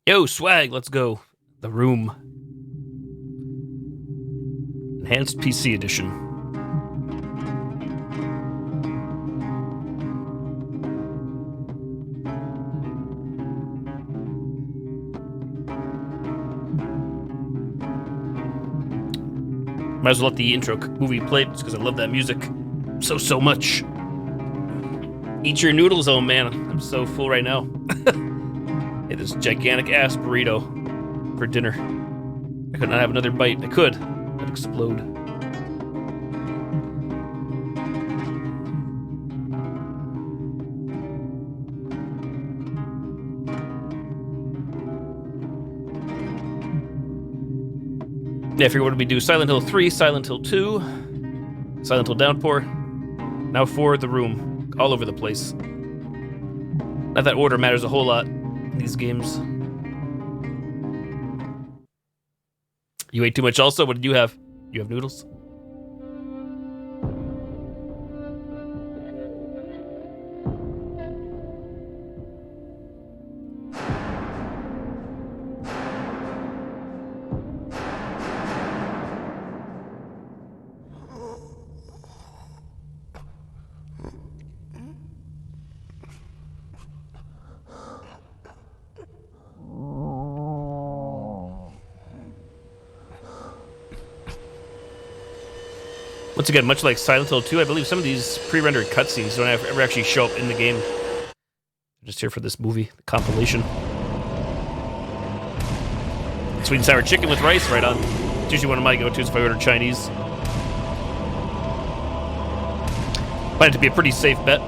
Yo, swag, let's go. The Room. Enhanced PC edition. Might as well let the intro movie play just because I love that music so much. Eat your noodles, oh man. I'm so full right now. Hey, this gigantic ass burrito for dinner. I could not have another bite. I could. I'd explode. Yeah, I figured what did we do? Silent Hill 3, Silent Hill 2, Silent Hill Downpour. Now 4, The Room. All over the place. Not that order matters a whole lot in these games. You ate too much also? What did you have? You have noodles? Once again, much like Silent Hill 2, I believe some of these pre-rendered cutscenes don't ever actually show up in the game. I'm just here for this movie, the compilation. Sweet and sour chicken with rice, right on. It's usually one of my go-tos if I order Chinese. Find it to be a pretty safe bet.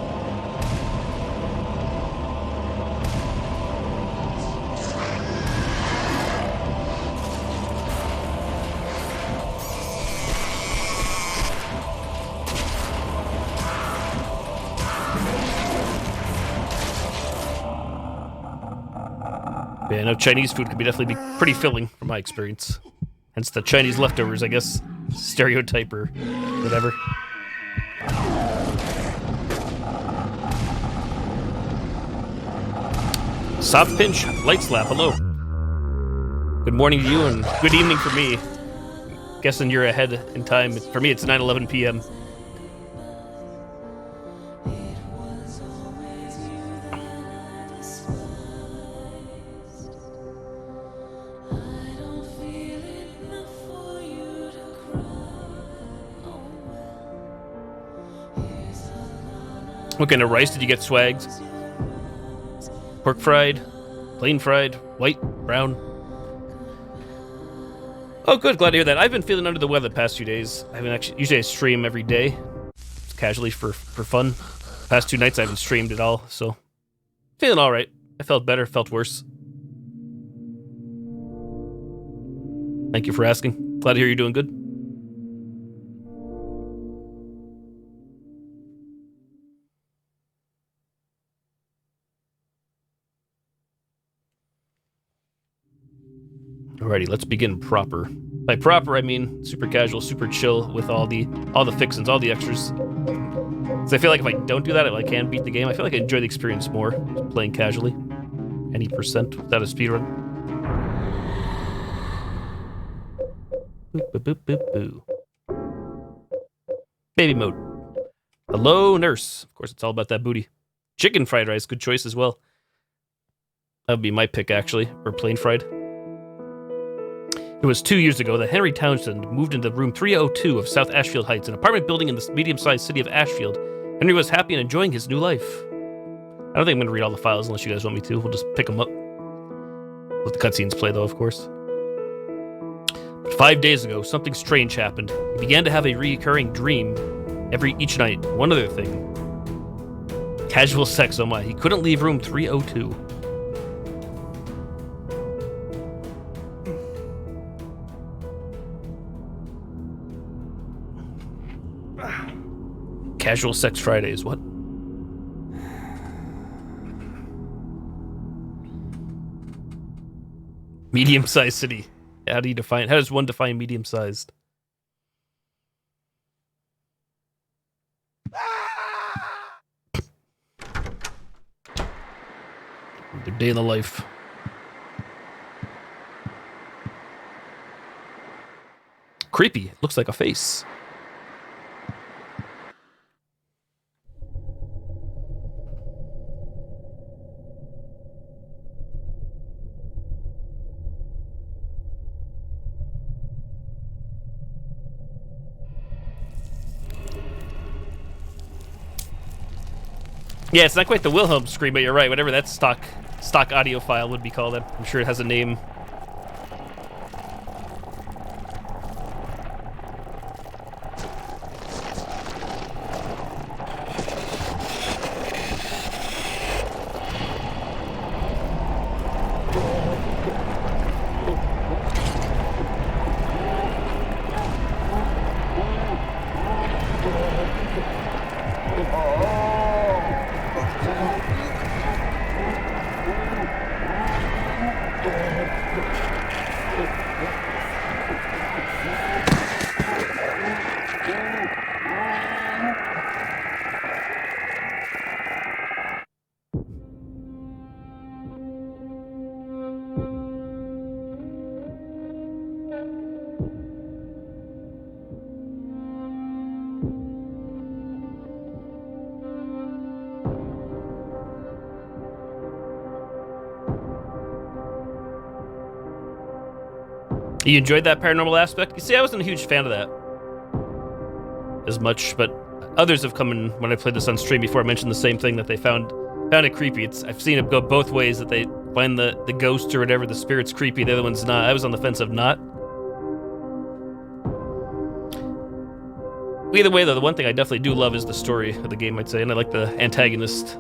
Yeah, I know Chinese food can definitely be pretty filling from my experience. Hence the Chinese leftovers, I guess. Stereotype or whatever. Soft pinch, light slap, hello. Good morning to you and good evening for me. Guessing you're ahead in time. For me, it's 9:11 p.m. What kind of rice did you get, Swagged? Pork fried, plain fried, white, brown. Oh, good. Glad to hear that. I've been feeling under the weather the past few days. I haven't actually. Usually I stream every day, just casually for fun. Past 2 nights I haven't streamed at all, so feeling all right. I felt better, felt worse. Thank you for asking. Glad to hear you're doing good. Alrighty, let's begin proper. By proper, I mean super casual, super chill with all the fixins, all the extras. So I feel like if I don't do that, I can beat the game. I feel like I enjoy the experience more playing casually. Any percent without a speedrun. Boop, boop, boop, boop, boo. Baby mode. Hello, nurse. Of course, it's all about that booty. Chicken fried rice, good choice as well. That would be my pick, actually. Or plain fried. It was 2 years ago that Henry Townsend moved into room 302 of South Ashfield Heights, an apartment building in the medium-sized city of Ashfield. Henry was happy and enjoying his new life. I don't think I'm going to read all the files unless you guys want me to. We'll just pick them up. Let the cutscenes play, though, of course. But 5 days ago, something strange happened. He began to have a recurring dream each night. One other thing. Casual sex, oh my. He couldn't leave room 302. Casual sex Fridays, what? Medium-sized city. How does one define medium-sized? Their day in the life. creepy. It looks like a face. Yeah, it's not quite the Wilhelm scream, but you're right. Whatever that stock audio file would be called, I'm sure it has a name. You enjoyed that paranormal aspect? You see, I wasn't a huge fan of that as much, but others have come in when I played this on stream before. I mentioned the same thing, that they found it creepy. I've seen it go both ways, that they find the ghost or whatever, the spirit's creepy, the other one's not. I was on the fence of not. Either way, though, the one thing I definitely do love is the story of the game, I'd say, and I like the antagonist.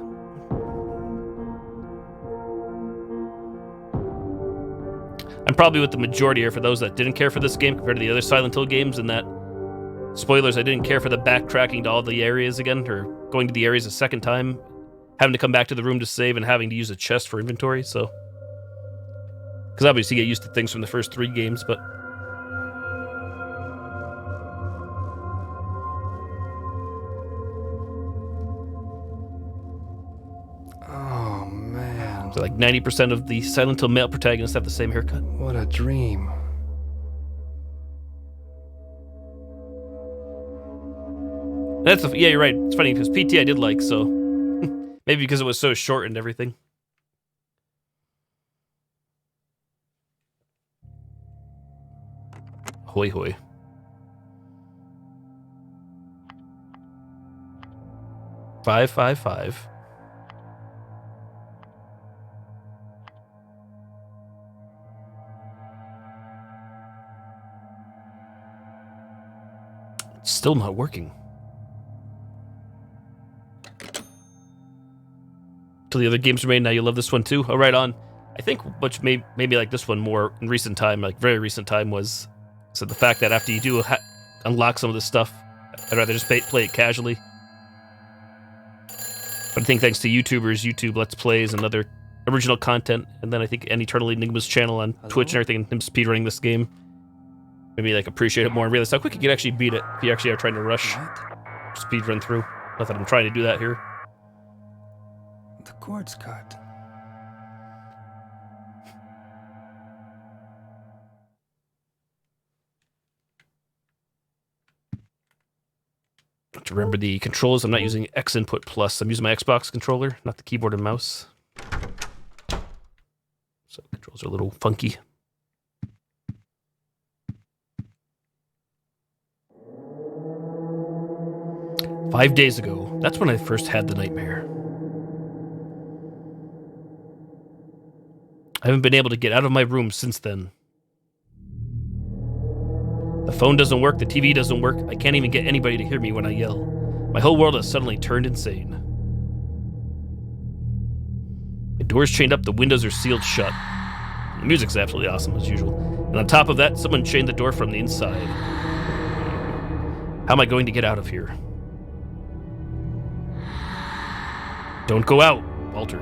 I'm probably with the majority here for those that didn't care for this game compared to the other Silent Hill games, and that, spoilers, I didn't care for the backtracking to all the areas again, or going to the areas a second time, having to come back to the room to save, and having to use a chest for inventory, so... Because obviously you get used to things from the first 3 games, but... So like 90% of the Silent Hill male protagonists have the same haircut. What a dream. Yeah, you're right. It's funny because PT I did like, so maybe because it was so short and everything. Hoi hoi. $555. It's still not working. Till the other games are made, now you love this one too? Oh, right on. I think which made me like this one more in recent time, like very recent time, was the fact that after you do unlock some of this stuff, I'd rather just play it casually. But I think thanks to YouTubers, YouTube Let's Plays, and other original content, and then I think an Eternal Enigma's channel on Twitch and everything, and him speedrunning this game, maybe like appreciate it more and realize how quick you can actually beat it if you actually are trying to rush speedrun through. Not that I'm trying to do that here. The cord's cut. To remember the controls, I'm not using X Input Plus. I'm using my Xbox controller, not the keyboard and mouse. So controls are a little funky. "5 days ago, that's when I first had the nightmare. I haven't been able to get out of my room since then. The phone doesn't work, the TV doesn't work, I can't even get anybody to hear me when I yell. My whole world has suddenly turned insane. My door's chained up, the windows are sealed shut. The music's absolutely awesome, as usual. And on top of that, someone chained the door from the inside. How am I going to get out of here? Don't go out, Walter."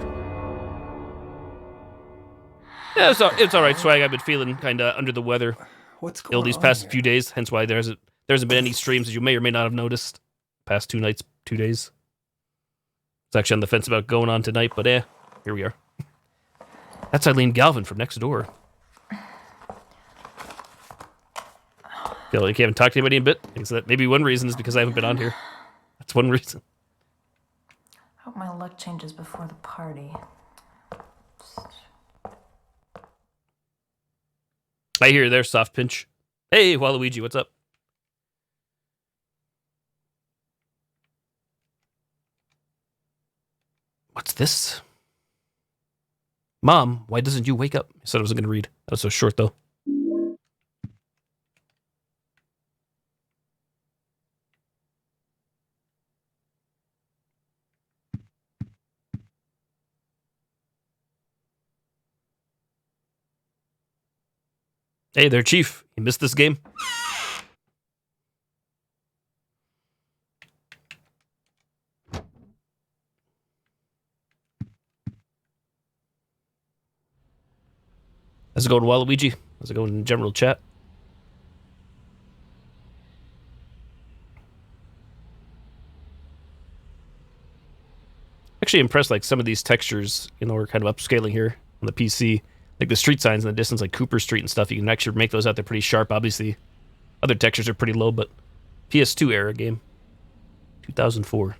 Yeah, it's all right, Swag. I've been feeling kind of under the weather. What's going ill on these past here? few days, hence why there hasn't been any streams, as you may or may not have noticed. Past 2 nights, 2 days. It's actually on the fence about going on tonight, but here we are. That's Eileen Galvin from next door. Feel like you haven't talked to anybody in a bit. I guess that maybe one reason is because I haven't been on here. That's one reason. Hope my luck changes before the party. I hear their soft pinch. Hey, Waluigi, what's up? What's this? Mom, why doesn't you wake up? I said I wasn't going to read. That was so short, though. Hey there, Chief. You missed this game? How's it going, Waluigi? How's it going in general chat? Actually impressed, like, some of these textures, we're kind of upscaling here on the PC. Like the street signs in the distance, like Cooper Street and stuff, you can actually make those out there pretty sharp. Obviously, other textures are pretty low, but PS2 era game. 2004.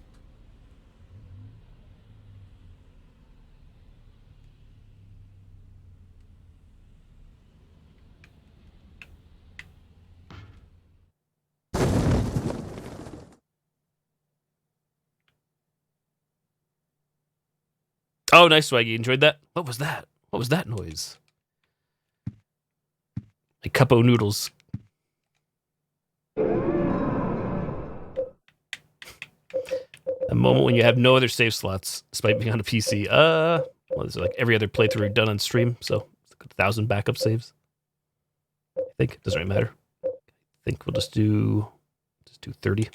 Oh, nice, Swaggy. Enjoyed that? What was that? What was that noise? Like Cuppo noodles. A moment when you have no other save slots, despite being on a PC. Well, this is like every other playthrough done on stream, so 1,000 backup saves. I think it doesn't really matter. I think we'll just do 30.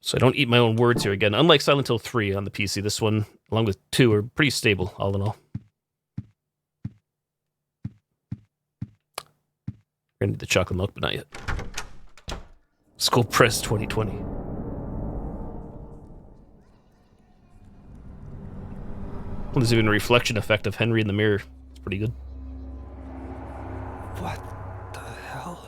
So I don't eat my own words here again. Unlike Silent Hill 3 on the PC, this one, along with 2, are pretty stable, all in all. We're gonna need the chocolate milk, but not yet. Skull Press 2020. Well, there's even a reflection effect of Henry in the mirror. It's pretty good. What the hell?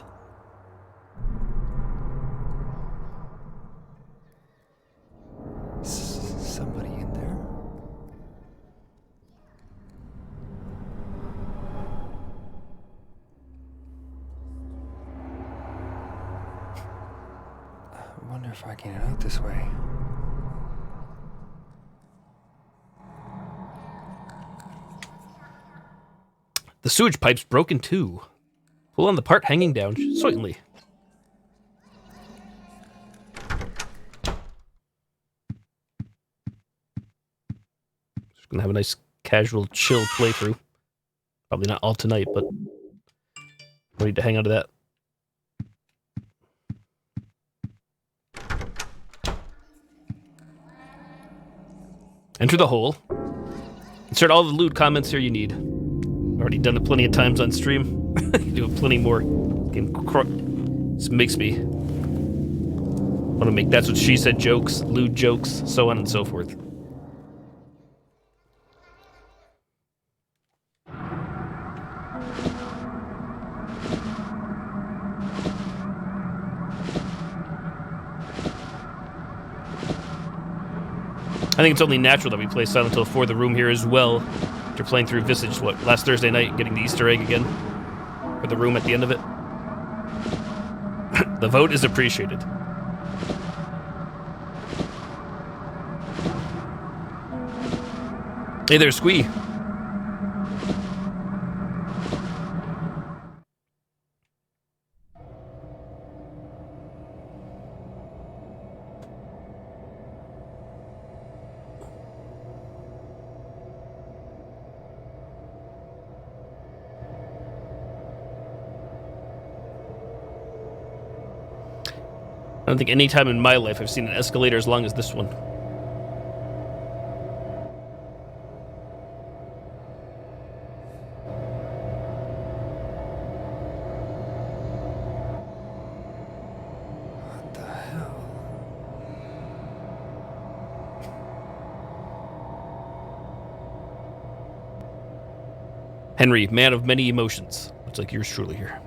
Somebody in there? I wonder if I can get out this way. The sewage pipe's broken too. Pull on the part hanging down, certainly. Just gonna have a nice, casual, chill playthrough. Probably not all tonight, but I need to hang on to that. Enter the hole. Insert all the lewd comments here you need. Already done it plenty of times on stream. Do it plenty more. This makes me want to make that's what she said jokes, lewd jokes, so on and so forth. I think it's only natural that we play Silent Hill 4 The Room here as well. After playing through Visage, last Thursday night, and getting the Easter egg again for The Room at the end of it. The vote is appreciated. Hey there, Squee. I don't think any time in my life I've seen an escalator as long as this one. What the hell? Henry, man of many emotions. Looks like yours truly here.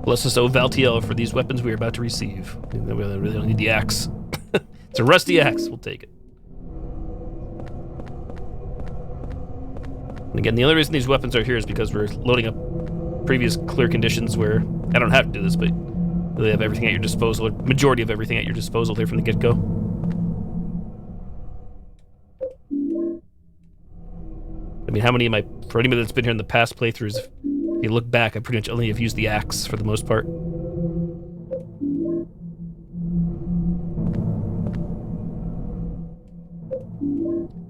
Bless us, O Valtiel, for these weapons we are about to receive. We really don't need the axe. It's a rusty axe. We'll take it. And again, the only reason these weapons are here is because we're loading up previous clear conditions where I don't have to do this, but really have everything at your disposal, or majority of everything at your disposal here from the get-go. I mean, how many of my, for anybody that's been here in the past playthroughs, if you look back, I pretty much only have used the axe for the most part.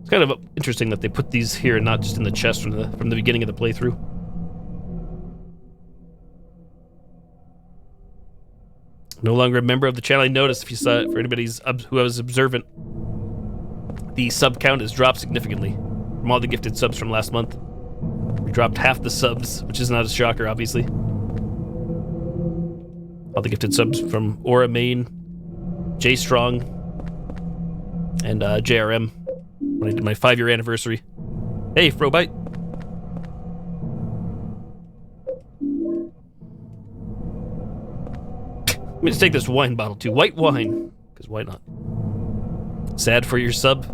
It's kind of interesting that they put these here and not just in the chest from the beginning of the playthrough. No longer a member of the channel. I noticed, if you saw it, for anybody who was observant, the sub count has dropped significantly from all the gifted subs from last month. We dropped half the subs, which is not a shocker, obviously. All the gifted subs from Aura Main, J Strong, and JRM when I did my 5-year anniversary. Hey, Frobite. Let me just take this wine bottle too. White wine. Because why not? Sad for your sub.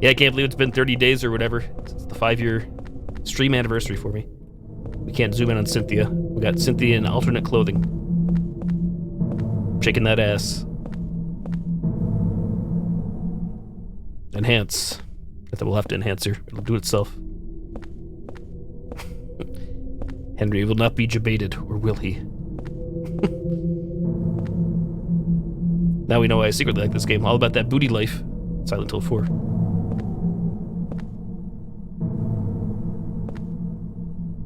Yeah, I can't believe it's been 30 days or whatever. It's the 5-year stream anniversary for me. We can't zoom in on Cynthia. We got Cynthia in alternate clothing. Shaking that ass. Enhance. I think we'll have to enhance her. It'll do itself. Henry will not be debated, or will he? Now we know why I secretly like this game. All about that booty life. Silent Hill 4.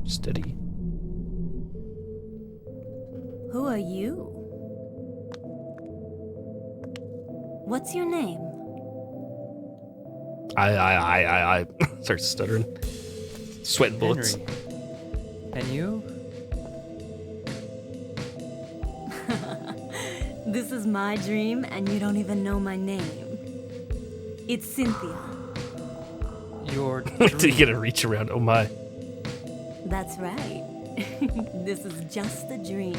Steady. Who are you? What's your name? I starts stuttering. Sweating bullets. Henry. And you? This is my dream, and you don't even know my name. It's Cynthia. Your Wait till you dream. get a reach around. Oh my. That's right. This is just a dream.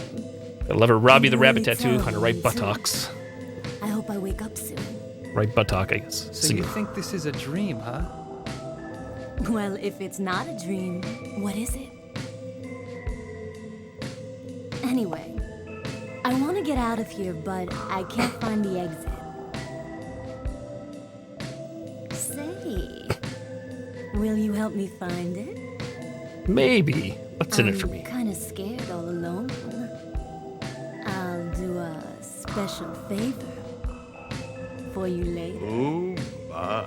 I love her Robbie the I'm Rabbit really tattoo on her right terrible, buttocks. I hope I wake up soon. Right buttock, I guess. So you think this is a dream, huh? Well, if it's not a dream, what is it? Anyway, I want to get out of here, but I can't find the exit. Say, will you help me find it? Maybe. What's in it for I'm me? kind of scared all alone. I'll do a special favor for you later. Oh my.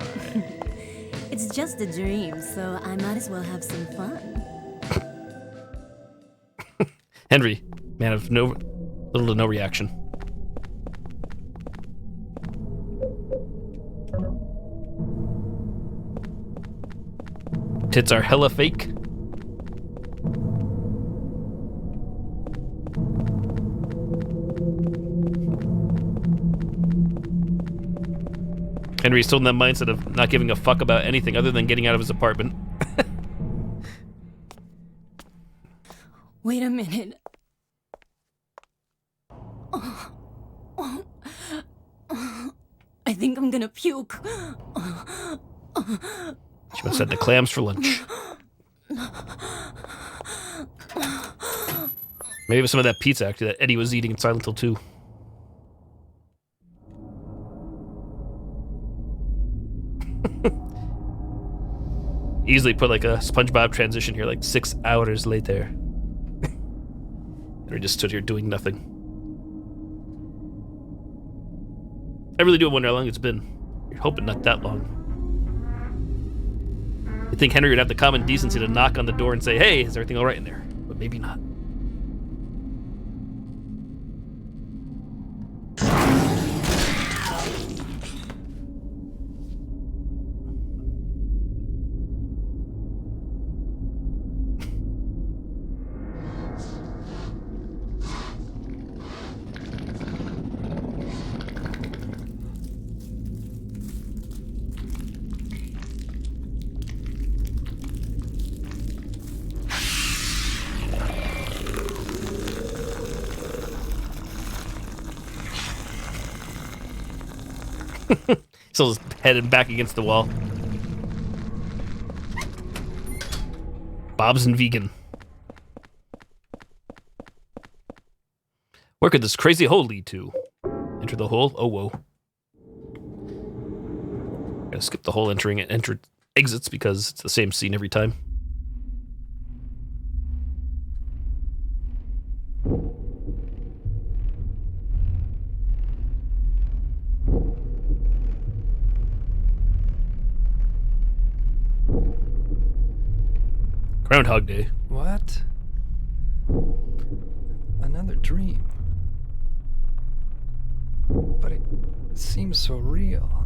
It's just a dream, so I might as well have some fun. Henry, man of little to no reaction. Tits are hella fake. Henry's still in that mindset of not giving a fuck about anything other than getting out of his apartment. Wait a minute. I think I'm gonna puke. She must have the clams for lunch. Maybe it was some of that pizza, actually, that Eddie was eating in Silent Hill 2. Easily put like a SpongeBob transition here, like 6 hours later. And we just stood here doing nothing. I really do wonder how long it's been. You're hoping not that long. You'd think Henry would have the common decency to knock on the door and say, hey, is everything all right in there? But maybe not. Still his head back against the wall. Bob's and vegan. Where could this crazy hole lead to? Enter the hole. Oh, whoa. Gotta skip the whole entering and exits because it's the same scene every time. Groundhog Day. What? Another dream. But it seems so real.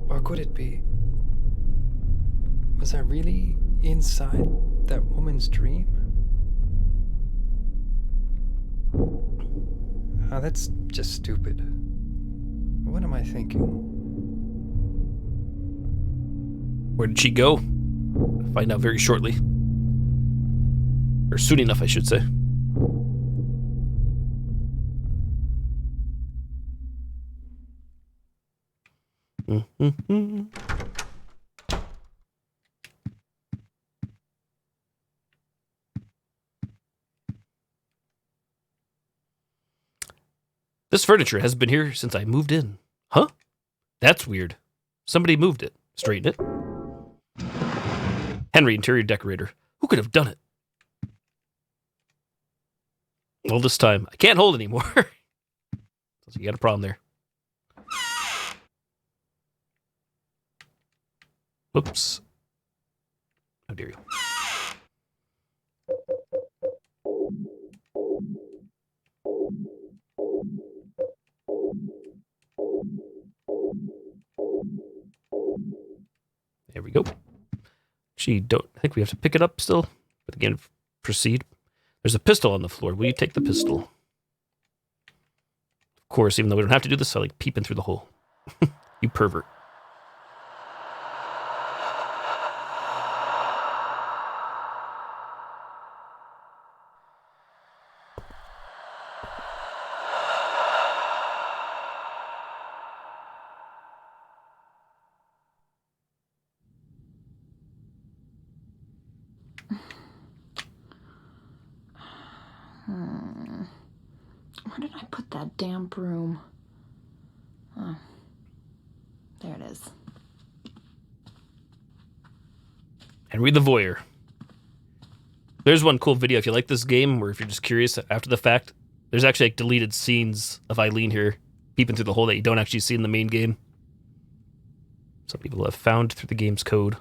Or could it be? Was I really inside that woman's dream? Oh, that's just stupid. What am I thinking? Where did she go? Find out very shortly. Or soon enough, I should say. This furniture has been here since I moved in. Huh? That's weird. Somebody moved it. Straighten it. Henry, interior decorator. Who could have done it? Well, this time, I can't hold anymore. So you got a problem there. Oops. How dare you. There we go. Gee, I think we have to pick it up still. But again, proceed. There's a pistol on the floor. Will you take the pistol? Of course, even though we don't have to do this, I like peeping through the hole. You pervert. Where did I put that damn broom? Oh, there it is. Henry the Voyeur. There's one cool video if you like this game, or if you're just curious after the fact. There's actually like deleted scenes of Eileen here peeping through the hole that you don't actually see in the main game. Some people have found through the game's code.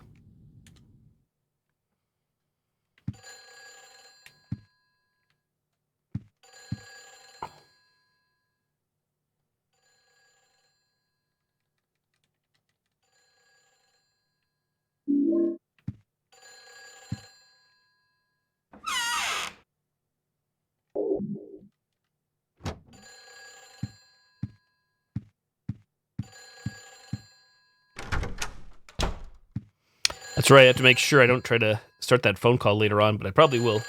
That's right, I have to make sure I don't try to start that phone call later on, but I probably will.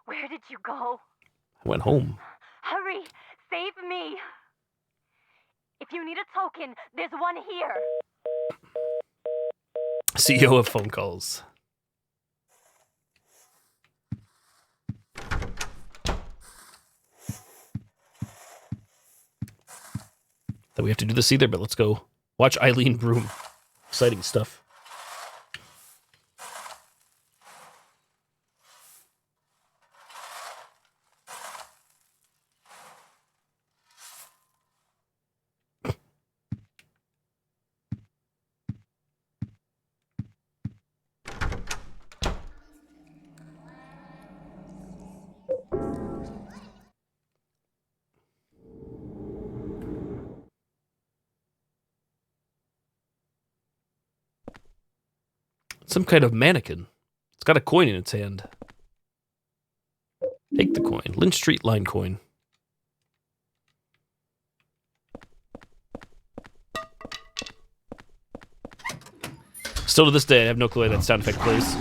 Where did you go? I went home. Hurry! Save me! If you need a token, there's one here. CEO of phone calls. That we have to do this either, but let's go watch Eileen broom. Exciting stuff. Some kind of mannequin. It's got a coin in its hand. Take the coin. Lynch Street line coin. Still to this day, I have no clue how that sound effect plays.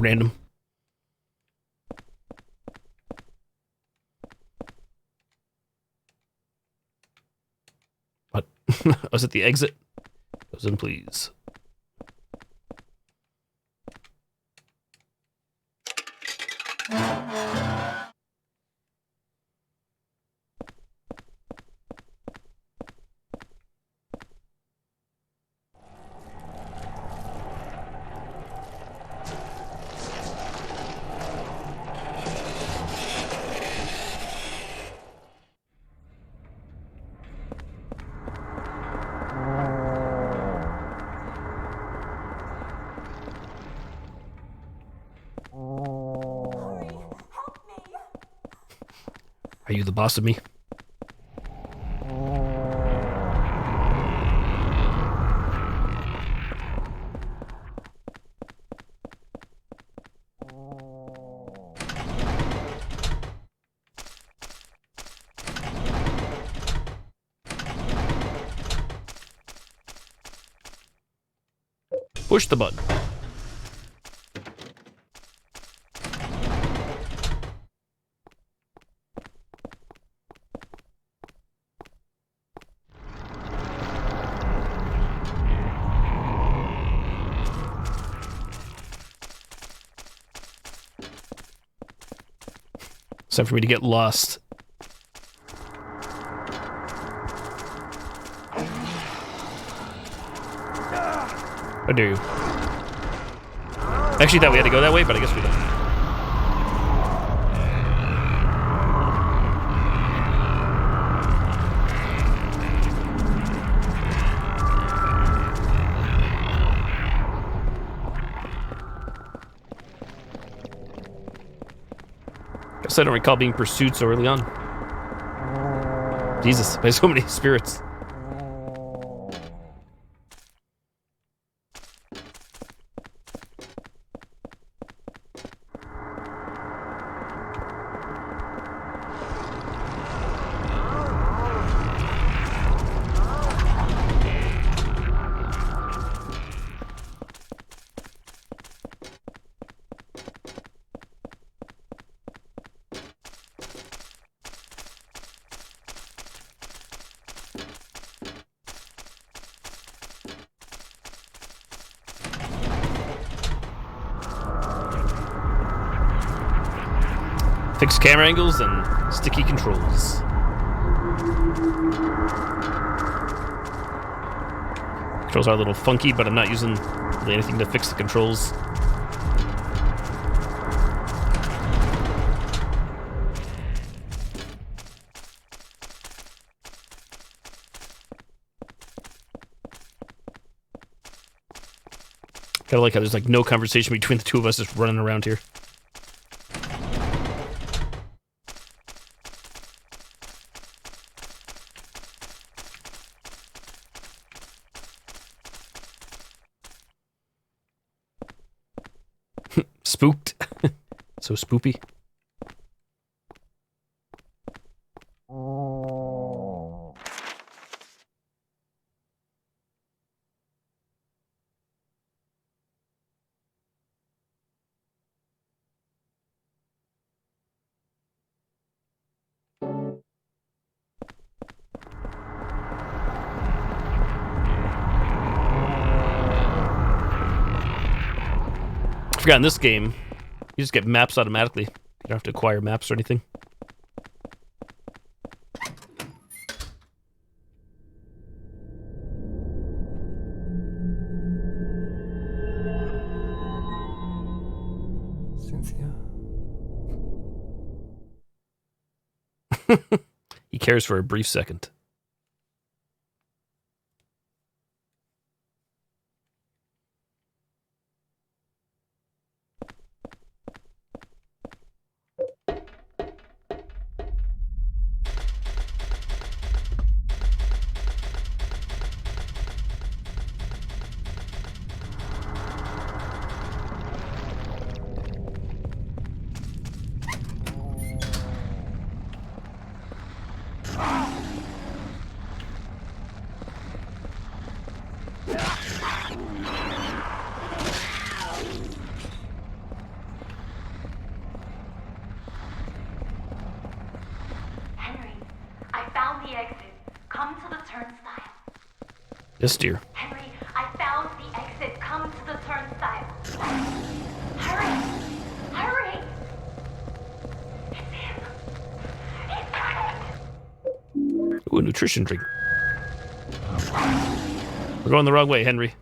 random. What? I was at the exit. Goes in, please. Are you the boss of me? Push the button. It's time for me to get lost. How dare you? Actually thought we had to go that way, but I guess we don't. Guess I don't recall being pursued so early on. Jesus, by so many spirits. Fixed camera angles and sticky controls. Controls are a little funky, but I'm not using really anything to fix the controls. Kinda like how there's like no conversation between the two of us just running around here. Spooked. So spoopy. I forgot in this game, you just get maps automatically. You don't have to acquire maps or anything. Cynthia. He cares for a brief second. the exit. Come to the turnstile. Yes, dear. Henry, I found the exit. Come to the turnstile. Hurry! Hurry! It's him! He's coming! Ooh, a nutrition drink. We're going the wrong way, Henry.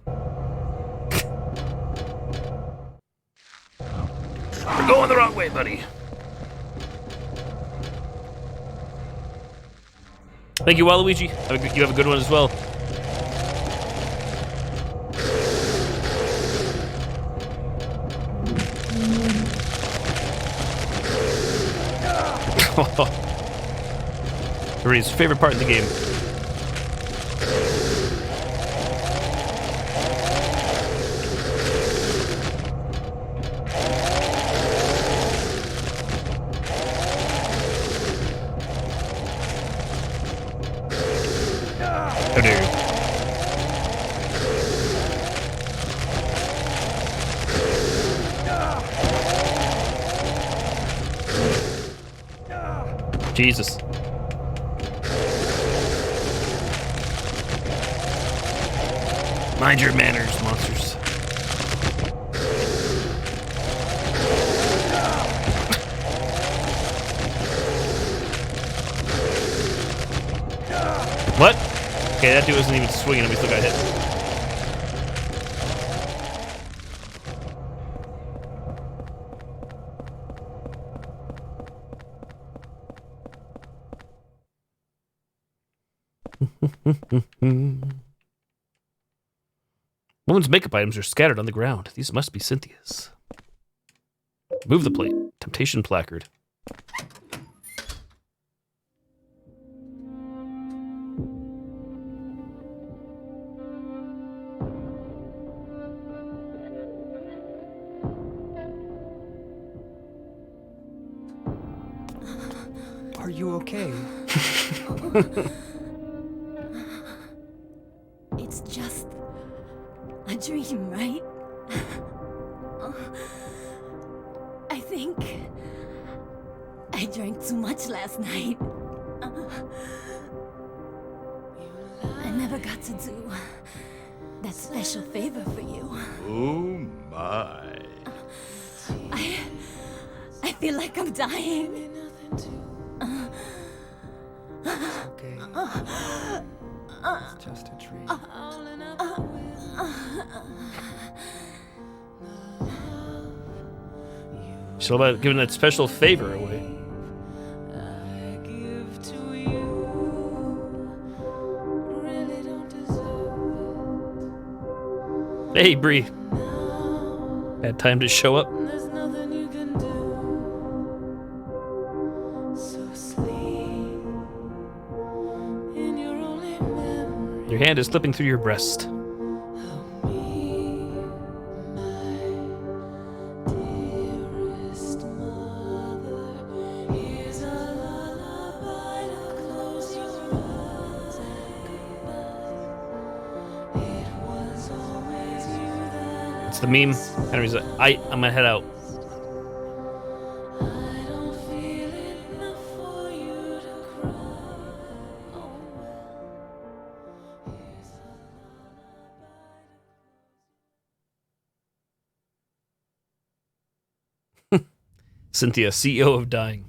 We're going the wrong way, buddy. Thank you, Waluigi. You have a good one as well. Everybody's favorite part in the game. How dare you? Jesus. Mind your manners, monsters. What? Okay, that dude wasn't even swinging and we still got hit. Woman's makeup items are scattered on the ground. These must be Cynthia's. Move the plate. Temptation placard. Are you okay? It's just a dream, right? I think I drank too much last night. I never got to do that special favor for you. Oh my. I feel like I'm dying. It's okay. It's just a dream. She's all about giving that special favor away. Hey, Bree. Had time to show up. Your hand is slipping through your breast. It's the meme. Henry's like, I'm gonna head out. Cynthia, CEO of Dying.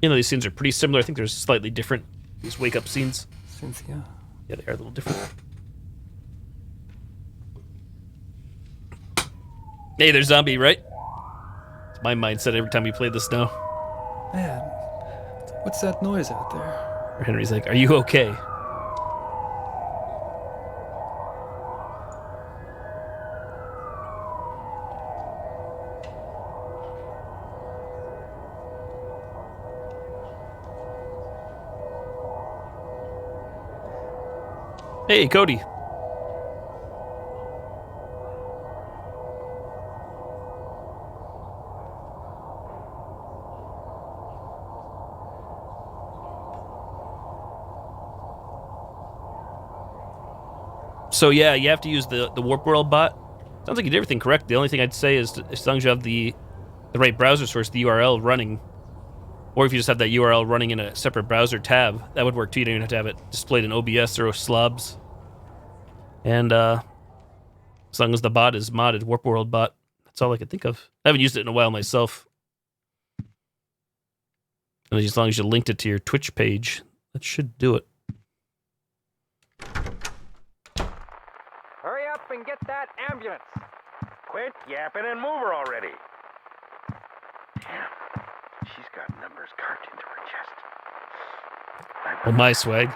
You know, these scenes are pretty similar. I think they're slightly different. These wake-up scenes. Cynthia. Yeah, they are a little different. Hey, there's zombie, right? It's my mindset every time we play this now. Man, what's that noise out there? Henry's like, are you okay? Hey, Cody. So yeah, you have to use the Warp World bot. Sounds like you did everything correct. The only thing I'd say is, as long as you have the right browser source, the URL running, or if you just have that URL running in a separate browser tab, that would work too. You don't even have to have it displayed in OBS or slobs. And as long as the bot is modded, Warp World bot, that's all I could think of. I haven't used it in a while myself. And as long as you linked it to your Twitch page, that should do it. Hurry up and get that ambulance. Quit yapping and move her already. Damn, she's got numbers carved into her chest. Well, my swag.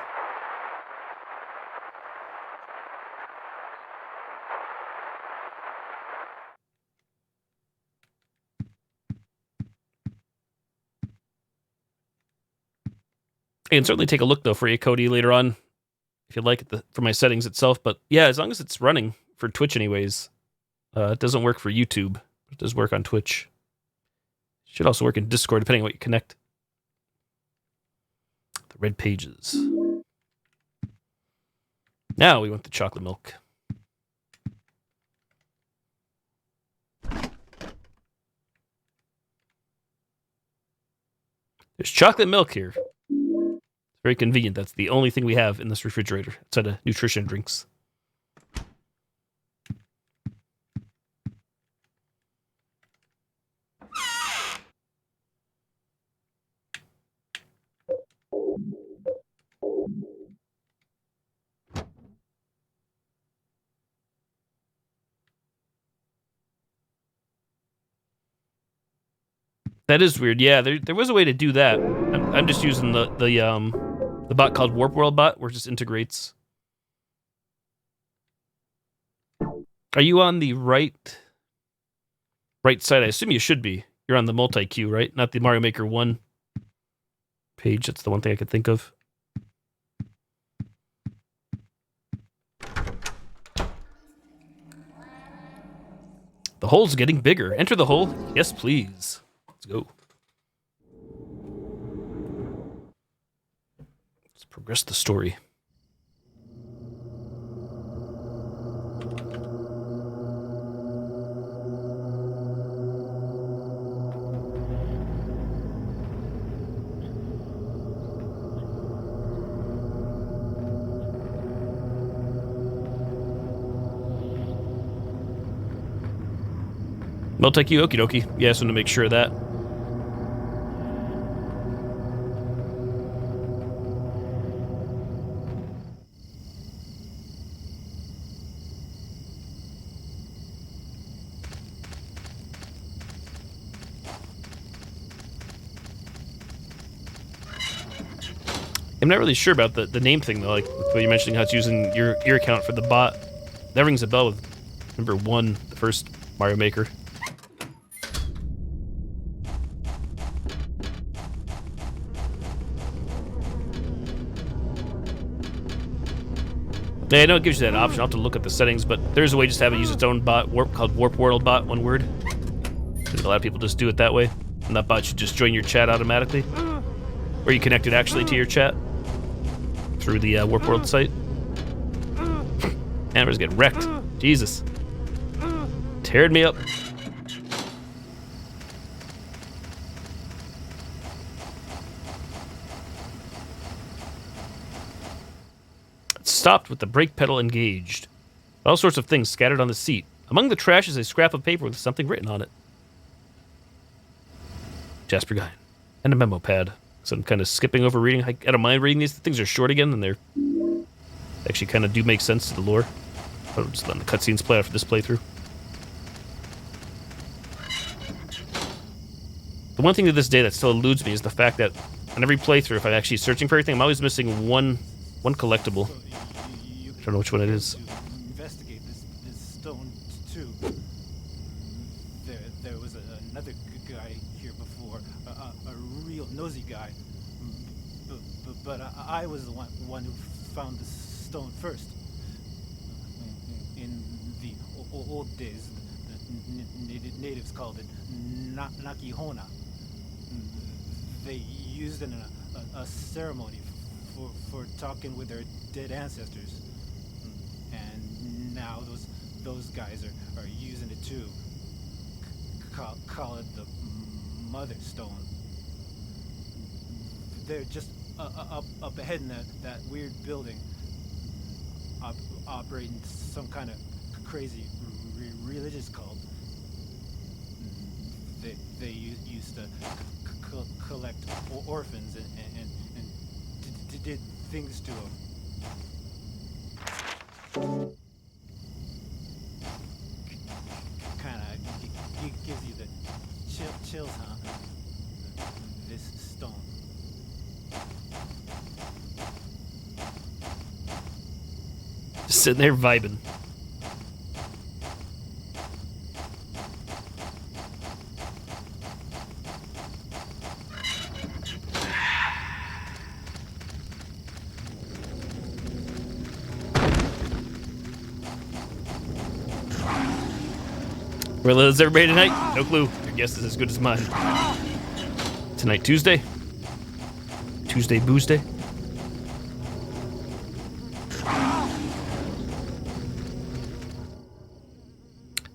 I can certainly take a look, though, for you, Cody, later on, if you'd like, for my settings itself. But yeah, as long as it's running for Twitch anyways, it doesn't work for YouTube. It does work on Twitch. It should also work in Discord, depending on what you connect. The red pages. Now we want the chocolate milk. There's chocolate milk here. Very convenient. That's the only thing we have in this refrigerator outside of nutrition drinks. That is weird. Yeah, there was a way to do that. I'm just using the bot called Warp World bot, where it just integrates. Are you on the right side? I assume you should be. You're on the multi-queue, right? Not the Mario Maker 1 page. That's the one thing I could think of. The hole's getting bigger. Enter the hole. Yes, please. Let's go. Let's progress the story. Multi-queue, okie dokie. Yeah, I just want to make sure of that. I'm not really sure about the name thing, though, like what you're mentioning, how it's using your account for the bot. That rings a bell with number 1, the first Mario Maker. Yeah, I know it gives you that option. I'll have to look at the settings, but there's a way just to have it use its own bot, called Warp World bot, one word. I think a lot of people just do it that way. And that bot should just join your chat automatically. Or you connect it actually to your chat through the Warp World site. Amber's getting wrecked. Jesus. Teared me up. It stopped with the brake pedal engaged. All sorts of things scattered on the seat. Among the trash is a scrap of paper with something written on it. Jasper Guide. And a memo pad. So I'm kind of skipping over reading. I don't mind reading these. Things are short again, and they're actually kind of do make sense to the lore. But I'm just letting the cutscenes play out for this playthrough. The one thing to this day that still eludes me is the fact that on every playthrough, if I'm actually searching for anything, I'm always missing one collectible. I don't know which one it is. Investigate this stone too. There was another guy here before, a real nosy guy. But I was the one who found the stone first. In the old days, the natives called it Nakihona. They used it in a ceremony for talking with their dead ancestors. And now those guys are using it too. Call it the Mother Stone. They're just up ahead in that weird building, operating some kind of crazy religious cult. They used to collect orphans and did things to them. Kind of gives you the chills, huh? This stone. Just sitting there vibing. Where is everybody tonight? No clue. Your guess is as good as mine. Tonight, Tuesday. Tuesday, booze day.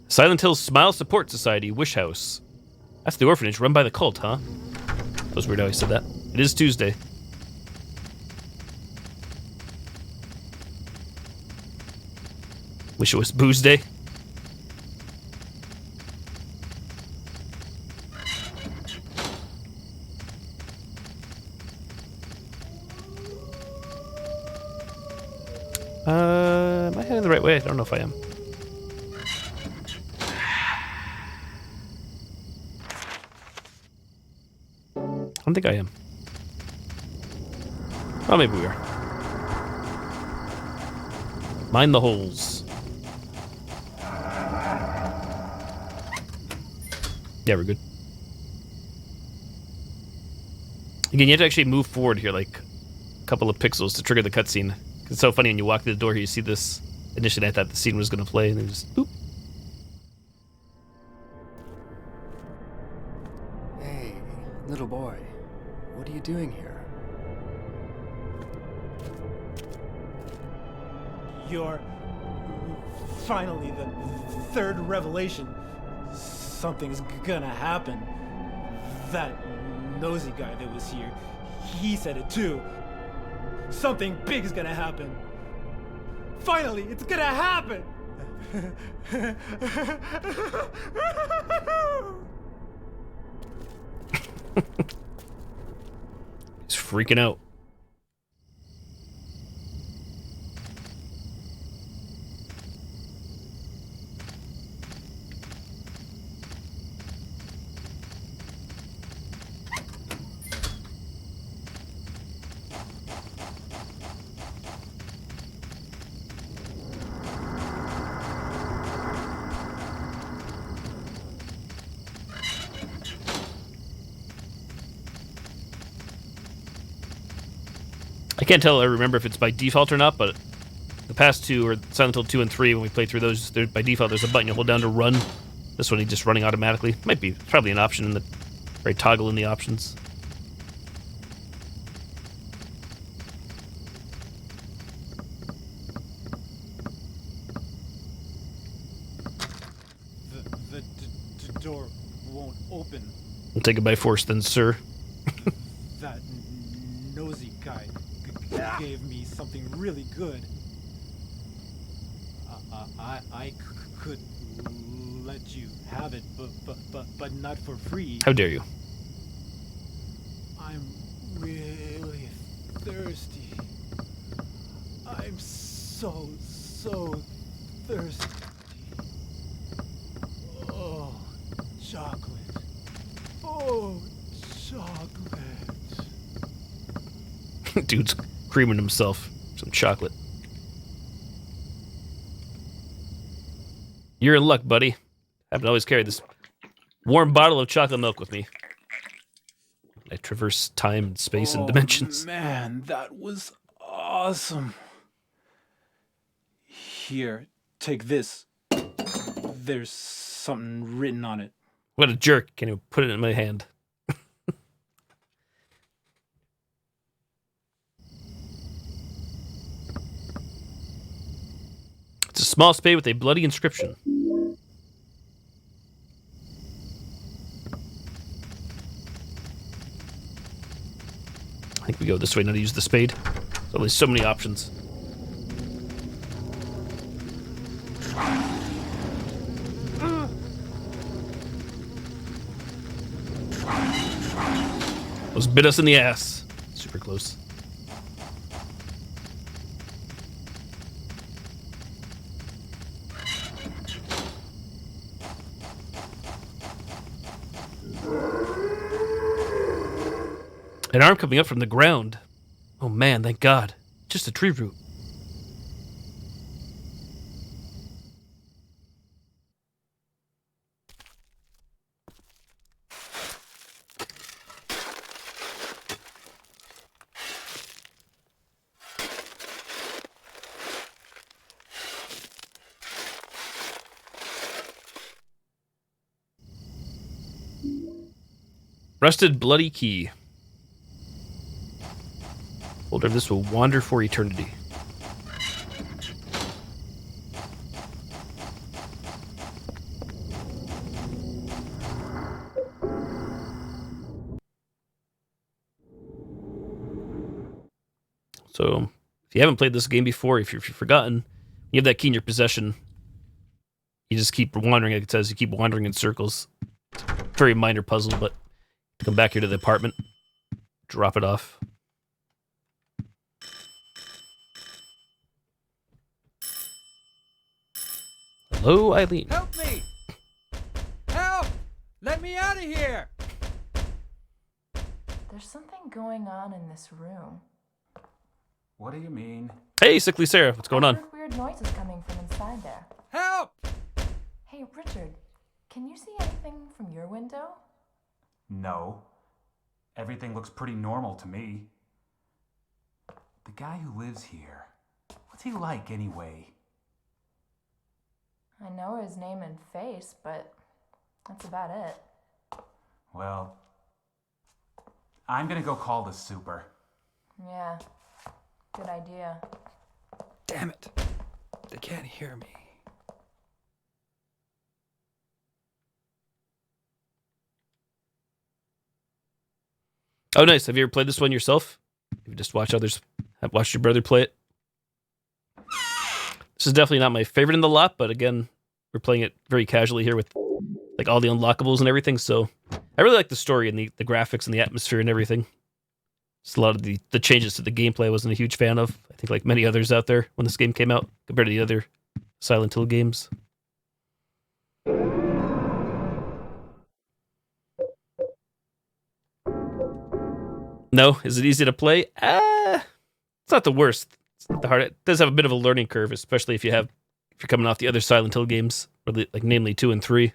Silent Hills Smile Support Society, Wish House. That's the orphanage run by the cult, huh? That was weird how I said that. It is Tuesday. Wish it was booze day. Am I heading the right way? I don't know if I am. I don't think I am. Oh, maybe we are. Mind the holes. Yeah, we're good. Again, you have to actually move forward here, like a couple of pixels to trigger the cutscene. It's so funny when you walk through the door here, you see this. Initially, I thought the scene was going to play, and then just boop. Hey, little boy, what are you doing here? You're finally the third revelation. Something's gonna happen. That nosy guy that was here, he said it too. Something big is gonna happen. Finally, it's gonna happen! He's freaking out. I can't tell. I remember if it's by default or not, but the past two, or Silent Hill 2 and 3, when we play through those, by default there's a button you hold down to run. This one, he's just running automatically. Might be. It's probably an option in the, or a toggle in the options. The door won't open. We'll take it by force then, sir. That nosy guy gave me something really good. I could let you have it, but not for free. How dare you? I'm really thirsty. I'm so thirsty. Oh, chocolate. Oh, chocolate. Dude's creaming himself some chocolate. You're in luck, buddy. I happen to always carry this warm bottle of chocolate milk with me. I traverse time and space and dimensions. Man, that was awesome. Here, take this. There's something written on it. What a jerk. Can't even put it in my hand. It's a Small spade with a bloody inscription. I think we go this way now to use the spade. There's only so many options. Those bit us in the ass. Super close. An arm coming up from the ground. Oh man, thank God. Just a tree root. Rusted bloody key. Holder of this will wander for eternity. So, if you haven't played this game before, if you've forgotten, you have that key in your possession. You just keep wandering, like it says, you keep wandering in circles. It's a very minor puzzle, but come back here to the apartment, drop it off. Hello, Eileen. Help me! Help! Let me out of here! There's something going on in this room. What do you mean? Hey, Sickly Sarah, what's going on? I heard weird noises coming from inside there. Help! Hey, Richard, can you see anything from your window? No. Everything looks pretty normal to me. The guy who lives here, what's he like anyway? I know his name and face, but that's about it. Well, I'm gonna go call the super. Yeah, good idea. Damn it. They can't hear me. Oh, nice. Have you ever played this one yourself? Have you just watched others? Have watched your brother play it? This is definitely not my favorite in the lot, but again, we're playing it very casually here with like all the unlockables and everything. So I really like the story and the graphics and the atmosphere and everything. Just a lot of the changes to the gameplay I wasn't a huge fan of. I think like many others out there when this game came out compared to the other Silent Hill games. No, is it easy to play? It's not the worst. It's not the hard. It does have a bit of a learning curve, especially if you're coming off the other Silent Hill games, or like namely 2 and 3.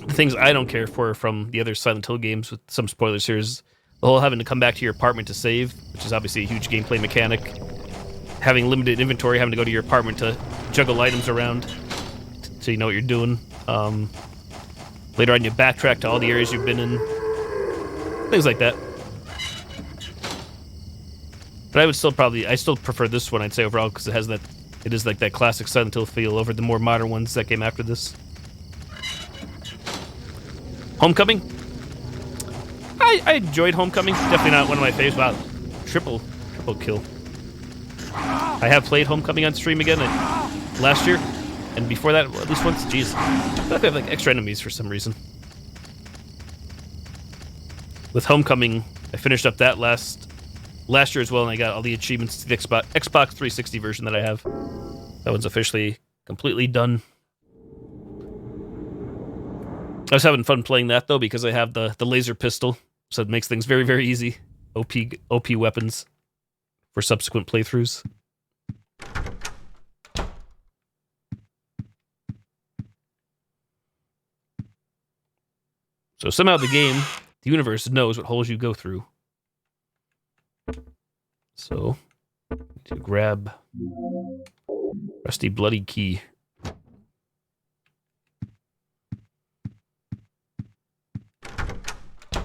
The things I don't care for from the other Silent Hill games, with some spoilers here, is the whole having to come back to your apartment to save, which is obviously a huge gameplay mechanic. Having limited inventory, having to go to your apartment to juggle items around so you know what you're doing. Later on, you backtrack to all the areas you've been in. Things like that. But I still prefer this one, I'd say, overall, because it is like that classic Silent Hill feel over the more modern ones that came after this. Homecoming? I enjoyed Homecoming. Definitely not one of my faves. Wow, triple kill. I have played Homecoming on stream again last year, and before that, at least once. Jeez, I feel like I have like extra enemies for some reason. With Homecoming, I finished up that last year as well, and I got all the achievements to the Xbox 360 version that I have. That one's officially completely done. I was having fun playing that though because I have the laser pistol, so it makes things very, very easy. OP weapons for subsequent playthroughs. So somehow the universe knows what holes you go through. So, to grab rusty bloody key.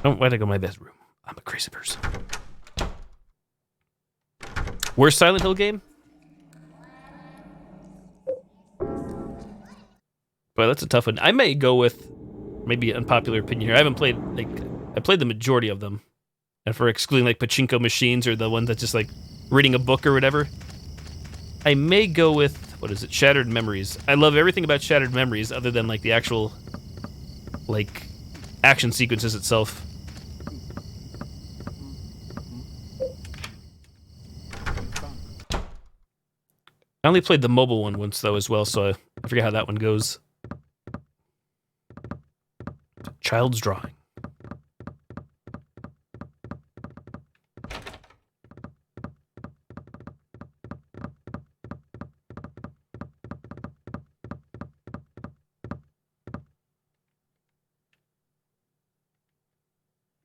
Oh, why'd I go to my bedroom? I'm a crazy person. Worst Silent Hill game? Boy, that's a tough one. I may go with maybe an unpopular opinion here. I haven't played, like, I played the majority of them. And for excluding, like, pachinko machines or the one that's just, like, reading a book or whatever, I may go with, what is it, Shattered Memories. I love everything about Shattered Memories other than, like, the actual, like, action sequences itself. I only played the mobile one once, though, as well, so I forget how that one goes. Child's Drawing.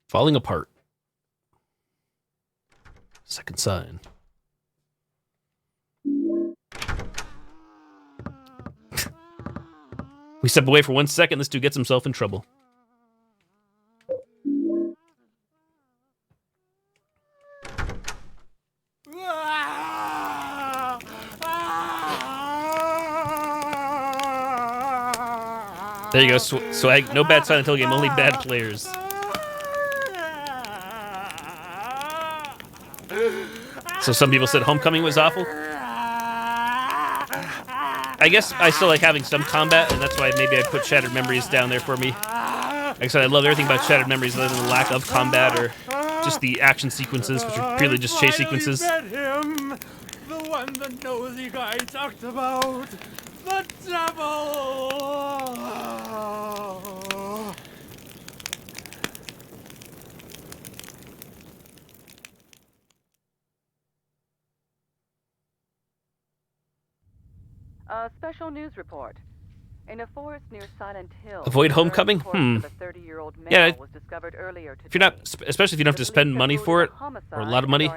Falling Apart. Second sign. We step away for 1 second, this dude gets himself in trouble. There you go, swag. No bad Silent Hill game, only bad players. So some people said Homecoming was awful. I guess I still like having some combat, and that's why maybe I put Shattered Memories down there for me. Like I said, I love everything about Shattered Memories other than the lack of combat or just the action sequences, which are purely just chase sequences. Met him, the one the nosy guy talked about, the devil. A special news report. In a forest near Silent Hill, Avoid Homecoming? Yeah, was discovered earlier today. if you're not, especially if you don't have to spend money for it, or a lot of money,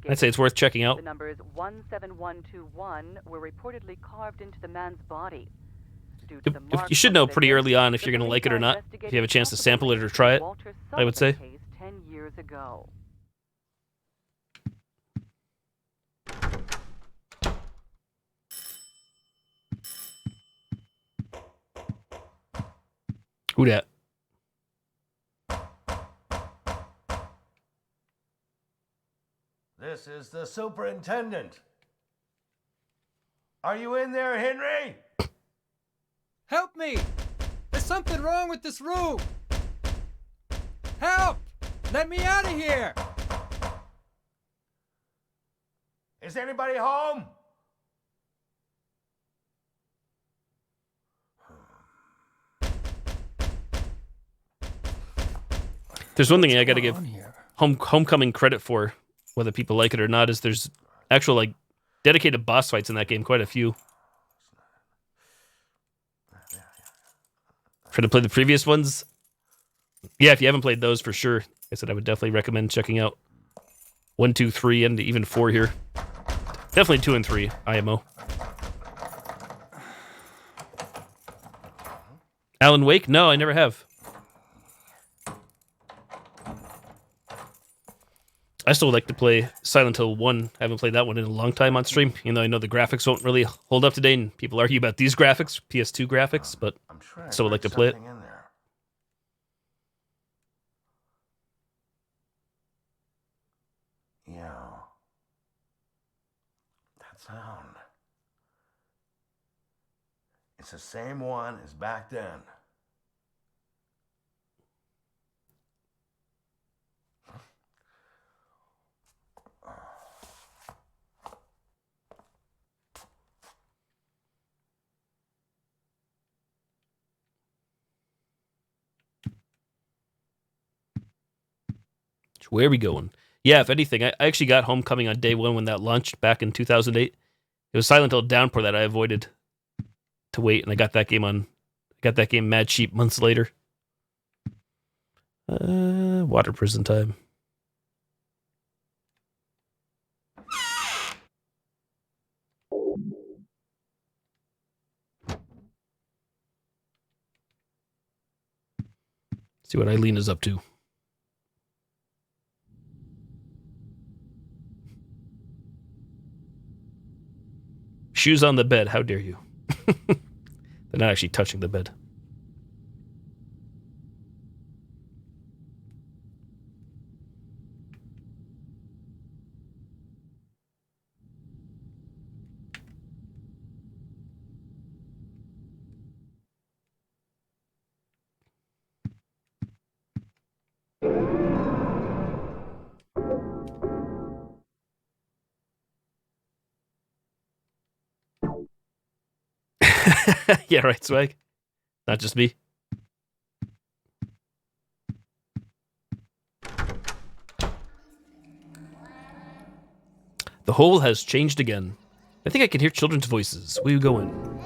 I'd say it's worth checking out. The numbers 17121 were reportedly carved into the man's body. You should know pretty early on if you're going to like it or not, if you have a chance to sample it or try it, I would say. 10 years ago. Who dat? This is the superintendent. Are you in there, Henry? Help me! There's something wrong with this room! Help! Let me out of here! Is anybody home? There's one thing I gotta give Homecoming credit for, whether people like it or not, is there's actual, like, dedicated boss fights in that game, quite a few. Try to play the previous ones. Yeah, if you haven't played those, for sure. I said I would definitely recommend checking out 1, 2, 3, and even 4 here. Definitely 2 and 3, IMO. Alan Wake? No, I never have. I still would like to play Silent Hill 1. I haven't played that one in a long time on stream, even though I know the graphics won't really hold up today, and people argue about these graphics, PS2 graphics, but I still would like to play it. Yeah. That sound. It's the same one as back then. Where are we going? Yeah, if anything, I actually got Homecoming on day one when that launched back in 2008. It was Silent Hill Downpour that I avoided to wait, and I got that game mad cheap months later. Water prison time. See what Eileen is up to. shoes on the bed. How dare you? They're not actually touching the bed. Yeah, right, Swag. Not just me. The hole has changed again. I think I can hear children's voices. Will you go in?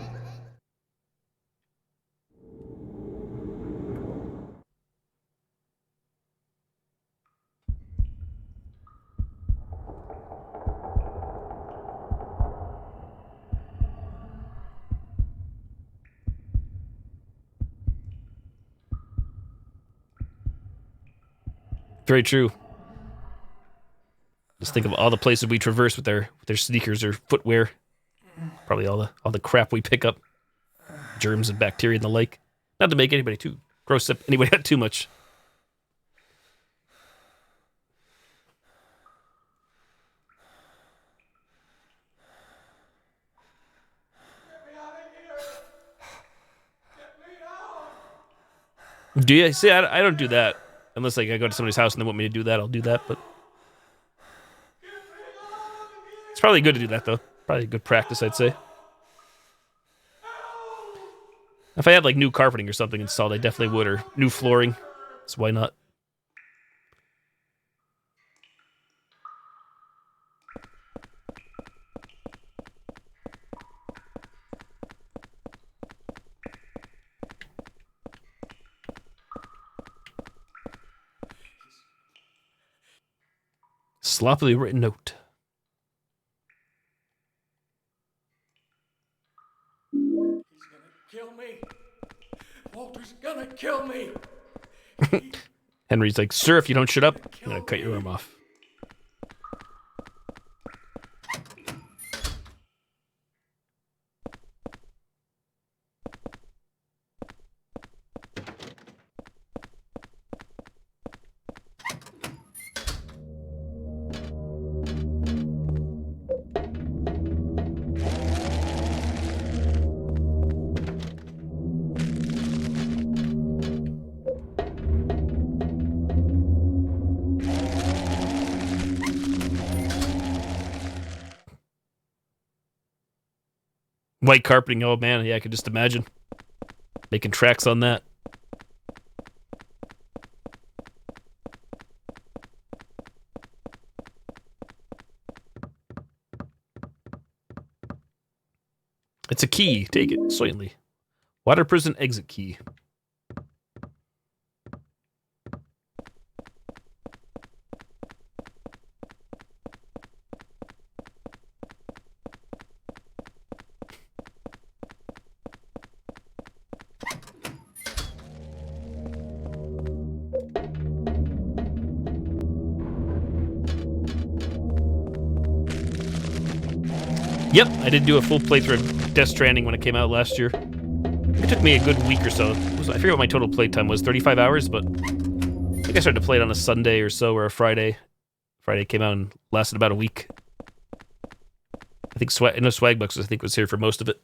Very true. Just think of all the places we traverse with their sneakers or footwear. Probably all the crap we pick up, germs and bacteria and the like. Not to make anybody too gross up anybody out too much. Do you see? I don't do that unless like I go to somebody's house and they want me to do that. I'll do that, but it's probably good to do that though. Probably good practice, I'd say. If I had like new carpeting or something installed, I definitely would, or new flooring. So why not? Sloppily written note. He's gonna kill me. Walter's gonna kill me. Henry's like, sir, if you don't shut up, I'm gonna cut your arm off. White carpeting, oh man, yeah, I could just imagine making tracks on that. It's a key. Take it, certainly. Water prison exit key. Yep, I did do a full playthrough of Death Stranding when it came out last year. It took me a good week or so. I forget what my total playtime was, 35 hours, but I think I started to play it on a Sunday or so, or a Friday. Friday came out and lasted about a week. I think Swagbucks, I think, was here for most of it,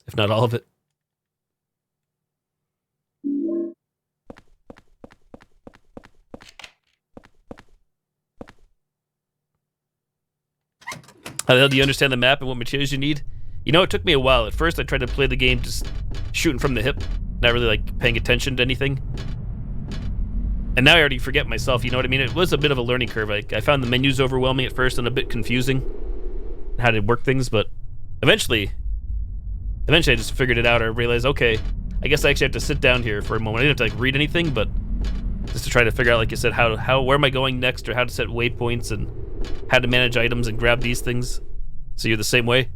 if not all of it. How the hell do you understand the map and what materials you need? You know, it took me a while. At first, I tried to play the game just shooting from the hip, not really like paying attention to anything. And now I already forget myself, you know what I mean? It was a bit of a learning curve. I found the menus overwhelming at first and a bit confusing, how to work things, but eventually I just figured it out. I realized, okay, I guess I actually have to sit down here for a moment. I didn't have to like read anything, but just to try to figure out, like you said, where am I going next, or how to set waypoints and how to manage items and grab these things. So you're the same way?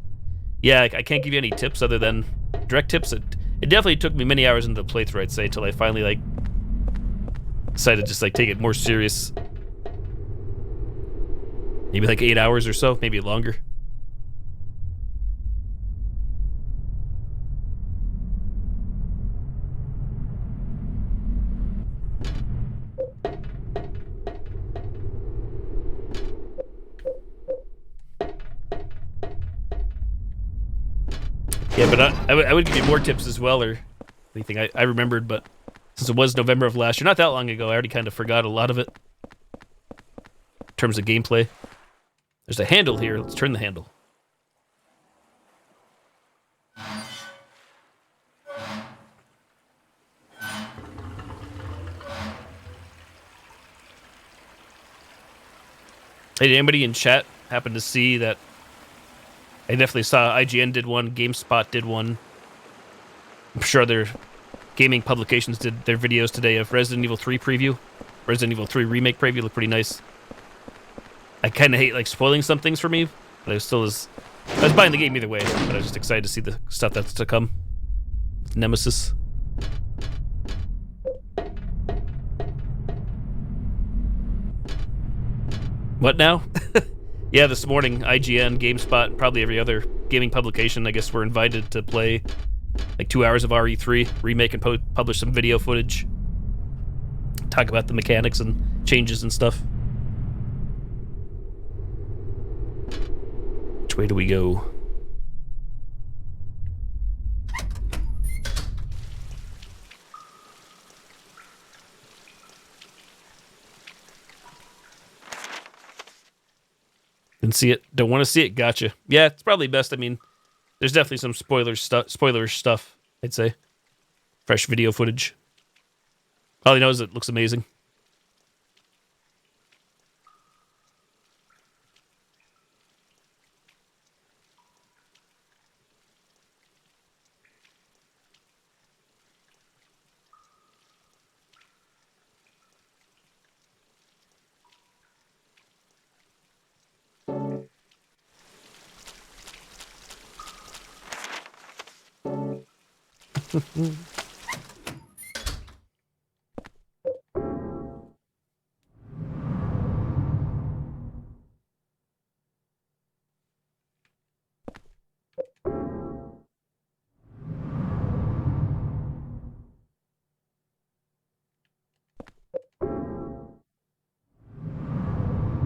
Yeah, I can't give you any tips other than direct tips. It definitely took me many hours into the playthrough, I'd say, till I finally like decided to just like take it more serious. Maybe like 8 hours or so, maybe longer. Yeah, but I would give you more tips as well, or anything I remembered, but since it was November of last year, not that long ago, I already kind of forgot a lot of it. In terms of gameplay. There's a handle here. Let's turn the handle. Hey, did anybody in chat happen to see that? I definitely saw IGN did one, GameSpot did one. I'm sure other gaming publications did their videos today of Resident Evil 3 preview. Resident Evil 3 remake preview looked pretty nice. I kind of hate like spoiling some things for me, but I was buying the game either way, but I was just excited to see the stuff that's to come. Nemesis. What now? Yeah, this morning, IGN, GameSpot, probably every other gaming publication, I guess, were invited to play like 2 hours of RE3, remake and publish some video footage. Talk about the mechanics and changes and stuff. Which way do we go? Didn't see it. Don't want to see it. Gotcha. Yeah, it's probably best. I mean, there's definitely some spoilerish stuff, I'd say. Fresh video footage. All he knows is it looks amazing.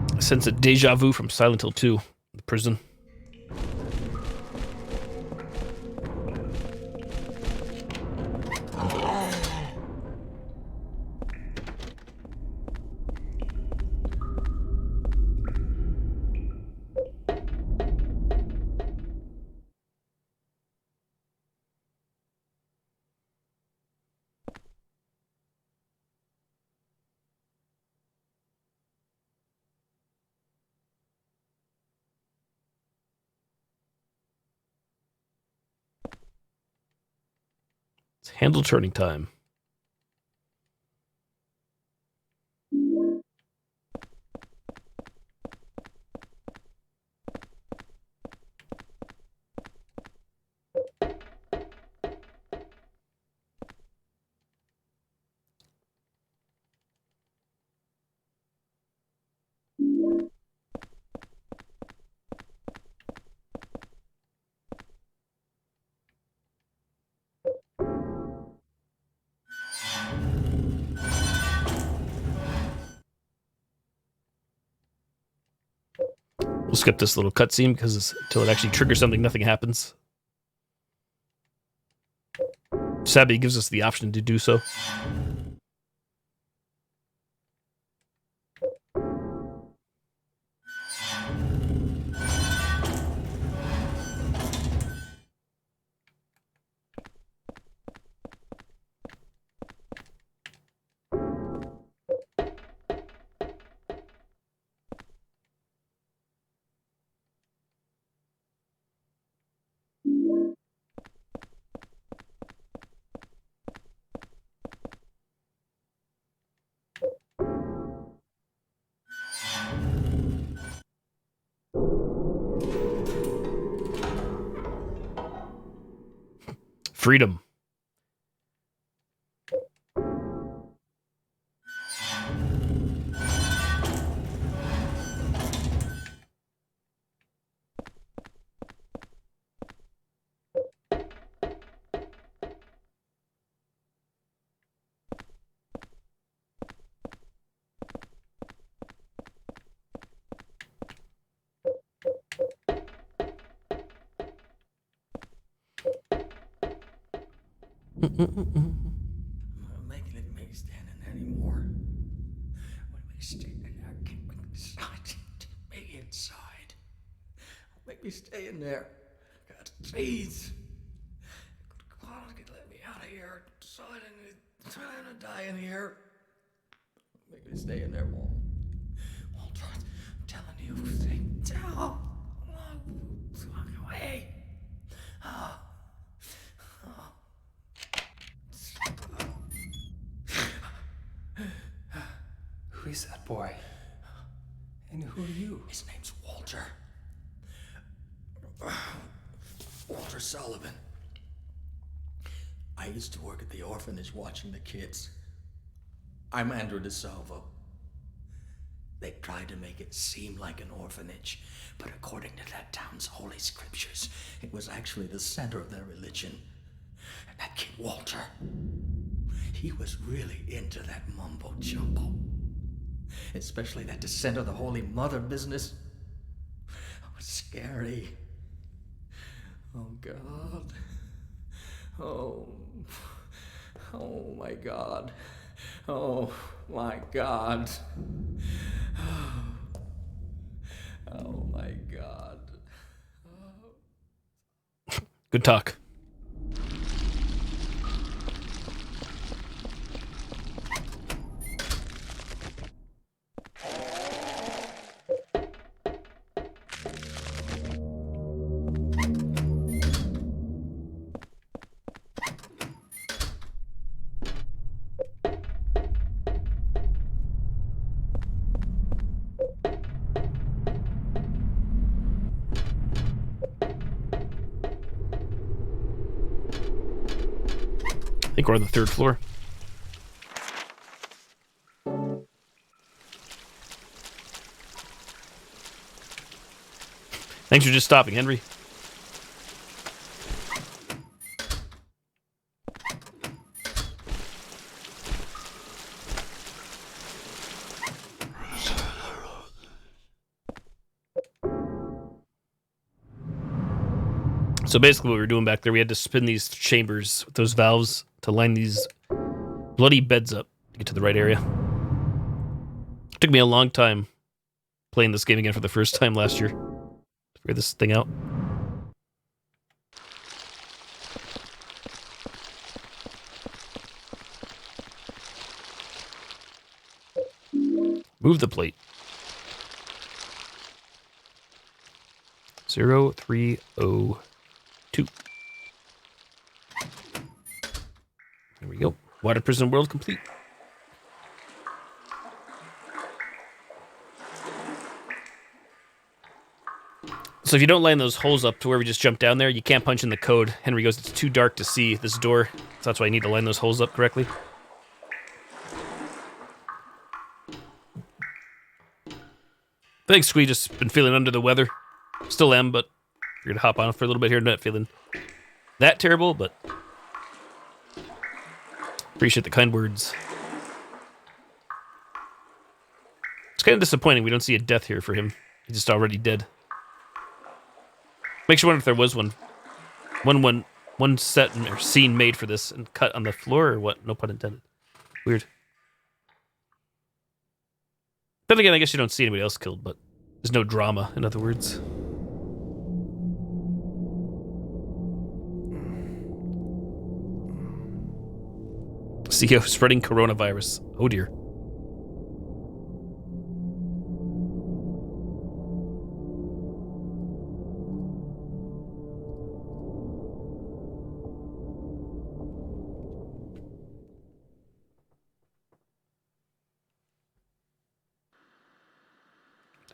I sense a deja vu from Silent Hill 2, the prison. It's handle turning time. We'll skip this little cutscene because until it actually triggers something, nothing happens. Sabby gives us the option to do so. Freedom. Make me stand in there anymore. What make me stay in there? I can't make me inside. Take me inside. Make me stay in there. God, please. Come on, let me out of here. So I didn't die in here. Make me stay in there, Walt. Walter, I'm telling you, tell. Walk away. Who is that boy? And who are you? His name's Walter. Walter Sullivan. I used to work at the orphanage watching the kids. I'm Andrew DeSalvo. They tried to make it seem like an orphanage, but according to that town's holy scriptures, it was actually the center of their religion. And that kid Walter, he was really into that mumbo jumbo. Especially that descent of the Holy Mother business. It was scary. Oh, God. Oh my God. Oh, my God. Oh, my God. Good talk. I think we're on the 3rd floor. Thanks for just stopping, Henry. So basically what we were doing back there, we had to spin these chambers with those valves to line these bloody beds up to get to the right area. It took me a long time playing this game again for the first time last year to figure this thing out. Move the plate. 0302. There we go. Water prison world complete. So if you don't line those holes up to where we just jumped down there, you can't punch in the code. Henry goes, it's too dark to see this door. So that's why I need to line those holes up correctly. Thanks, Squee. Just been feeling under the weather. Still am, but we're going to hop on for a little bit here. Not feeling that terrible, but appreciate the kind words. It's kind of disappointing we don't see a death here for him. He's just already dead. Makes you wonder if there was one set or scene made for this and cut on the floor or what? No pun intended. Weird. Then again, I guess you don't see anybody else killed, but there's no drama, in other words. CEO spreading coronavirus. Oh dear.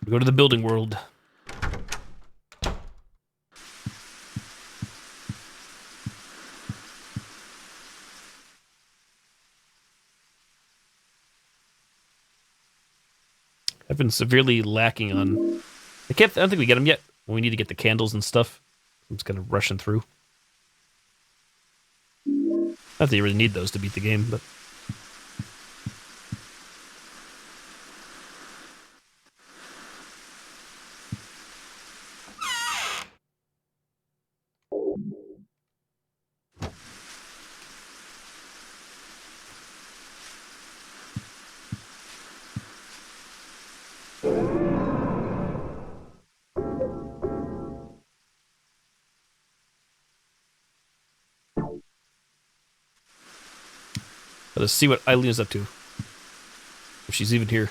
We go to the building world. I've been severely lacking on... I don't think we get them yet. We need to get the candles and stuff. I'm just kind of rushing through. Not that you really need those to beat the game, but... Let's see what Eileen is up to. If she's even here.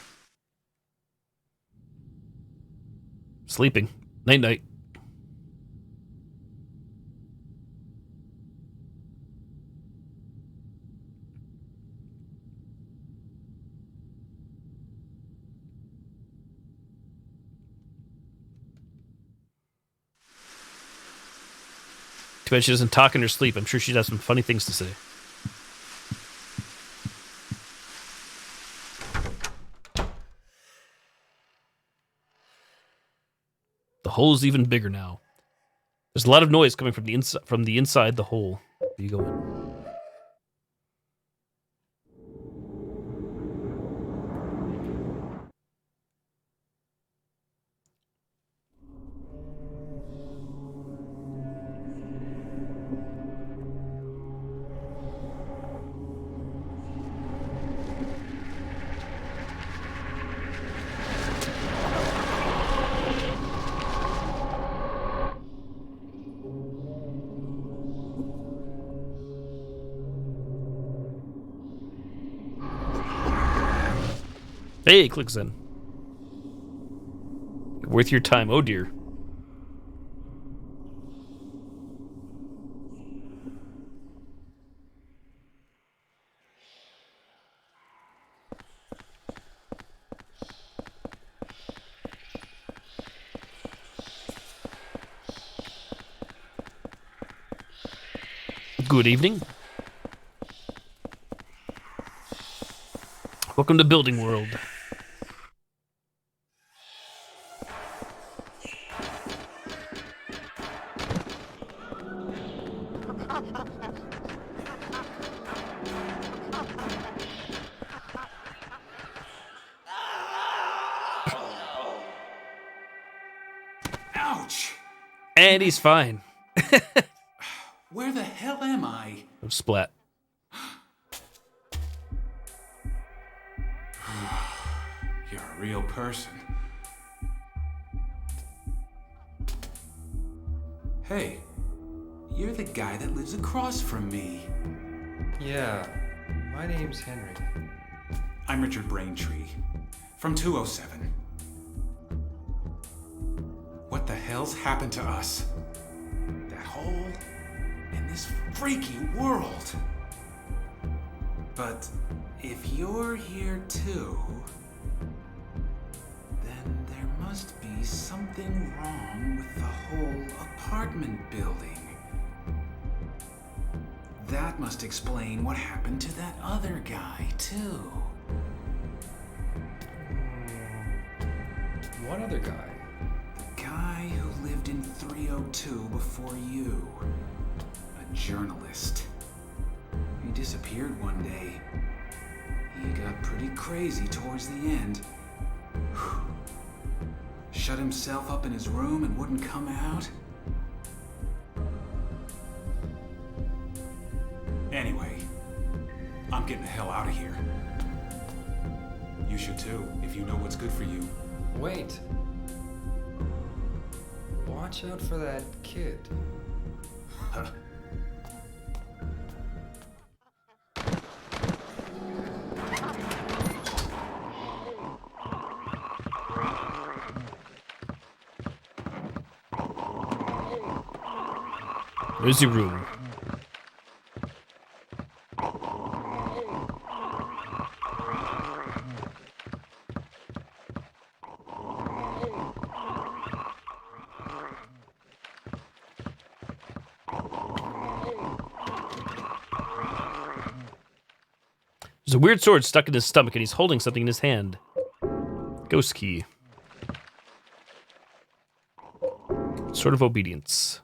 Sleeping. Night-night. Too bad she doesn't talk in her sleep. I'm sure she'd have some funny things to say. The hole's even bigger now. There's a lot of noise coming from the inside the hole. Where you go in. Hey, clicks in. Worth your time. Oh dear. Good evening. Welcome to Building World. Ouch! And he's fine. Where the hell am I? Splat. You're a real person. Hey, you're the guy that lives across from me. Yeah, my name's Henry. I'm Richard Braintree, from 207. What the hell's happened to us? That hole in this freaky world. But if you're here too, then there must be something wrong with the whole apartment building. That must explain what happened to that other guy too. What other guy? The guy who lived in 302 before you. A journalist. He disappeared one day. He got pretty crazy towards the end. Shut himself up in his room and wouldn't come out. Anyway, I'm getting the hell out of here. You should too, if you know what's good for you. Wait. Watch out for that kid. There's your room. There's a weird sword stuck in his stomach and he's holding something in his hand. Ghost key. Sword of obedience.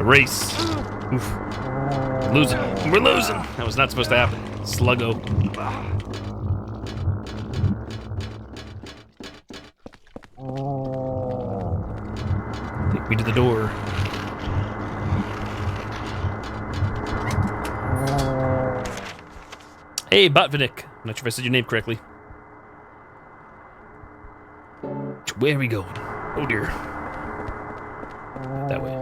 Race. Oof. Losing. We're losing. That was not supposed to happen. Sluggo. Take me to the door. Hey, Botvinnik. I'm not sure if I said your name correctly. Where are we going? Oh dear. That way.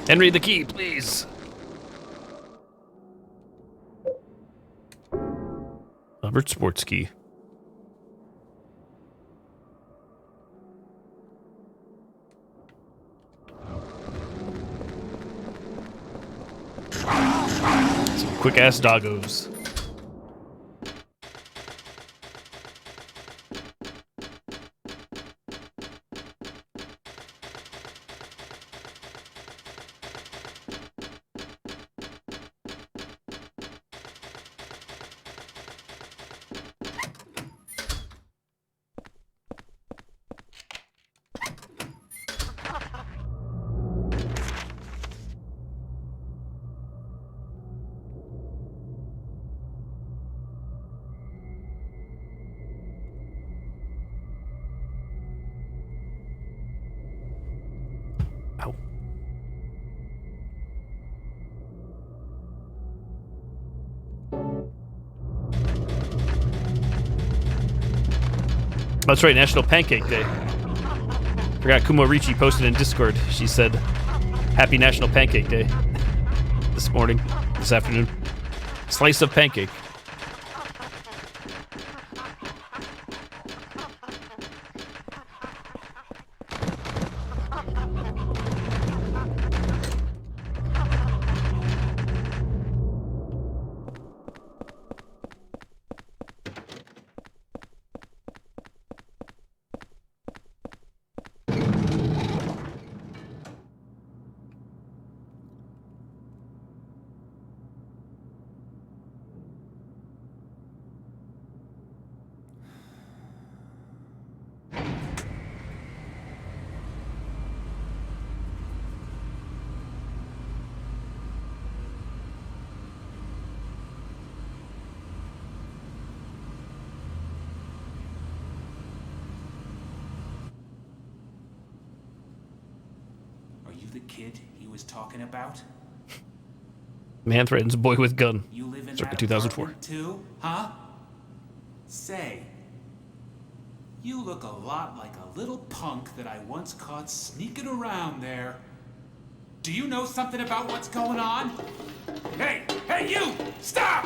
Henry, the key, please. Albert Sports Key. Some quick-ass doggos. Ow. That's right, National Pancake Day. Forgot Kumo Ricci posted in Discord. She said, Happy National Pancake Day. This morning, this afternoon. Slice of pancake. The kid he was talking about? Man threatens boy with gun. You live in Circa that 2004. apartment too, huh? Say, you look a lot like a little punk that I once caught sneaking around there. Do you know something about what's going on? Hey, hey you! Stop!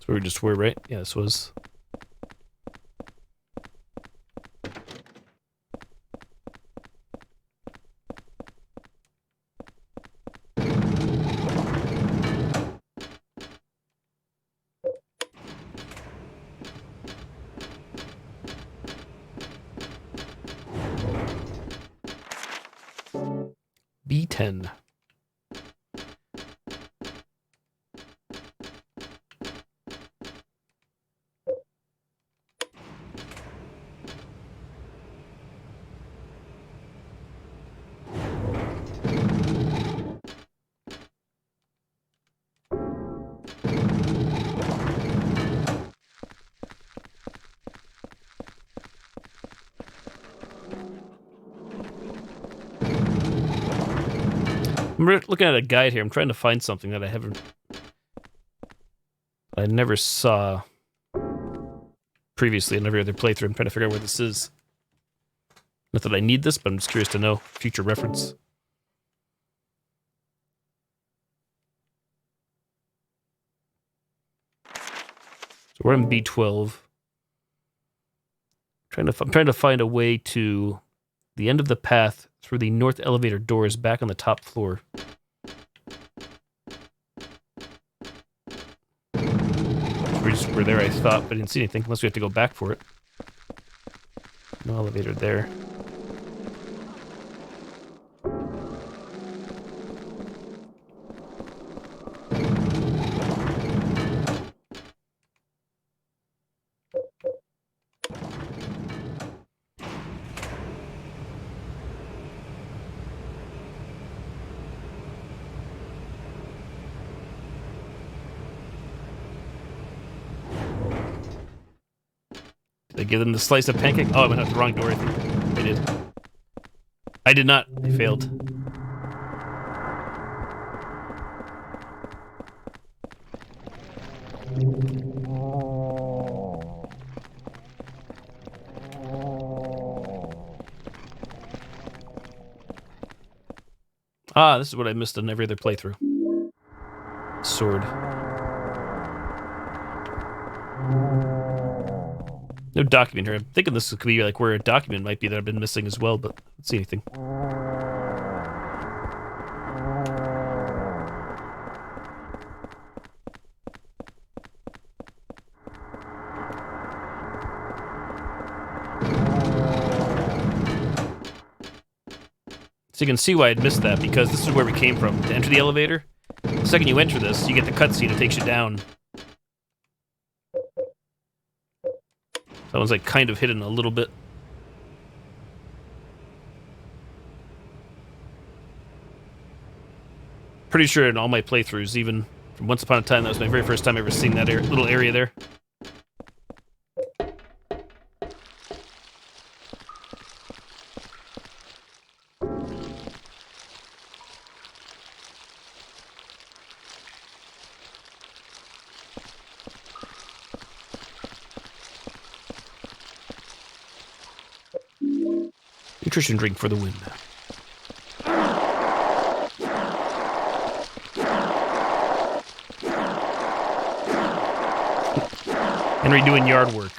So we just were, right? Yeah, this was. B10. looking at a guide here. I'm trying to find something that I never saw previously in every other playthrough. I'm trying to figure out where this is. Not that I need this, but I'm just curious to know. Future reference. So we're in B12. I'm trying to find a way to the end of the path through the north elevator doors back on the top floor. We're there, I thought, but I didn't see anything, unless we have to go back for it. No elevator there. Did I give them the slice of pancake? Oh, I went out the wrong door, I think. I did. I did not. I failed. Ah, this is what I missed on every other playthrough. Sword. No document here. I'm thinking this could be like where a document might be that I've been missing as well, but I don't see anything. So you can see why I'd missed that, because this is where we came from. To enter the elevator, the second you enter this, you get the cutscene that takes you down. That one's like kind of hidden a little bit. Pretty sure in all my playthroughs, even from Once Upon a Time, that was my very first time ever seeing that little area there. Nutrition drink for the win. Henry doing yard work.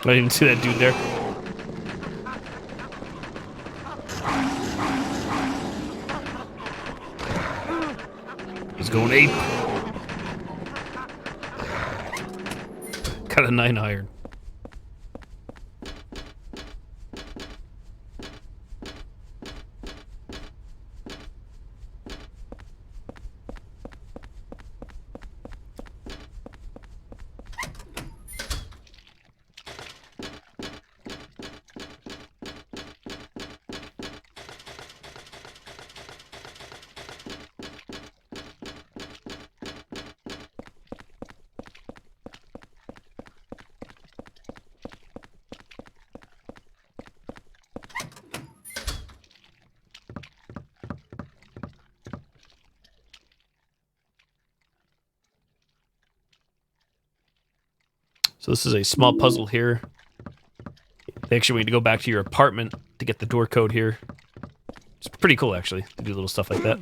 I didn't see that dude there. He's going ape. Got a 9 iron. So this is a small puzzle here. Actually, we need to go back to your apartment to get the door code here. It's pretty cool, actually, to do little stuff like that.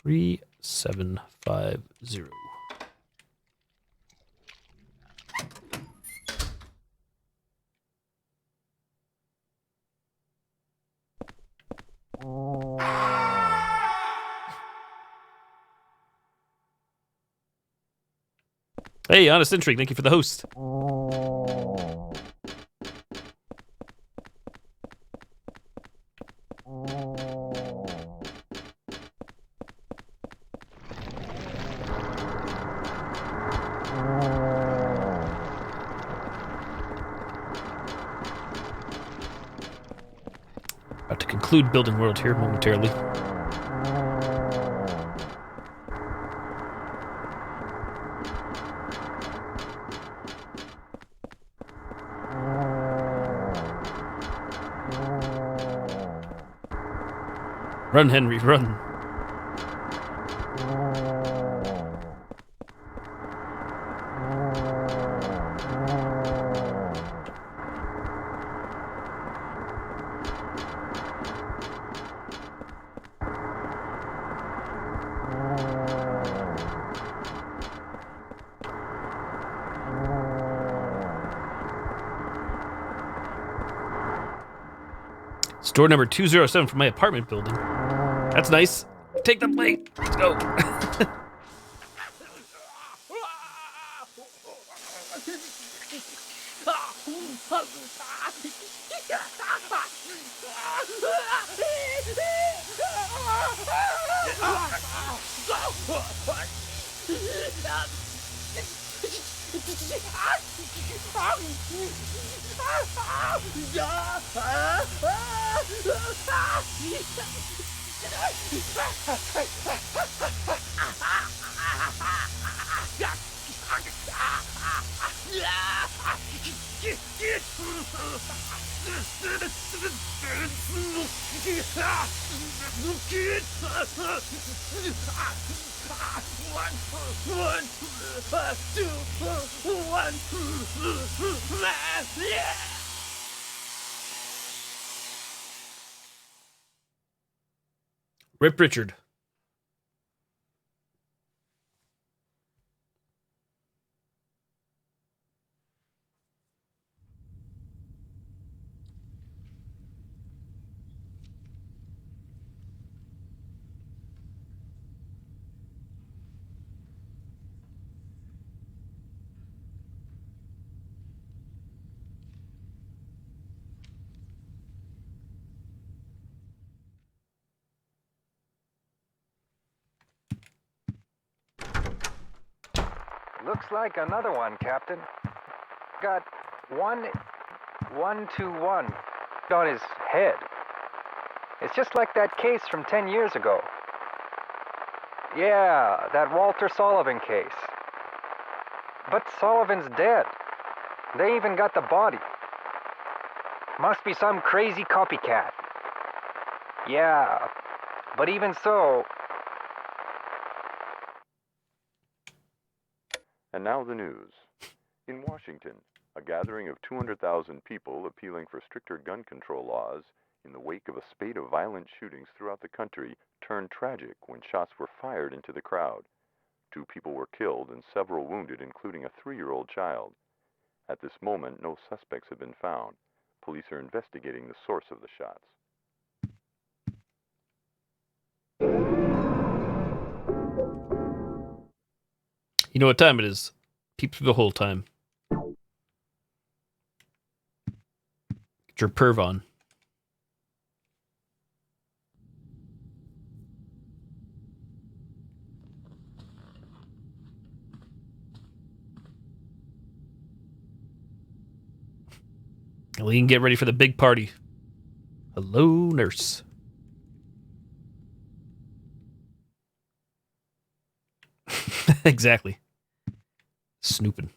Three, 7, 5, 0. Hey, Honest Intrigue, thank you for the host. conclude building world here momentarily. Run, Henry, run. Store number 207 from my apartment building. That's nice. Take the plate. Let's go. Rip Richard. Looks like another one, Captain. Got 121 on his head. It's just like that case from 10 years ago. Yeah, that Walter Sullivan case. But Sullivan's dead. They even got the body. Must be some crazy copycat. Yeah, but even so... And now the news. In Washington, a gathering of 200,000 people appealing for stricter gun control laws in the wake of a spate of violent shootings throughout the country turned tragic when shots were fired into the crowd. 2 people were killed and several wounded, including a 3-year-old child. At this moment, no suspects have been found. Police are investigating the source of the shots. You know what time it is. Peep through the whole time. Get your perv on. Eileen, get ready for the big party. Hello, nurse. Exactly. Snooping.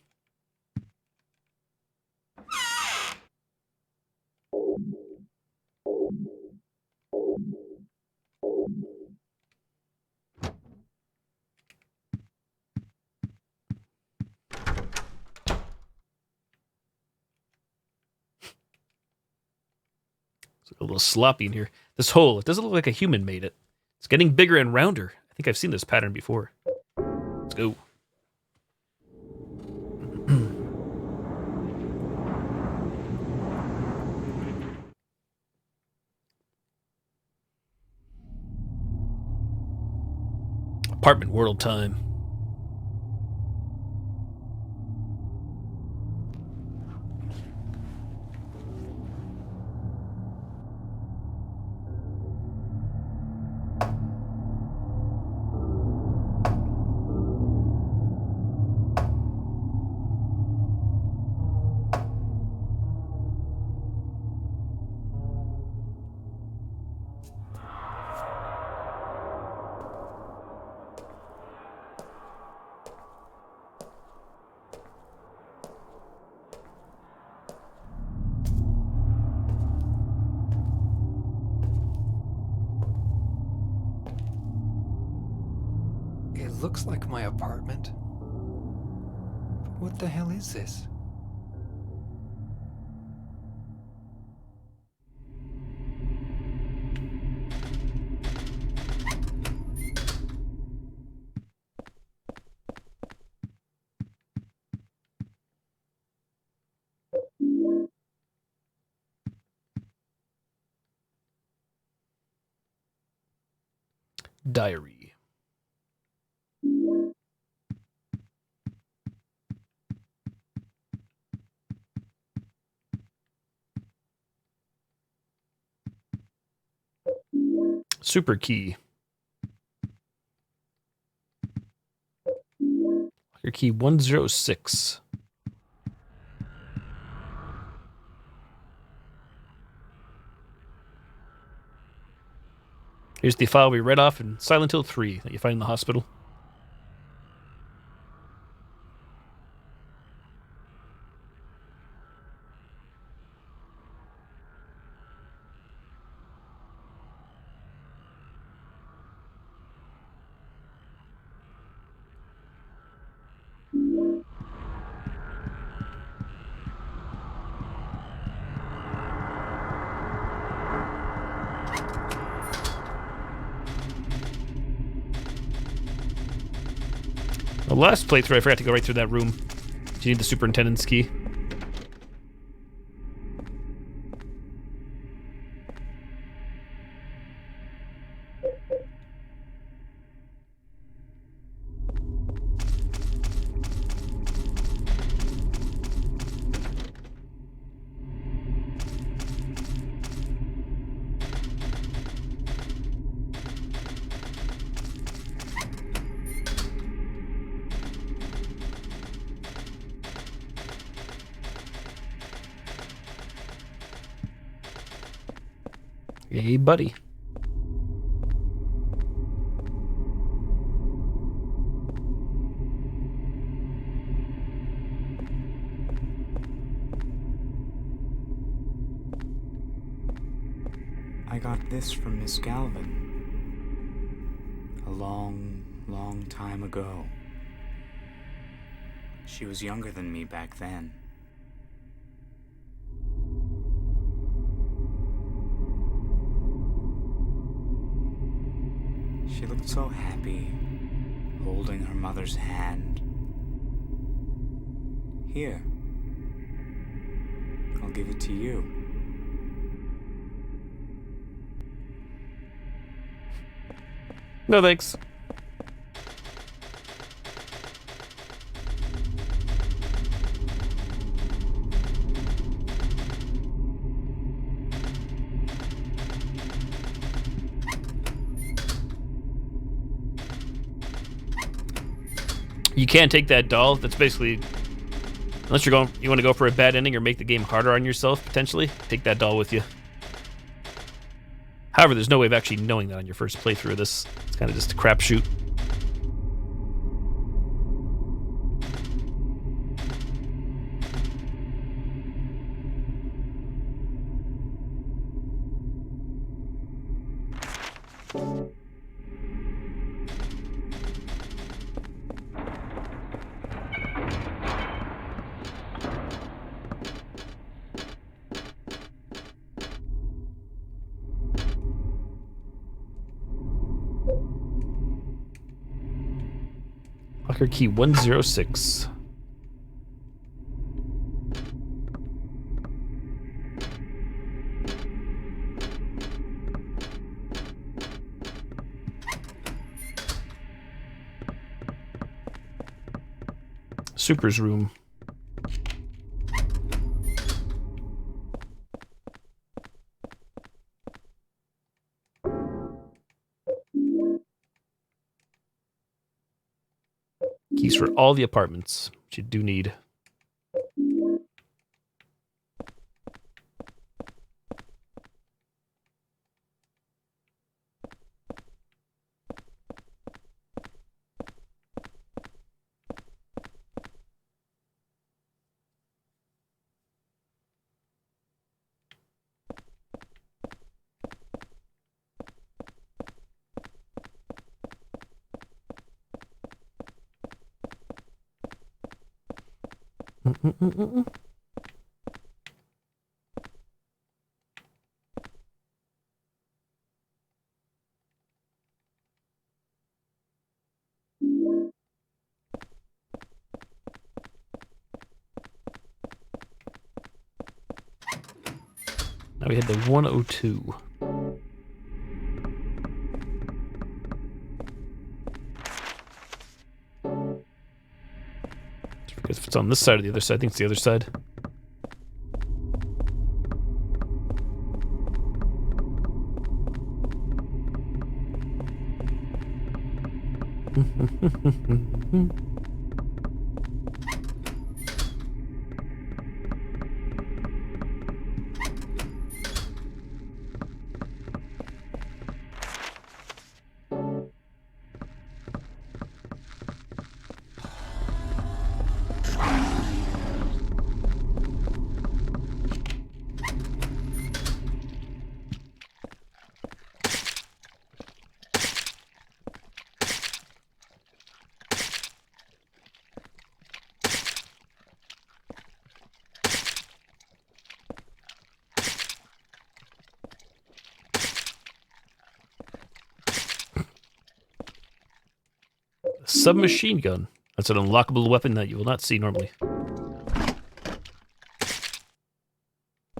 It's a little sloppy in here. This hole, it doesn't look like a human made it. It's getting bigger and rounder. I think I've seen this pattern before. Let's go. Apartment world time. looks like my apartment. But what the hell is this? Diary. Super key. Your key 106. Here's the file we read off in Silent Hill 3 that you find in the hospital. The last playthrough, I forgot to go right through that room. Do you need the superintendent's key? Hey, buddy. I got this from Miss Galvin. A long, long time ago. She was younger than me back then. She looked so happy, holding her mother's hand. Here. I'll give it to you. No thanks. You can't take that doll. That's basically, unless you want to go for a bad ending or make the game harder on yourself, potentially, take that doll with you. However, there's no way of actually knowing that on your first playthrough of this. It's kind of just a crapshoot. Locker key 106. Super's room. Keys for all the apartments, which you do need. Now we head to 102. Because if it's on this side or the other side, I think it's the other side. Submachine gun. That's an unlockable weapon that you will not see normally on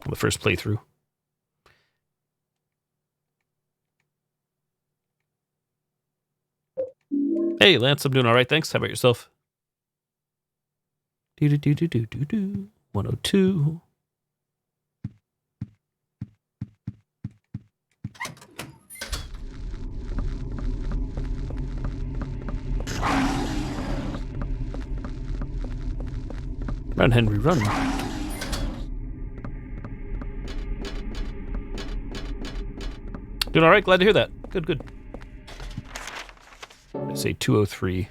the first playthrough. Hey, Lance, I'm doing all right, thanks. How about yourself? 102. Run, Henry, run. Doing all right, glad to hear that. Good, good. I say 203.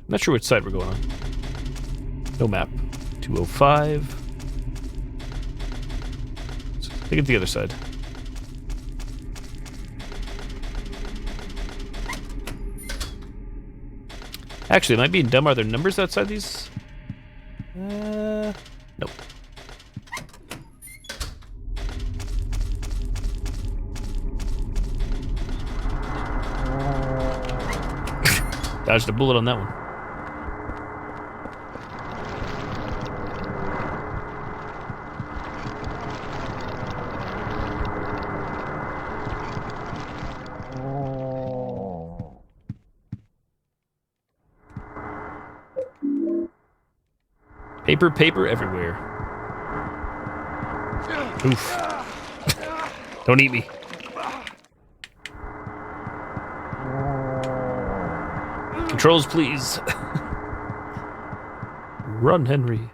Not sure which side we're going on. No map. 205. So I think it's the other side. Actually, am I being dumb? Are there numbers outside these? Nope. Dodged a bullet on that one. Paper, paper everywhere. Oof. Don't eat me. Controls, please. Run, Henry.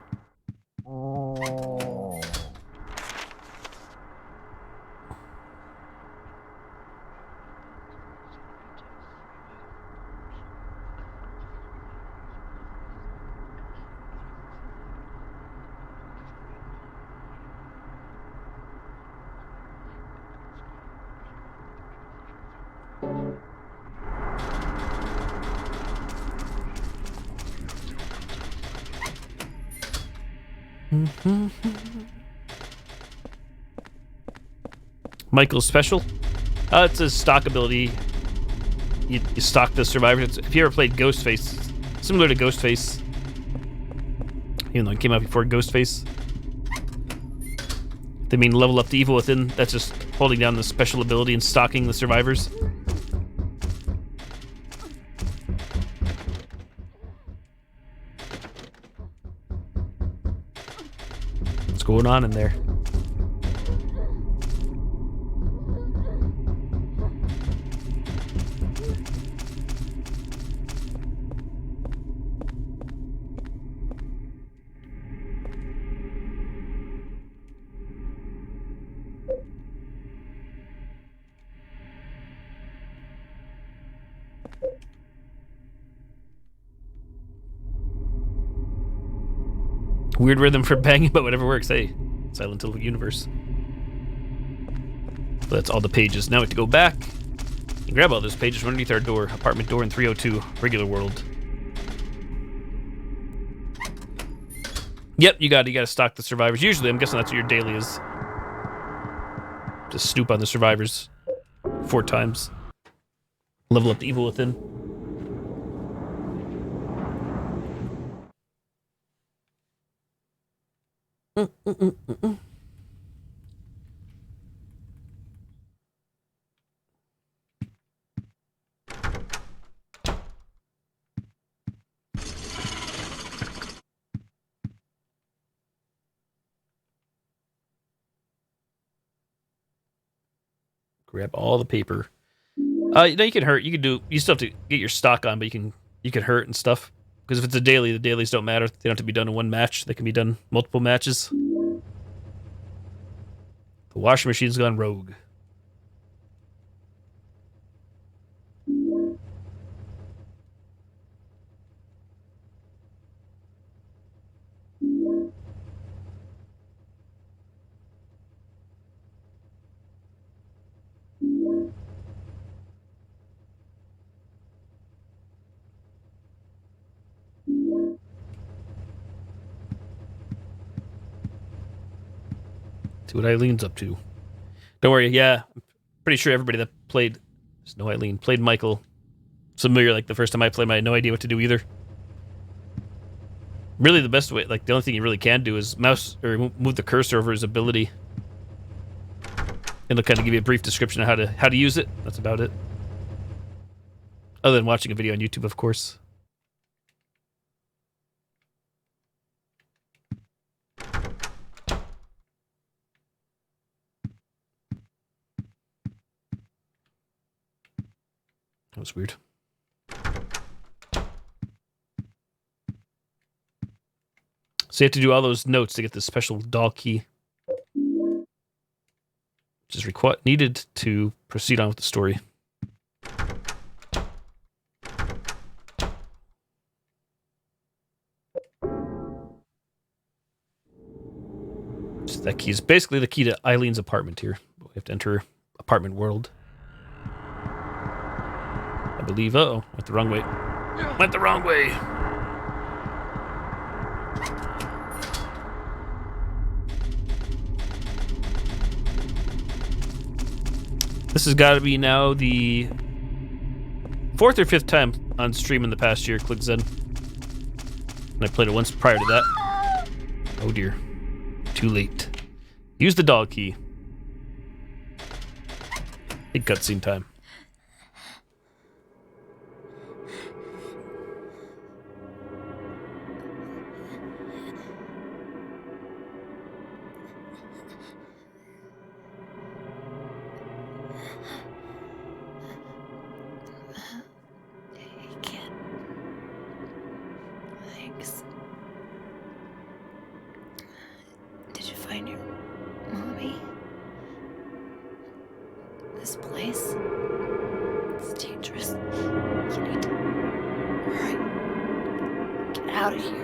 Michael's special? It's a stock ability. You stock the survivors. If you ever played Ghostface, similar to Ghostface, even though it came out before Ghostface. They mean level up the evil within. That's just holding down the special ability and stocking the survivors. What's going on in there? Weird rhythm for banging, but whatever works. Hey, Silent Hill universe. So that's all the pages. Now we have to go back Grab all those pages from underneath our door. Apartment door in 302. Regular world. Yep, you got to stock the survivors. Usually, I'm guessing that's what your daily is. Just snoop on the survivors 4 times. Level up the evil within. Grab all the paper. No, you can hurt. You still have to get your stock on, but you can hurt and stuff. Because if it's a daily, the dailies don't matter. They don't have to be done in one match. They can be done multiple matches. The washing machine's gone rogue. See what Eileen's up to. Don't worry, yeah. I'm pretty sure everybody that played... There's no Eileen. Played Michael. Familiar, like the first time I played him, I had no idea what to do either. Really the best way, like the only thing you really can do is mouse or move the cursor over his ability. It'll kind of give you a brief description of how to use it. That's about it. Other than watching a video on YouTube, of course. That was weird. So you have to do all those notes to get this special doll key. Which is needed to proceed on with the story. So that key is basically the key to Eileen's apartment here. We have to enter apartment world. I believe, uh-oh, went the wrong way. Went the wrong way. This has got to be now the 4th or 5th time on stream in the past year, ClickZen. And I played it once prior to that. Oh dear. Too late. Use the dog key. Big cutscene time. Thanks. Did you find your mommy? This place? It's dangerous. You need to hurry. Get out of here.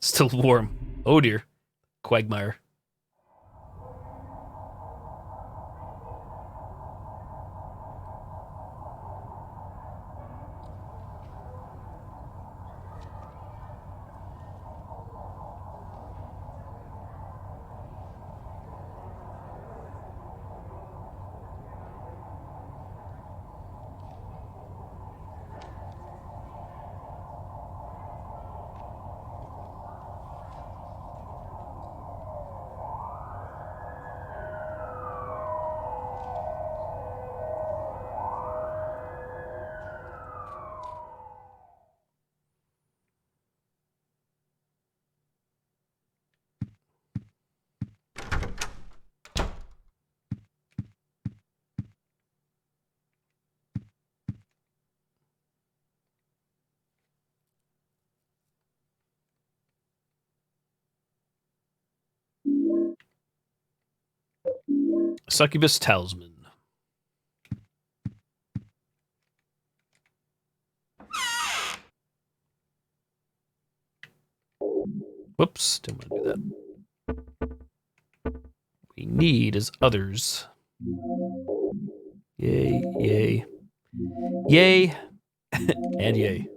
Still warm. Oh dear. Quagmire. Succubus Talisman. Whoops, didn't want to do that. We need is others. Yay, yay. Yay, and yay.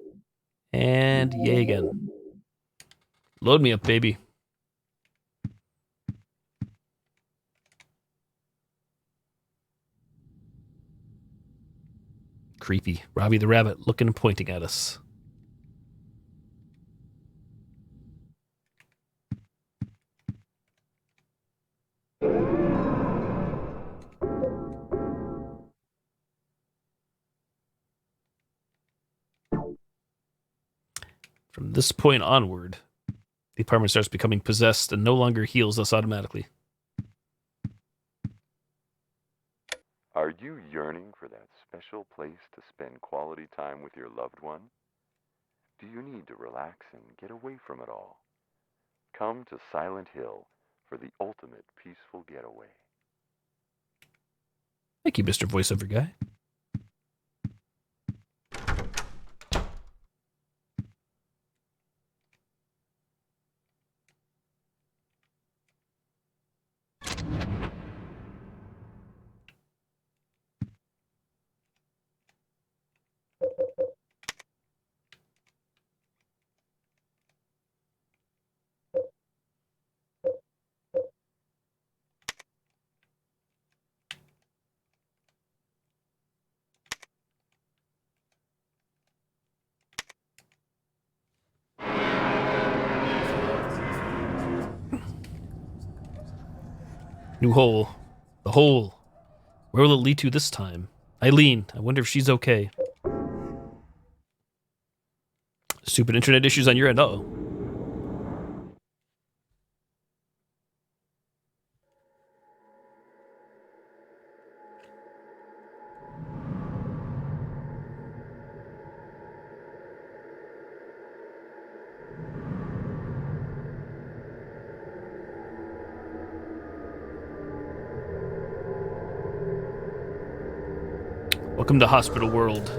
And yay again. Load me up, baby. Creepy. Robbie the Rabbit looking and pointing at us. From this point onward, the apartment starts becoming possessed and no longer heals us automatically. Are you yearning for that special place to spend quality time with your loved one? Do you need to relax and get away from it all? Come to Silent Hill for the ultimate peaceful getaway. Thank you, Mr. Voiceover Guy. New hole. The hole. Where will it lead to this time? Eileen. I wonder if she's okay. Stupid internet issues on your end. Uh-oh. Welcome to Hospital World.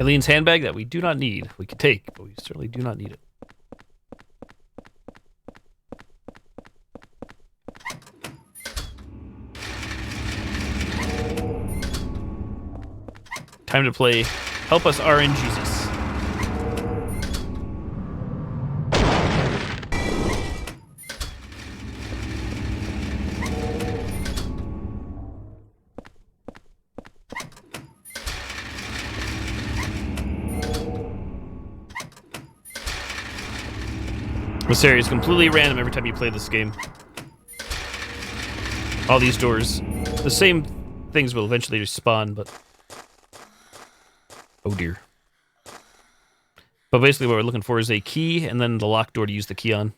Eileen's handbag that we do not need. We could take, but we certainly do not need it. Time to play Help Us RN Jesus. This area is completely random every time you play this game. All these doors. The same things will eventually respawn, but... oh dear. But basically what we're looking for is a key, and then the locked door to use the key on.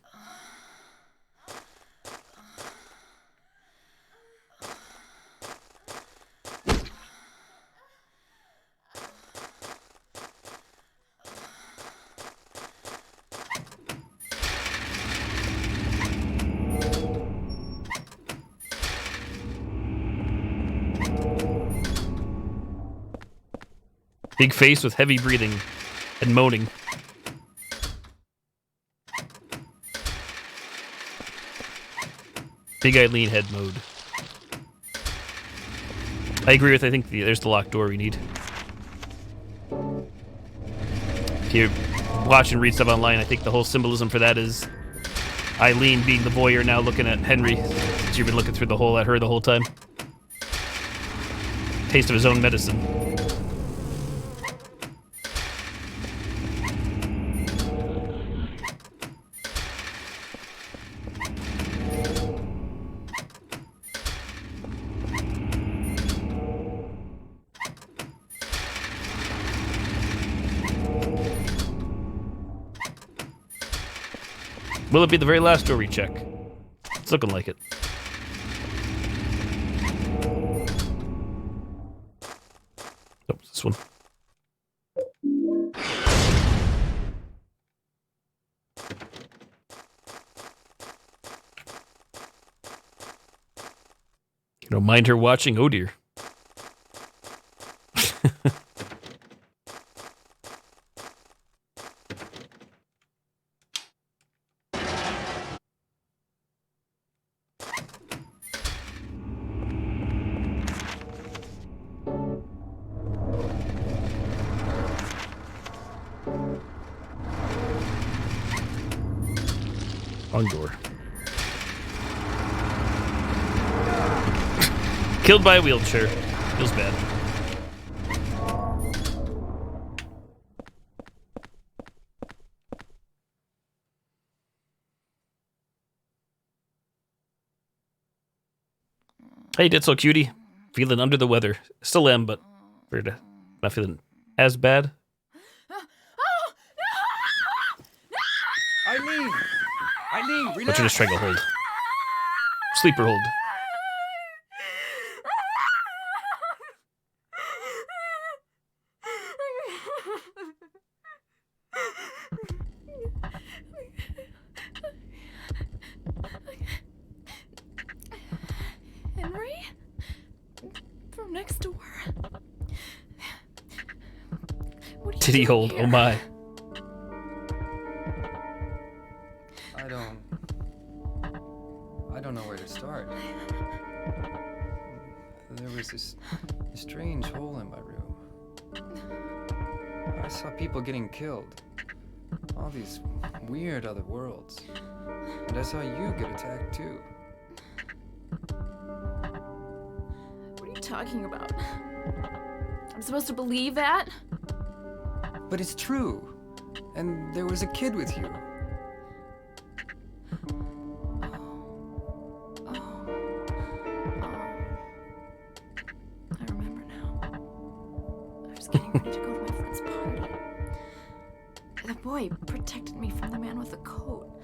Big face with heavy breathing and moaning. Big Eileen head mode. I agree with, I think there's the locked door we need. If you watch and read stuff online, I think the whole symbolism for that is Eileen being the voyeur now looking at Henry, since you've been looking through the hole at her the whole time. Taste of his own medicine. Will it be the very last door we check? It's looking like it. Oh, this one. You don't mind her watching? Oh dear. Wrong door. Killed by a wheelchair. Feels bad. Hey, Ditzel Cutie. Feeling under the weather. Still am, but not feeling as bad. Eileen! Eileen, relax! But you're just trying to hold. Sleeper hold. Henry? From next door. Titty hold, oh my. I don't know where to start. There was this strange hole in my room. I saw people getting killed. All these weird other worlds. And I saw you get attacked too. What are you talking about? I'm supposed to believe that? But it's true. And there was a kid with you. I remember now. I was getting ready to go to my friend's party. The boy protected me from the man with the coat.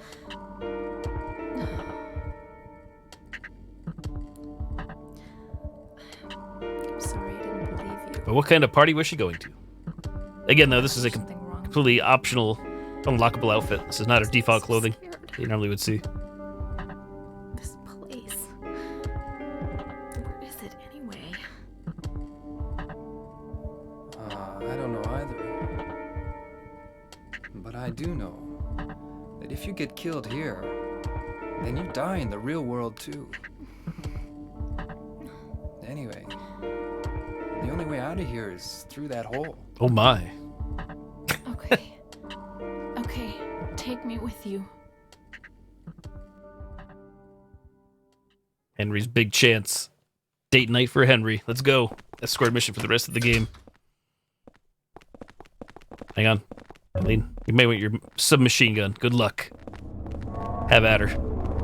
I'm sorry I didn't believe you. But what kind of party was she going to? Again, though, this is a completely optional, unlockable outfit. This is not her default clothing that you normally would see. This place. Where is it anyway? I don't know either. But I do know that if you get killed here, then you die in the real world too. Anyway, the only way out of here is through that hole. Oh my. Okay. Okay, take me with you. Henry's big chance. Date night for Henry. Let's go. Escort mission for the rest of the game. Hang on. Eileen, you may want your submachine gun. Good luck. Have at her.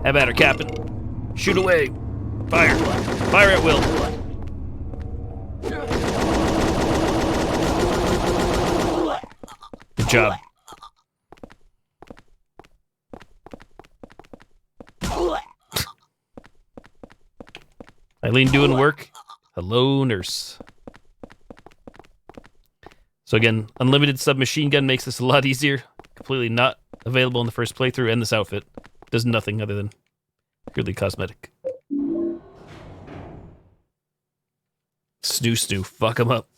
Have at her, Captain. Shoot away. Fire. Fire at will. Good job. Eileen doing work. Hello, nurse. So again, unlimited submachine gun makes this a lot easier. Completely not available in the first playthrough, and this outfit does nothing other than purely cosmetic. Snoo, fuck him up.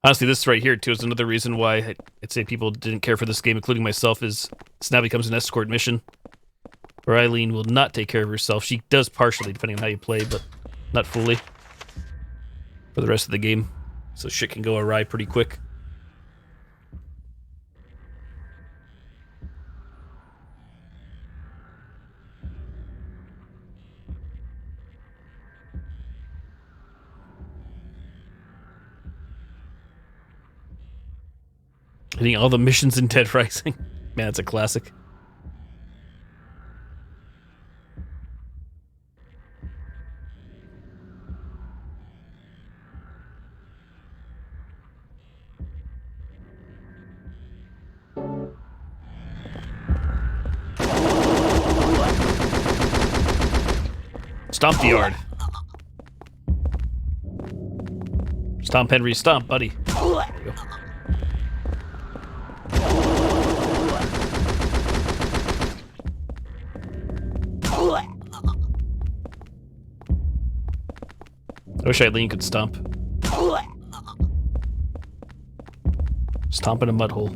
Honestly, this right here, too, is another reason why I'd say people didn't care for this game, including myself, is this now becomes an escort mission where Eileen will not take care of herself. She does partially, depending on how you play, but not fully for the rest of the game. So shit can go awry pretty quick. Hitting all the missions in Dead Rising. Man, it's a classic. Stomp the yard. Stomp, Henry, stomp, buddy. There you go. I wish Eileen could stomp. Stomp in a mud hole.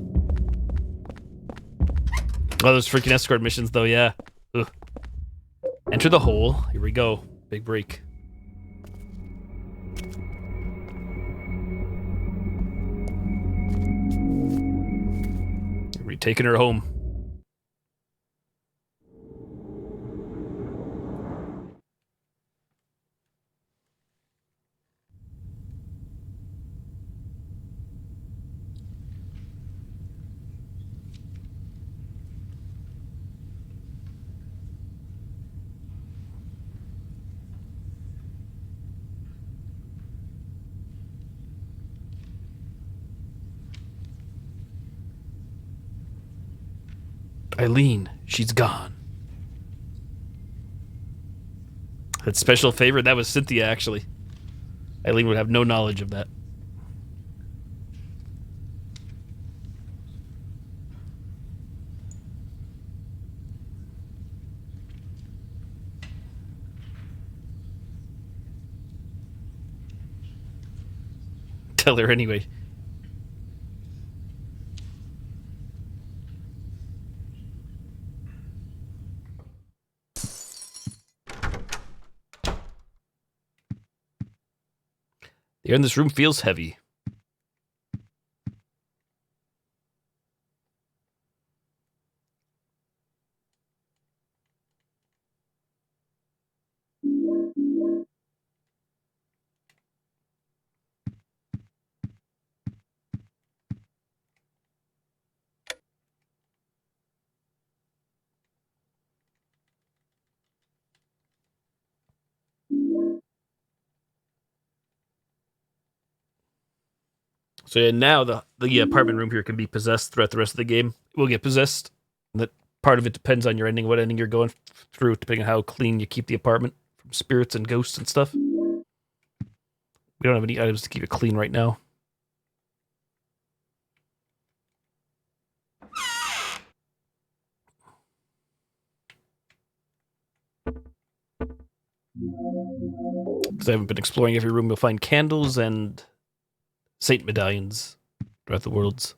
Oh, those freaking escort missions, though, yeah. Ugh. Enter the hole. Here we go. Big break. We're taking her home. Eileen, she's gone. That special favor, that was Cynthia, actually. Eileen would have no knowledge of that. Tell her anyway. The air in this room feels heavy. So yeah, now the apartment room here can be possessed throughout the rest of the game. It will get possessed. That part of it depends on your ending, what ending you're going through, depending on how clean you keep the apartment from spirits and ghosts and stuff. We don't have any items to keep it clean right now. Because I haven't been exploring every room, you'll find candles and saint medallions throughout the worlds.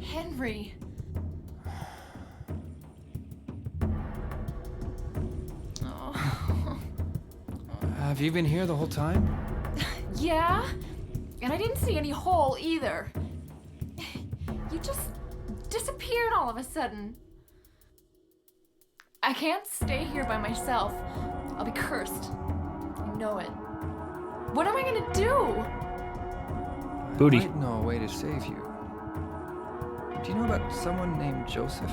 Henry. Have you been here the whole time? Yeah? And I didn't see any hole either. You just disappeared all of a sudden. I can't stay here by myself. I'll be cursed. I know it. What am I gonna do? Booty. I might know a way to save you. Do you know about someone named Joseph?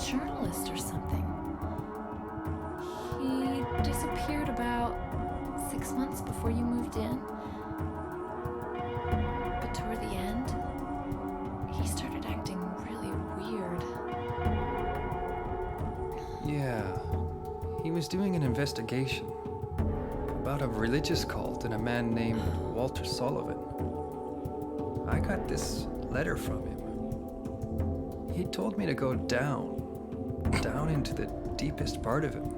journalist or something. He disappeared about 6 months before you moved in. But toward the end, he started acting really weird. Yeah. He was doing an investigation about a religious cult and a man named Walter Sullivan. I got this letter from him. He told me to go down into the deepest part of him,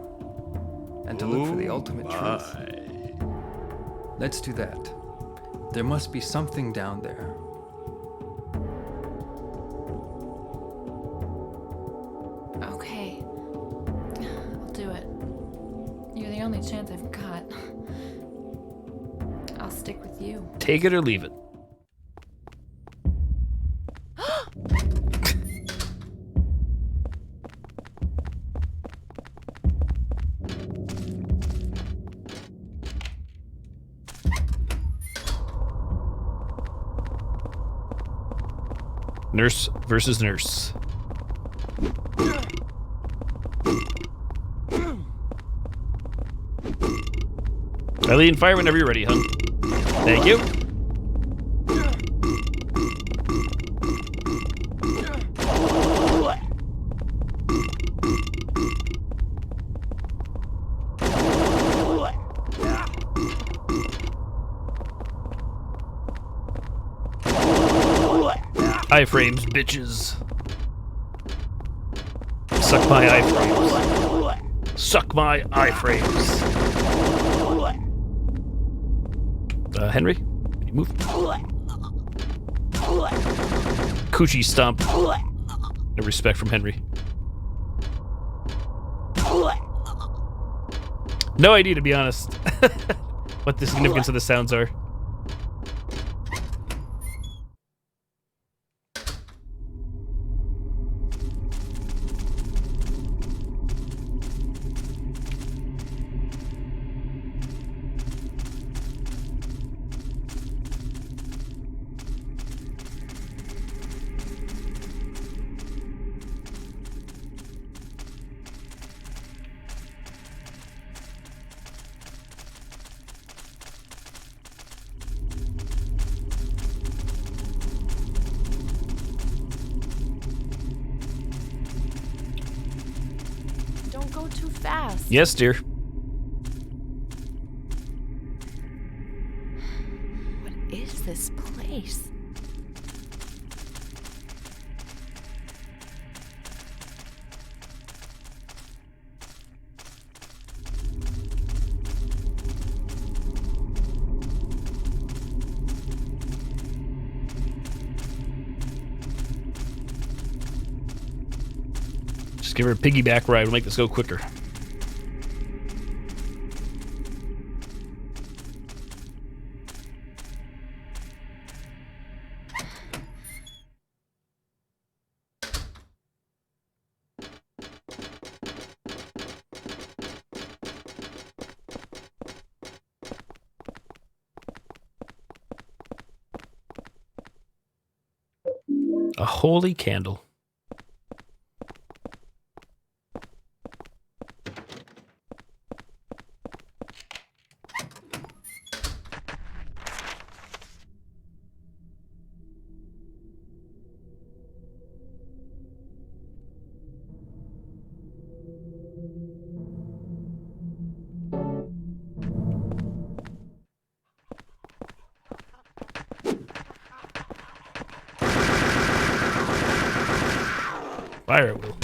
and to look for the ultimate truth. Let's do that. There must be something down there. Okay. I'll do it. You're the only chance I've got. I'll stick with you. Take it or leave it. Nurse versus nurse. Eileen, fire whenever you're ready, hun. Thank you. Iframes, bitches. Suck my iframes. Suck my iframes. Henry, can you move? Coochie stomp. No respect from Henry. No idea, to be honest, what the significance of the sounds are. Go too fast. Yes, dear. What is this place? Just give her a piggyback ride. We'll make this go quicker. A holy candle. Fire it, Will.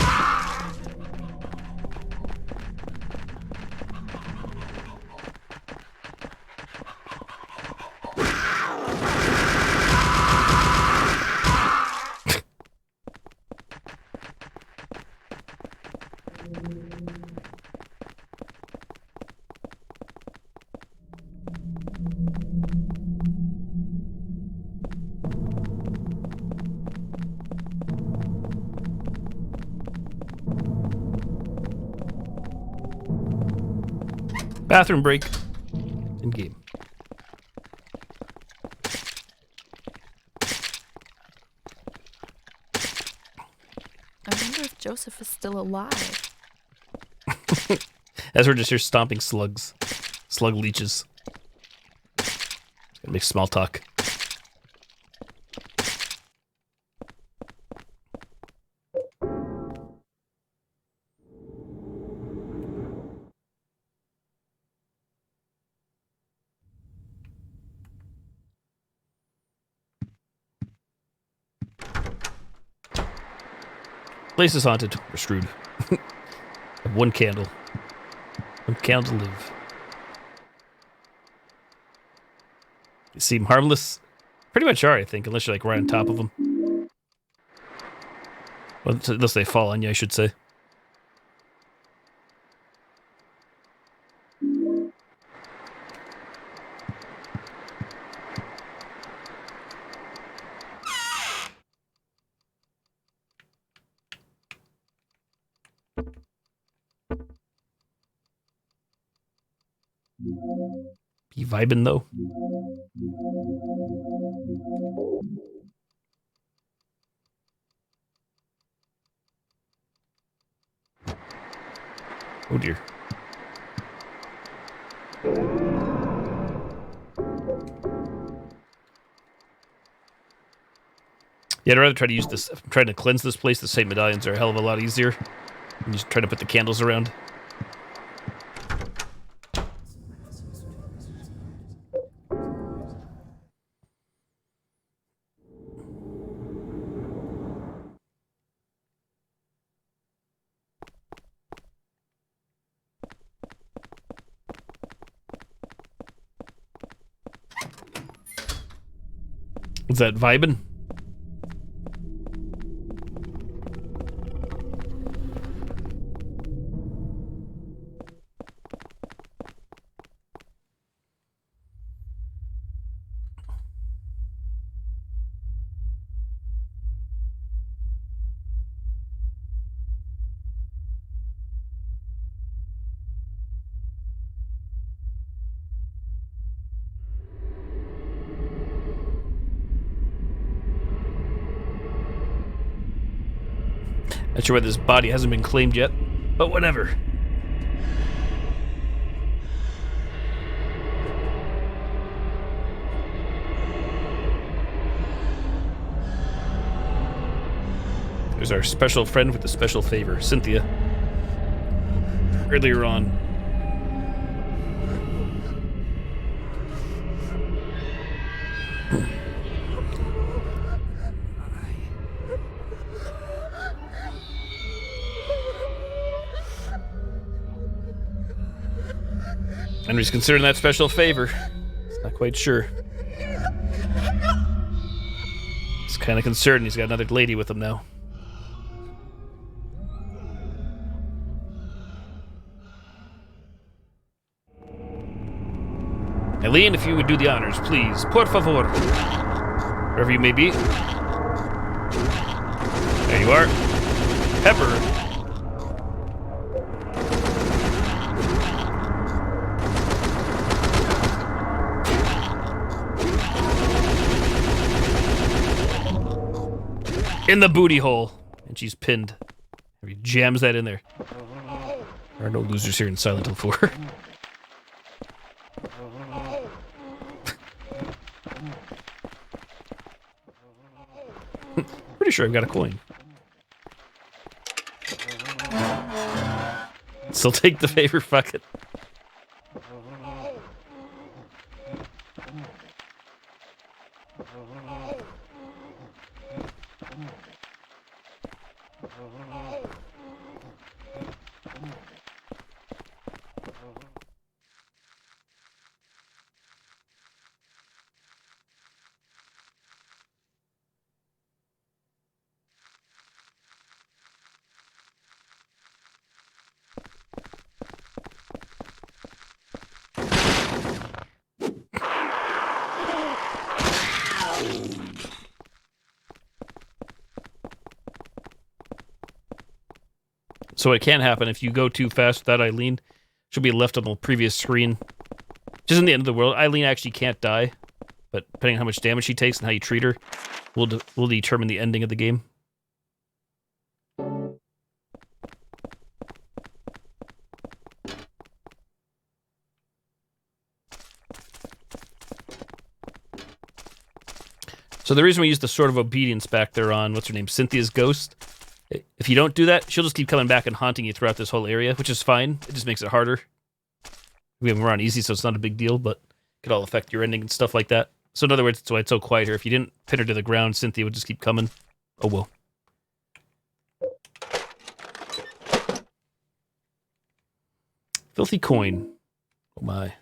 Bathroom break. In game. I wonder if Joseph is still alive. As we're just here stomping slugs. Slug leeches. Gonna make small talk. Place is haunted. We're screwed. One candle. One candle to live. They seem harmless. Pretty much are, I think, unless you're like right on top of them. Well, unless they fall on you, I should say. Be vibing though. Oh dear. Yeah, I'd rather try to use this. If I'm trying to cleanse this place, the Saint medallions are a hell of a lot easier. I'm just trying to put the candles around. Is that vibing? Not sure why this body hasn't been claimed yet, but whatever. There's our special friend with the special favor, Cynthia. Earlier on. Henry's considering that special favor. He's not quite sure. He's kind of concerned. He's got another lady with him now. Eileen, if you would do the honors, please. Por favor. Wherever you may be. There you are. Pepper. In the booty hole. And she's pinned. He jams that in there. There are no losers here in Silent Hill 4. Pretty sure I've got a coin. Still take the favor, fuck it. So it can happen if you go too fast without Eileen. She'll be left on the previous screen. Which isn't the end of the world. Eileen actually can't die. But depending on how much damage she takes and how you treat her, will determine the ending of the game. So the reason we use the Sword of Obedience back there on, what's her name, Cynthia's ghost, if you don't do that, she'll just keep coming back and haunting you throughout this whole area, which is fine. It just makes it harder. We have her on easy, so it's not a big deal, but it could all affect your ending and stuff like that. So in other words, that's why it's so quiet here. If you didn't pin her to the ground, Cynthia would just keep coming. Oh, well. Filthy coin. Oh, my.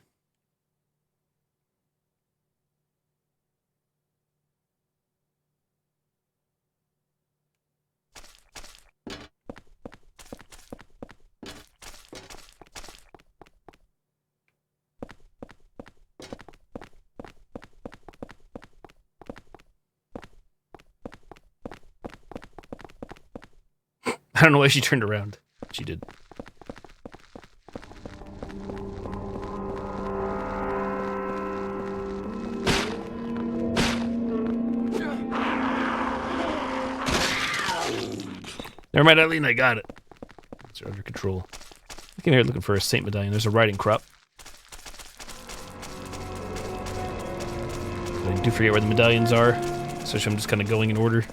I don't know why she turned around. She did. Never mind, Eileen, I got it. It's under control. I came here looking for a saint medallion. There's a riding crop. I do forget where the medallions are, so I'm just kind of going in order.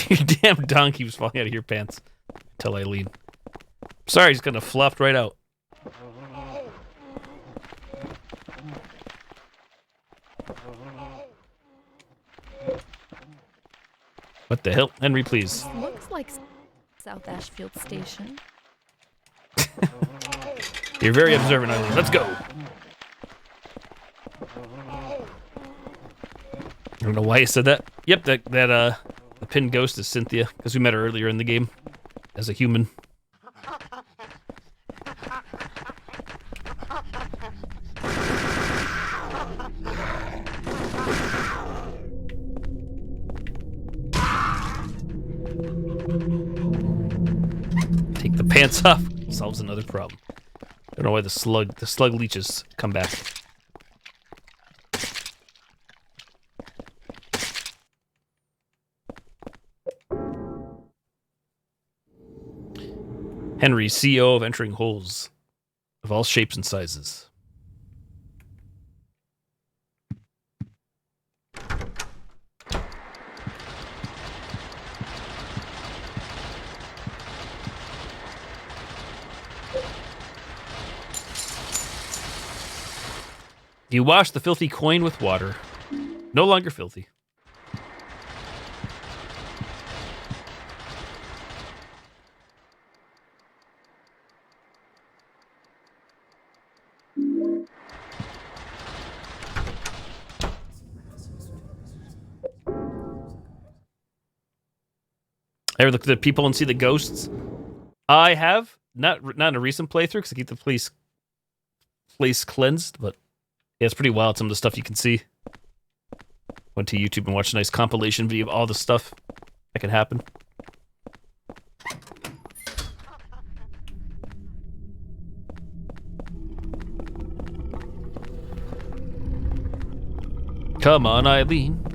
Your damn donkey was falling out of your pants. Tell Eileen. Sorry, he's gonna flopped right out. What the hell? Henry, please. Looks like South Ashfield Station. You're very observant, Eileen. Let's go. I don't know why you said that. Yep, the pinned ghost is Cynthia, because we met her earlier in the game as a human. Take the pants off. Solves another problem. I don't know why the slug leeches come back. Henry, CEO of Entering Holes of all shapes and sizes. You wash the filthy coin with water. No longer filthy. Ever look at the people and see the ghosts? I have. Not in a recent playthrough, because I keep the place cleansed, but yeah, it's pretty wild, some of the stuff you can see. Went to YouTube and watched a nice compilation video of all the stuff that can happen. Come on, Eileen.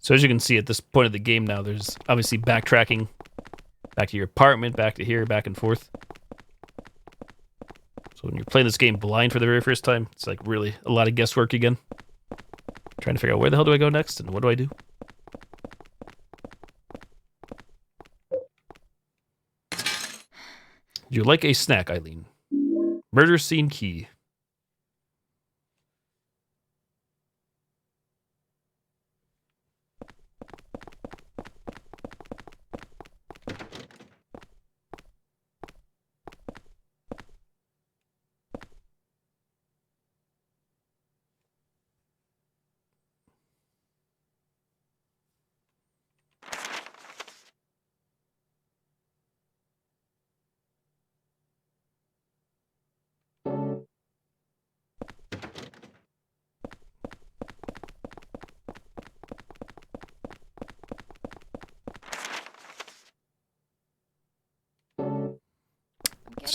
So as you can see at this point of the game now, there's obviously backtracking back to your apartment, back to here, back and forth. So when you're playing this game blind for the very first time, it's like really a lot of guesswork again. Trying to figure out where the hell do I go next and what do I do? Would you like a snack, Eileen? Murder scene key.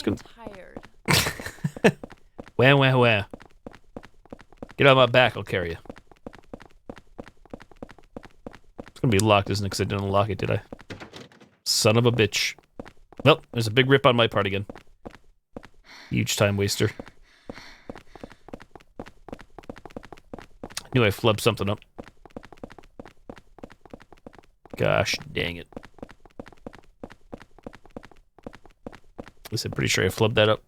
Just gonna... tired. Wah, wah, wah. Get on my back, I'll carry you. It's gonna be locked, isn't it? Because I didn't unlock it, did I? Son of a bitch. Well, there's a big rip on my part again. Huge time waster. Knew I flubbed something up. Gosh dang it. At least I'm pretty sure I flubbed that up.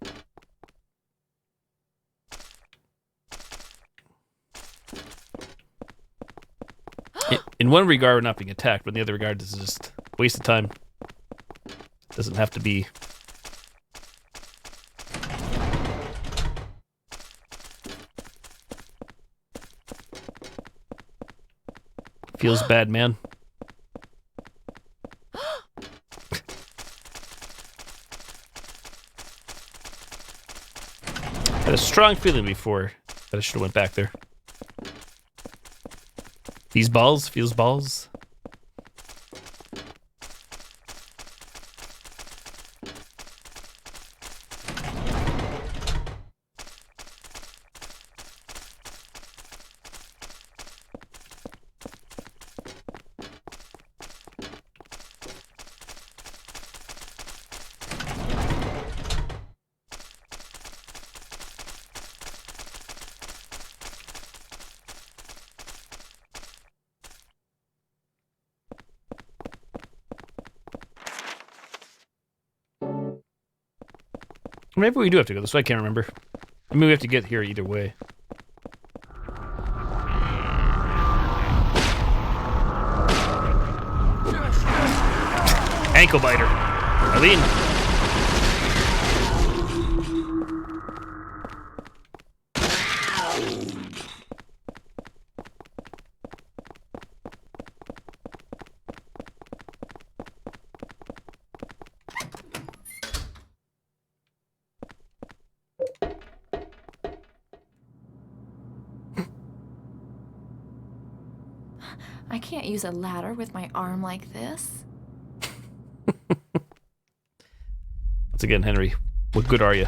In one regard, we're not being attacked, but in the other regard, this is just a waste of time. It doesn't have to be. Feels bad, man. Had a strong feeling before that I should have went back there. These balls? Feels balls? Maybe we do have to go this way. I can't remember. I mean, we have to get here either way. Ankle biter. Eileen. I can't use a ladder with my arm like this. Once again, Henry, what good are you?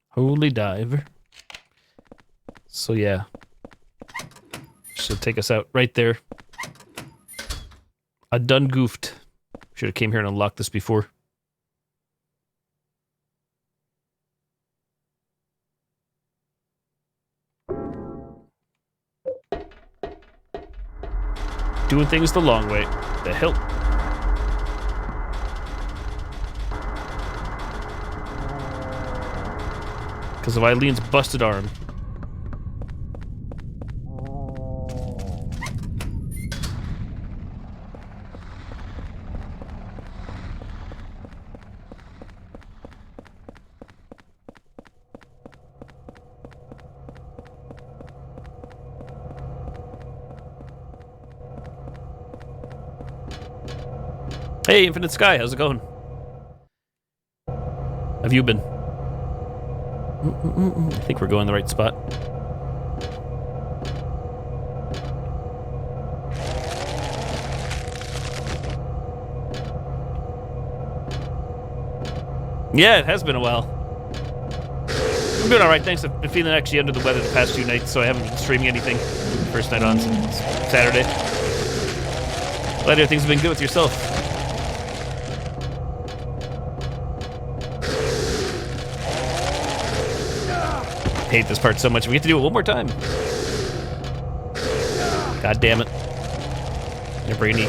Holy diver. So yeah. Should take us out right there. I done goofed. Should have came here and unlocked this before. Doing things the long way. The hell? Because of Eileen's busted arm. Hey, Infinite Sky, how's it going? Have you been? I think we're going the right spot. Yeah, it has been a while. I'm doing alright, thanks. I've been feeling actually under the weather the past 2 nights, so I haven't been streaming anything. First night on since Saturday. Glad everything's been good with yourself. I hate this part so much. We get to do it one more time. God damn it. Never bring any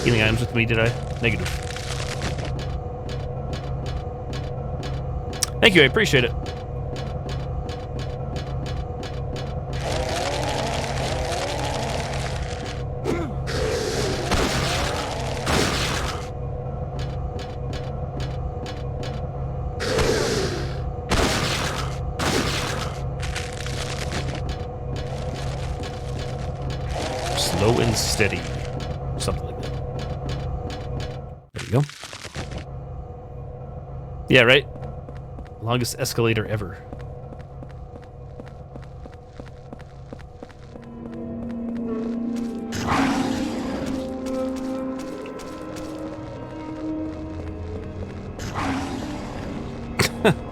healing items with me, did I? Negative. Thank you, I appreciate it. Slow and steady. Something like that. There we go. Yeah, right? Longest escalator ever.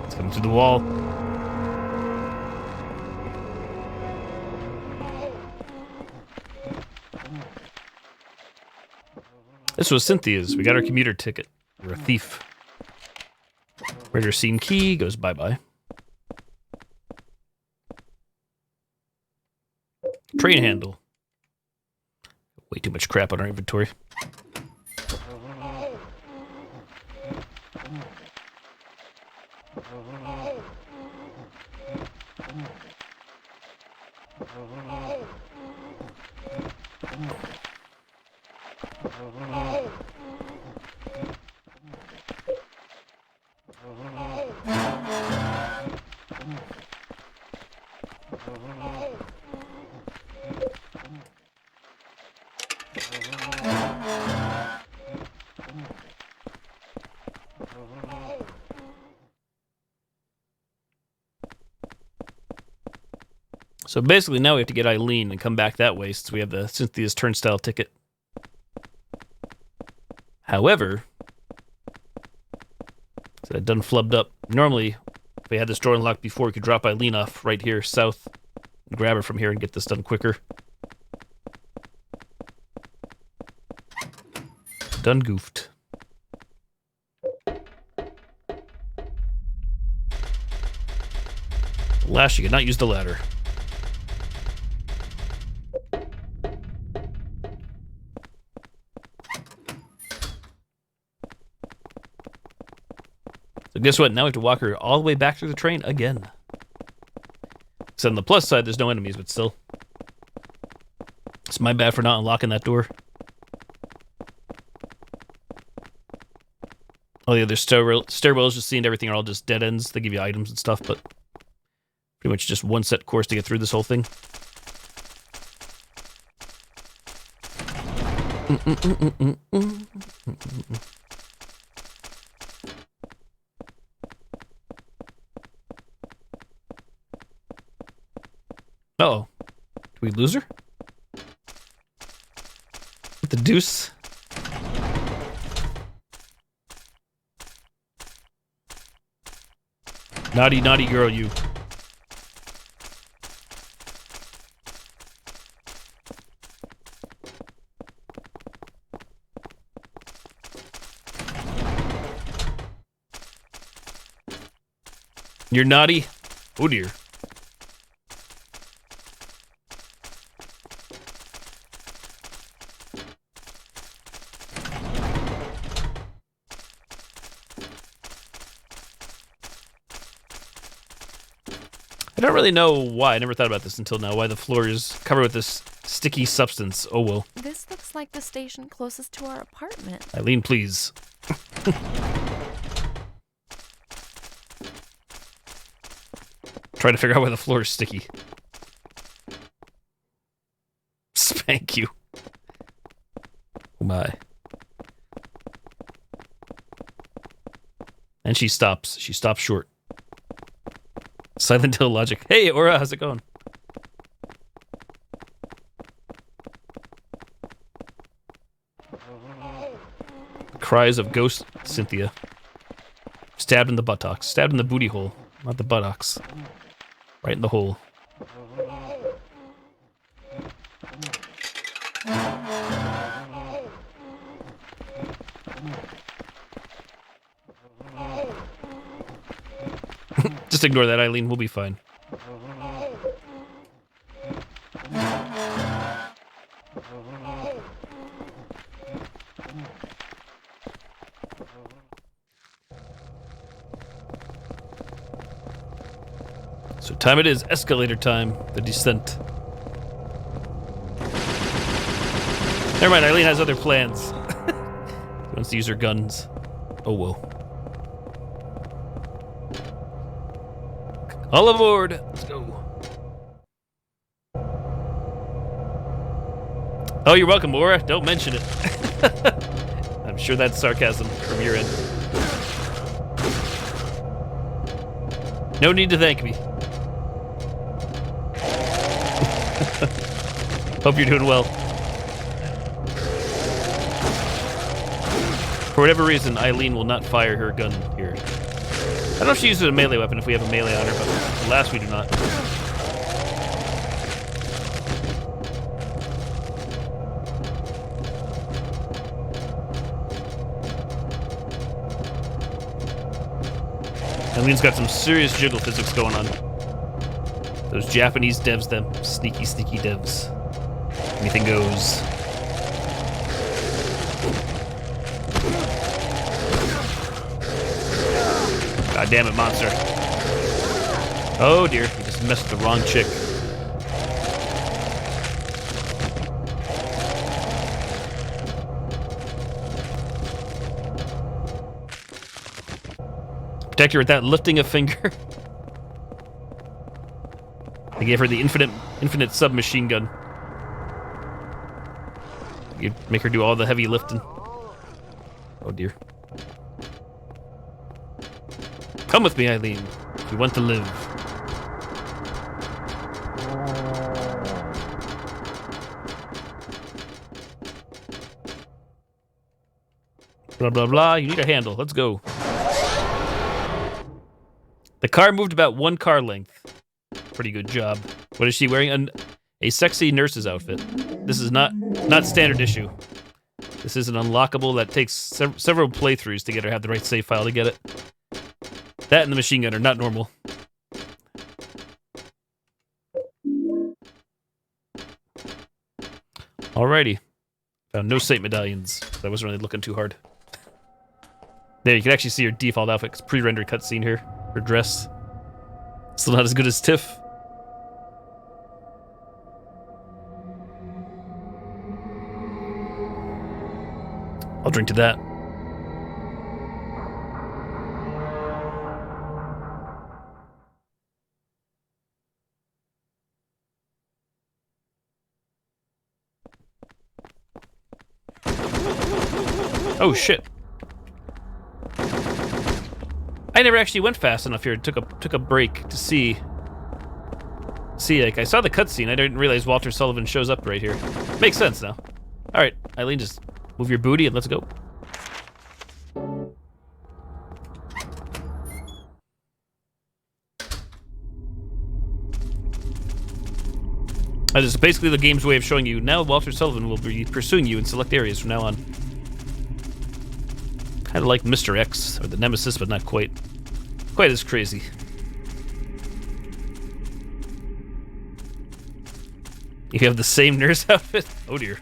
It's coming through the wall. This was Cynthia's. We got our commuter ticket. We're a thief. Murder scene key goes bye-bye. Train handle. Way too much crap on our inventory. So basically now we have to get Eileen and come back that way since we have the Cynthia's turnstile ticket. However, so that done flubbed up. Normally, if we had this door unlocked before, we could drop Eileen off right here south and grab her from here and get this done quicker. Done goofed. Last, you could not use the ladder. So guess what? Now we have to walk her all the way back to the train again. So on the plus side, there's no enemies, but still. It's my bad for not unlocking that door. All the other stairwells, just seeing everything, are all just dead ends. They give you items and stuff, but pretty much just one set course to get through this whole thing. Uh-oh. Did we lose her? With the deuce? Naughty, naughty girl, you. You're naughty? Oh dear. I don't really know why. I never thought about this until now. Why the floor is covered with this sticky substance. Oh well. This looks like the station closest to our apartment. Eileen, please. Try to figure out why the floor is sticky. Spank you. Oh my. And she stops. She stops short. Silent Hill logic. Hey, Aura, how's it going? The cries of ghost Cynthia. Stabbed in the buttocks. Stabbed in the booty hole. Not the buttocks. Right in the hole. Just ignore that, Eileen. We'll be fine. So time it is. Escalator time. The descent. Never mind. Eileen has other plans. She wants to use her guns. Oh, whoa. All aboard! Let's go. Oh, you're welcome, Aura. Don't mention it. I'm sure that's sarcasm from your end. No need to thank me. Hope you're doing well. For whatever reason, Eileen will not fire her gun here. don't know if she uses a melee weapon if we have a melee on her, but alas, we do not. Eileen's got some serious jiggle physics going on. Those Japanese devs, them sneaky, sneaky devs. Anything goes. God damn it, monster. Oh dear, he just messed with the wrong chick. Protect her with that lifting a finger. I gave her the infinite submachine gun. You make her do all the heavy lifting. Oh dear. Come with me, Eileen, if you want to live. Blah, blah, blah. You need a handle. Let's go. The car moved about 1 car length. Pretty good job. What is she wearing? A sexy nurse's outfit. This is not standard issue. This is an unlockable that takes several playthroughs to get her to have the right save file to get it. That and the machine gun are not normal. Alrighty. Found no saint medallions. I wasn't really looking too hard. There, you can actually see her default outfit. It's pre-rendered cutscene here. Her dress. Still not as good as Tiff. I'll drink to that. Oh shit. I never actually went fast enough here. Took a break to see. Like, I saw the cutscene. I didn't realize Walter Sullivan shows up right here. Makes sense now. All right, Eileen, just move your booty and let's go. This is basically the game's way of showing you now Walter Sullivan will be pursuing you in select areas from now on. Kind of like Mr. X, or the Nemesis, but not quite as crazy. You have the same nurse outfit? Oh dear.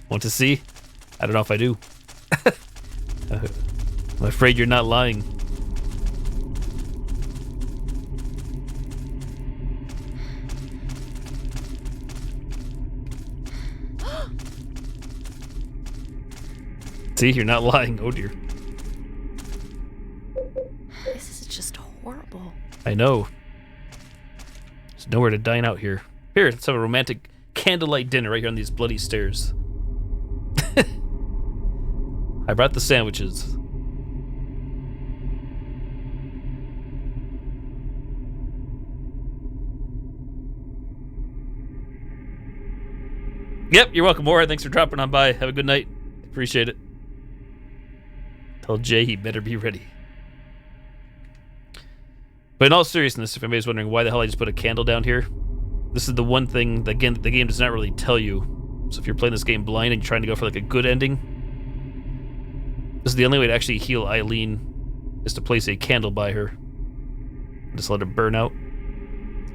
Want to see? I don't know if I do. I'm afraid you're not lying. See, you're not lying. Oh dear. This is just horrible. I know. There's nowhere to dine out here. Here, let's have a romantic candlelight dinner right here on these bloody stairs. I brought the sandwiches. Yep, you're welcome, Maura. Thanks for dropping on by. Have a good night. Appreciate it. Tell Jay he better be ready. But in all seriousness, if anybody's wondering why the hell I just put a candle down here, this is the one thing that, again, the game does not really tell you. So if you're playing this game blind and you're trying to go for like a good ending, this is the only way to actually heal Eileen, is to place a candle by her. Just let her burn out.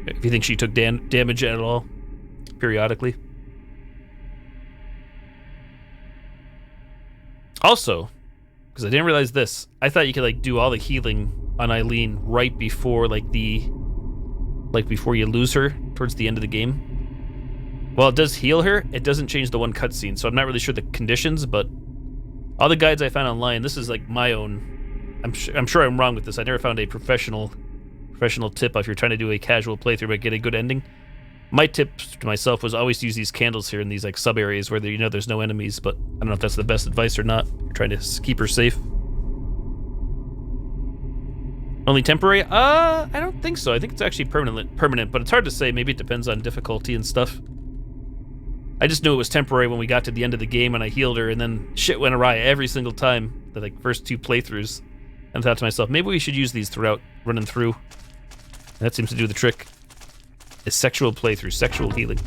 If you think she took damage at all, periodically. Also, because I didn't realize this, I thought you could like do all the healing on Eileen right before before you lose her towards the end of the game. While it does heal her, it doesn't change the one cutscene, so I'm not really sure the conditions, but all the guides I found online, this is like my own. I'm sure I'm wrong with this. I never found a professional tip if you're trying to do a casual playthrough but get a good ending. My tip to myself was always use these candles here in these like sub areas where there's no enemies, but I don't know if that's the best advice or not. You're trying to keep her safe. Only temporary? I don't think so. I think it's actually permanent, but it's hard to say. Maybe it depends on difficulty and stuff. I just knew it was temporary when we got to the end of the game and I healed her, and then shit went awry every single time. The like first 2 playthroughs. And thought to myself, maybe we should use these throughout, running through. That seems to do the trick. A sexual playthrough, sexual healing.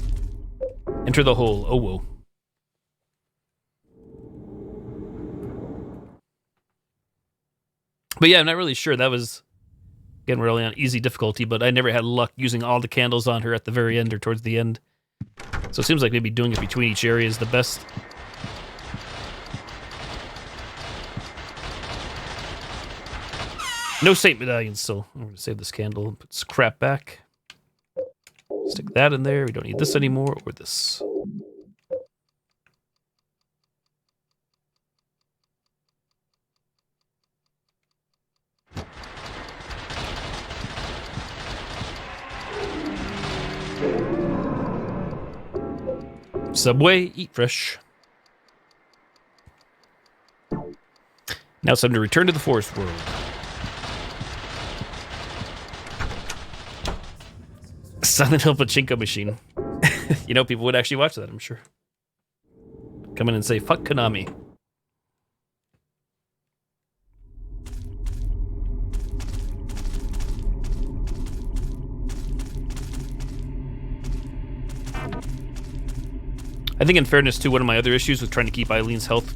Enter the hole. Oh, whoa. But yeah, I'm not really sure. That was, again, we're only on easy difficulty, but I never had luck using all the candles on her at the very end or towards the end. So it seems like maybe doing it between each area is the best. No saint medallions, so I'm going to save this candle and put this crap back. Stick that in there. We don't need this anymore, or this. Subway, eat fresh. Now it's time to return to the forest world. Silent Hill Pachinko machine. You know, people would actually watch that, I'm sure. Come in and say, fuck Konami. I think in fairness too, one of my other issues with trying to keep Eileen's health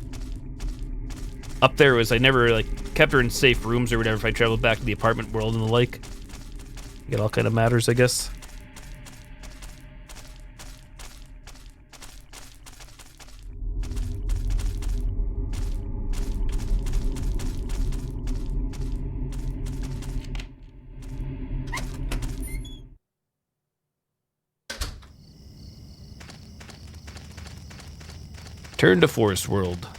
up there was I never like kept her in safe rooms or whatever if I traveled back to the apartment world and the like. It all kind of matters, I guess. Turn to Forest World.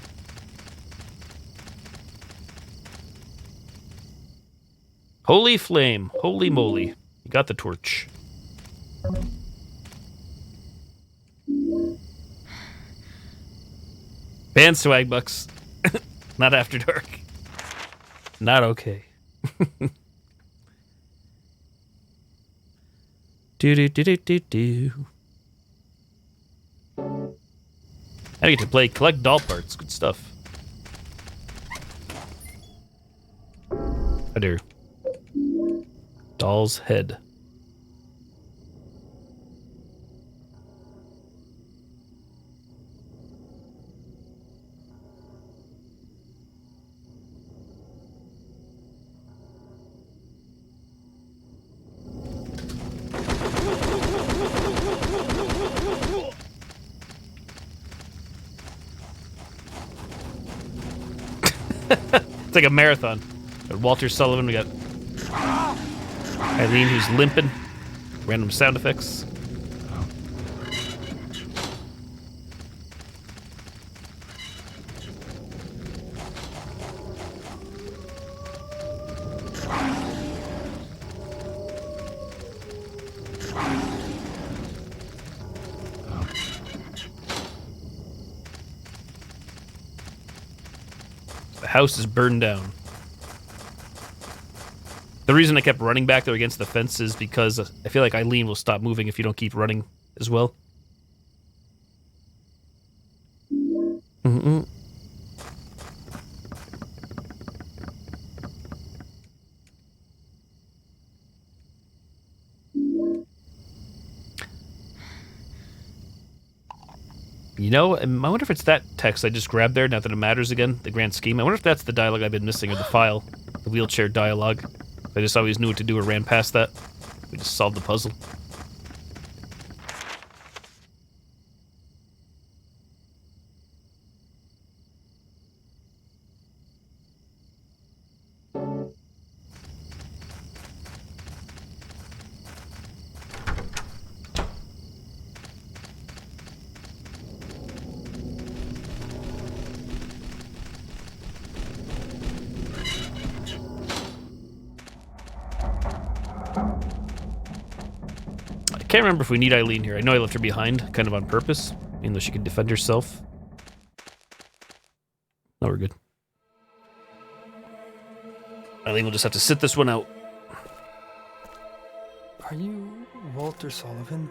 Holy flame. Holy moly. You got the torch. Ban swag bucks. Not after dark. Not okay. Do. I get to play collect doll parts. Good stuff. I do. Doll's head. It's like a marathon. Got Walter Sullivan, we got Eileen who's limping. Random sound effects. The house is burned down. The reason I kept running back there against the fence is because I feel like Eileen will stop moving if you don't keep running as well. Mm-mm. You know, I wonder if it's that text I just grabbed there, not that it matters again, the grand scheme. I wonder if that's the dialogue I've been missing, or the file, the wheelchair dialogue. I just always knew what to do or ran past that. We just solved the puzzle. I can't remember if we need Eileen here. I know I left her behind, kind of on purpose, even though she could defend herself. No, we're good. Eileen will just have to sit this one out. Are you Walter Sullivan?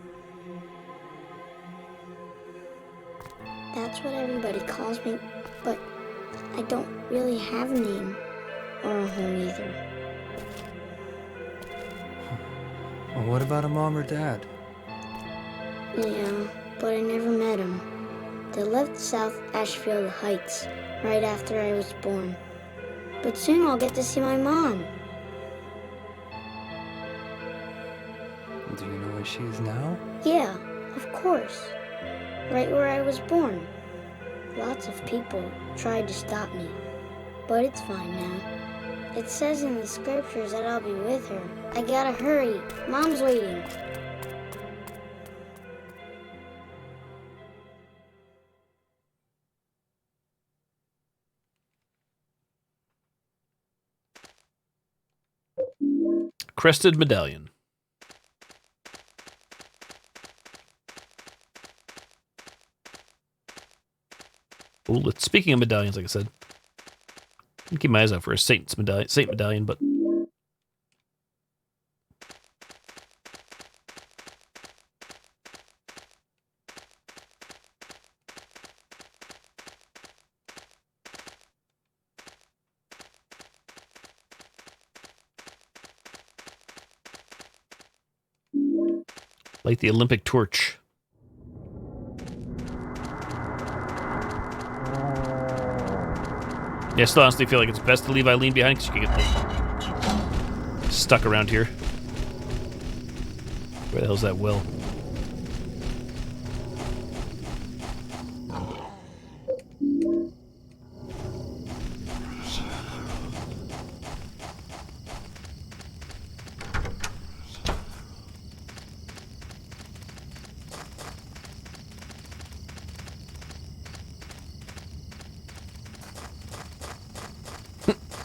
That's what everybody calls me, but I don't really have a name. or a home either. Well, what about a mom or dad? Yeah, but I never met them. They left South Ashfield Heights right after I was born. But soon I'll get to see my mom. Do you know where she is now? Yeah, of course. Right where I was born. Lots of people tried to stop me, but it's fine now. It says in the scriptures that I'll be with her. I gotta hurry. Mom's waiting. Crested medallion. Oh, speaking of medallions, like I said, I keep my eyes out for a saint medallion, but like the Olympic torch. Yeah, I still honestly feel like it's best to leave Eileen behind because she can get like, stuck around here. Where the hell's that well?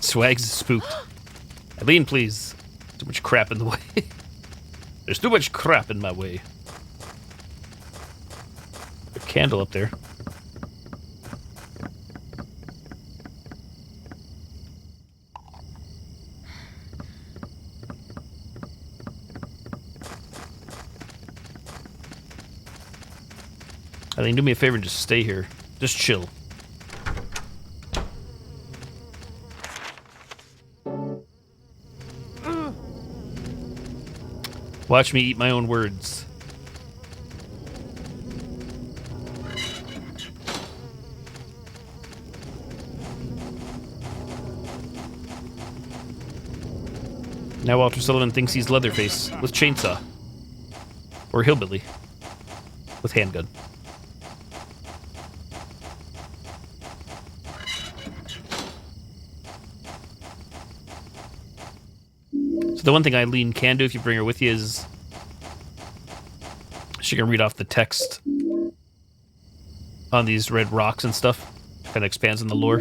Swags is spooked. Eileen, please. Too much crap in the way. There's too much crap in my way. A candle up there. Eileen, do me a favor and just stay here. Just chill. Watch me eat my own words. Now Walter Sullivan thinks he's Leatherface with chainsaw. Or Hillbilly with handgun. The one thing Eileen can do if you bring her with you is she can read off the text on these red rocks and stuff. Kind of expands on the lore.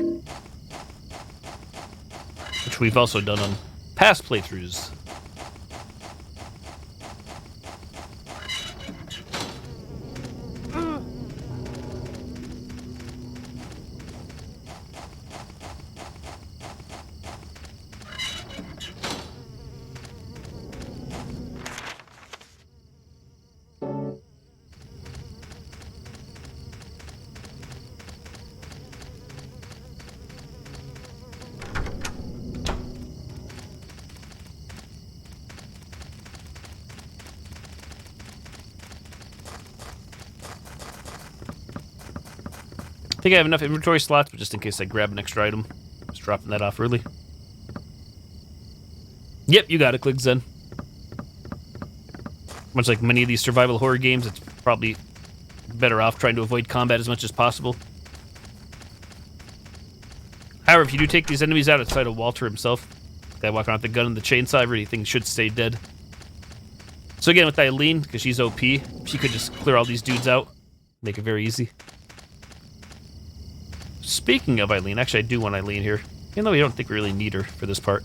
Which we've also done on past playthroughs. I think I have enough inventory slots, but just in case I grab an extra item, just dropping that off early. Yep, you got it, Click Zen. Much like many of these survival horror games, it's probably better off trying to avoid combat as much as possible. However, if you do take these enemies out outside of Walter himself, the guy walking around with the gun and the chainsaw, everything should stay dead. So again, with Eileen, because she's OP, she could just clear all these dudes out, make it very easy. Speaking of Eileen, actually I do want Eileen here, even though we don't think we really need her for this part.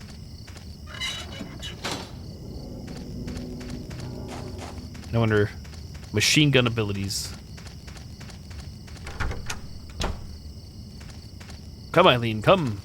I wonder, machine gun abilities. Come, Eileen, come.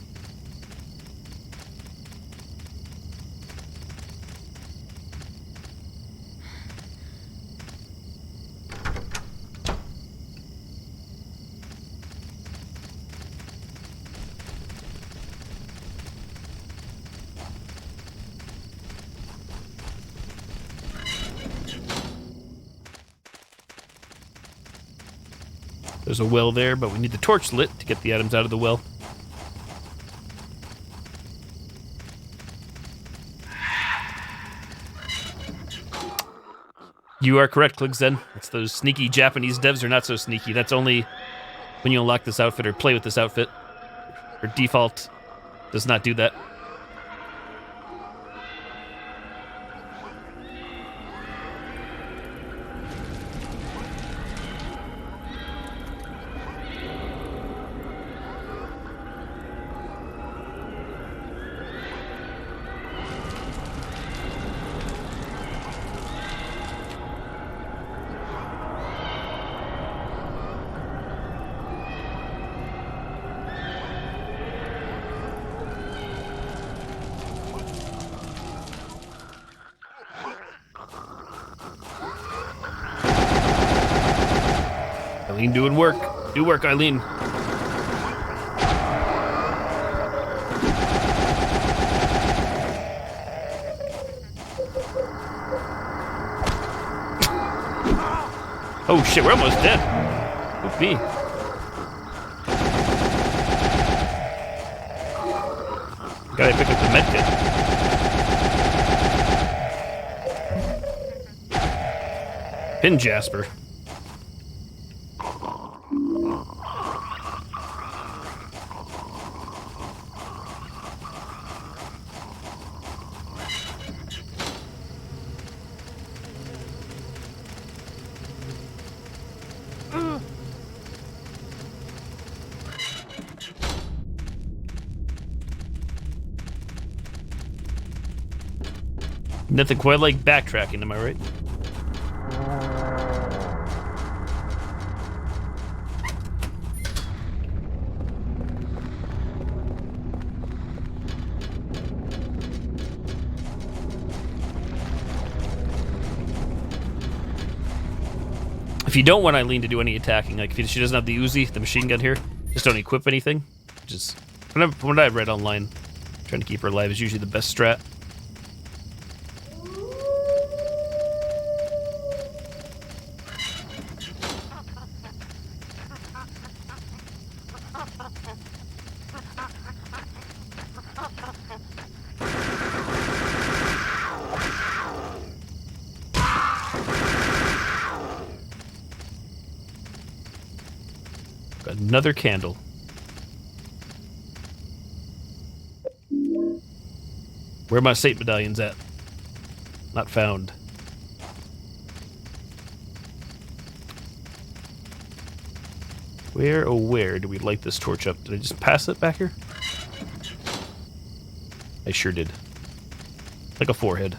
There's a well there, but we need the torch lit to get the items out of the well. You are correct, Kligzen. It's those sneaky Japanese devs are not so sneaky. That's only when you unlock this outfit or play with this outfit. Or default does not do that. Eileen doing work. Do work, Eileen. Oh shit, we're almost dead. With me. Gotta pick up the medkit. Pin Jasper. Nothing quite like backtracking, am I right? If you don't want Eileen to do any attacking, like if she doesn't have the Uzi, the machine gun here, just don't equip anything. Just from what I read online, trying to keep her alive is usually the best strat. Got another candle. Where are my saint medallions at? Not found. Where, oh where do we light this torch up? Did I just pass it back here? I sure did. Like a forehead.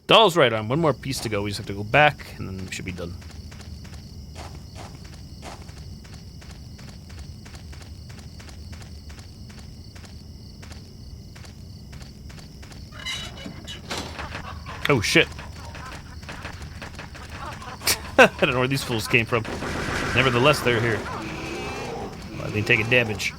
Doll's right on. One more piece to go. We just have to go back, and then we should be done. Oh, shit. I don't know where these fools came from. Nevertheless, they're here. Well, they taking damage.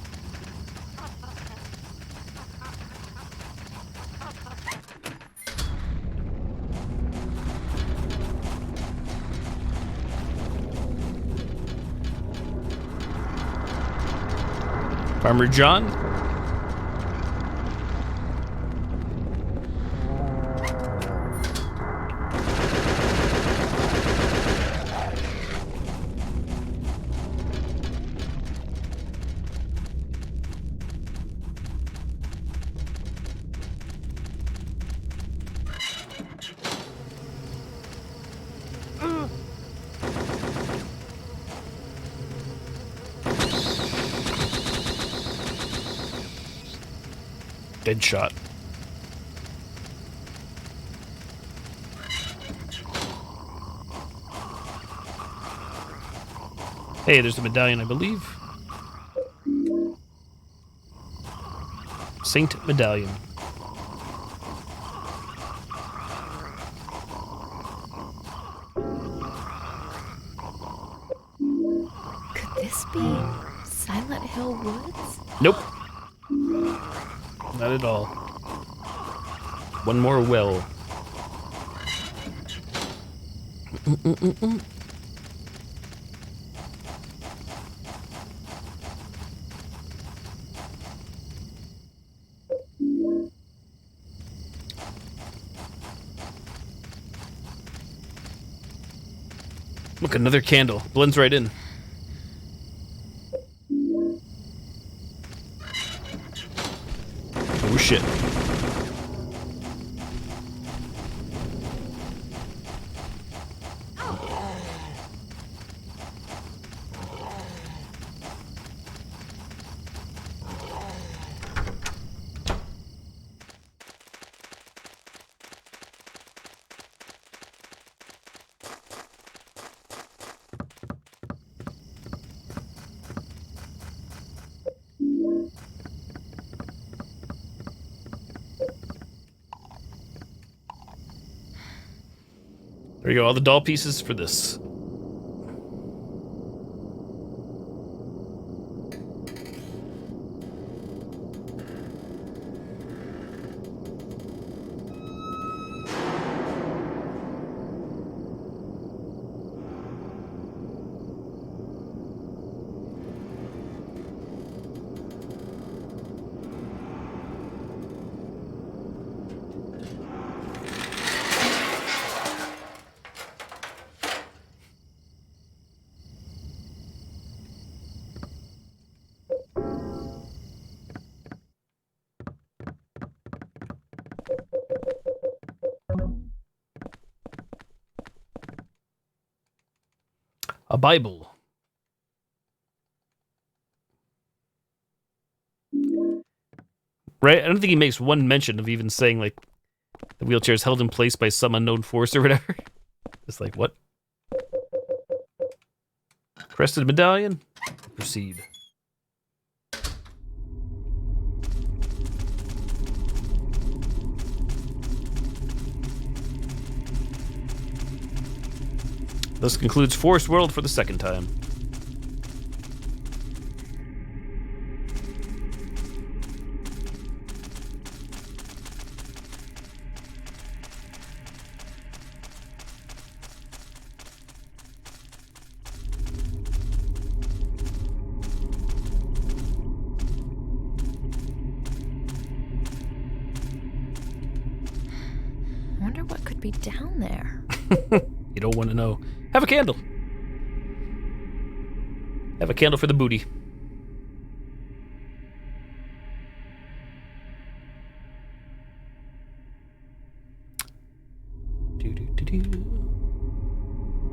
Farmer John? Dead shot. Hey, there's the medallion, I believe. Saint Medallion. Nope. Not at all. One more well. Look, another candle. Blends right in. Oh shit. There you go, all the doll pieces for this. A Bible. Right? I don't think he makes one mention of even saying, like, the wheelchair is held in place by some unknown force or whatever. It's like, what? Crested medallion? Proceed. This concludes Forest World for the second time. I wonder what could be down there. You don't want to know. Have a candle. Have a candle for the booty.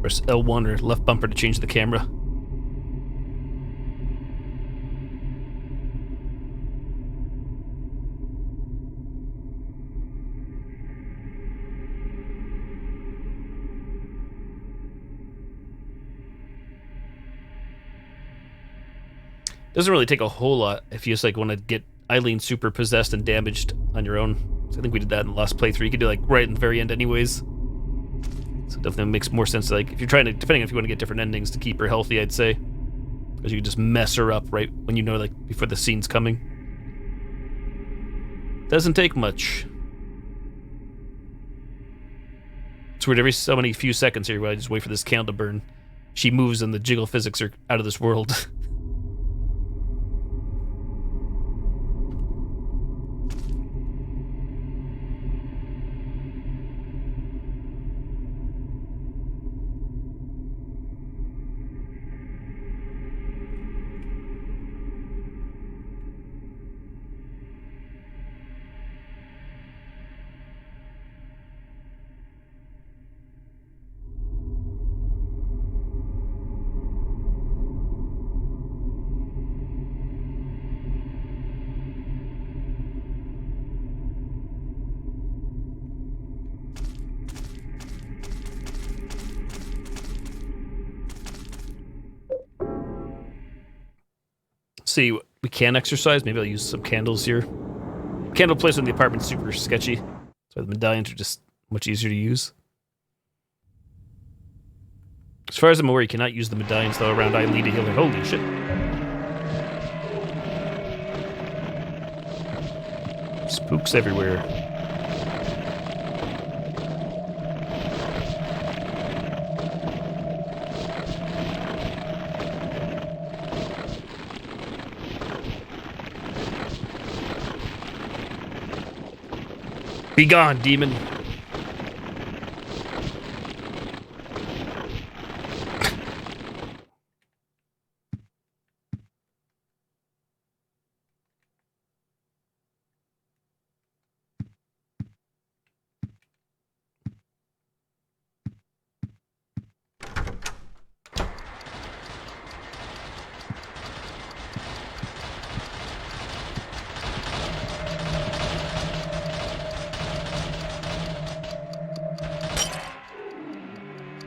Press L1 or left bumper to change the camera. Doesn't really take a whole lot if you just like want to get Eileen super possessed and damaged on your own. So I think we did that in the last playthrough. You could do like right in the very end anyways. So it definitely makes more sense to, like, if you're trying to, depending on if you want to get different endings to keep her healthy, I'd say. Because you can just mess her up right when you know, like, before the scene's coming. Doesn't take much. It's weird, every so many few seconds here while I just wait for this candle to burn, she moves and the jiggle physics are out of this world. See, we can exercise. Maybe I'll use some candles here. Candle placement in the apartment's super sketchy, so the medallions are just much easier to use. As far as I'm aware, you cannot use the medallions though around Eileen to heal her. Holy shit! Spooks everywhere. Be gone, demon.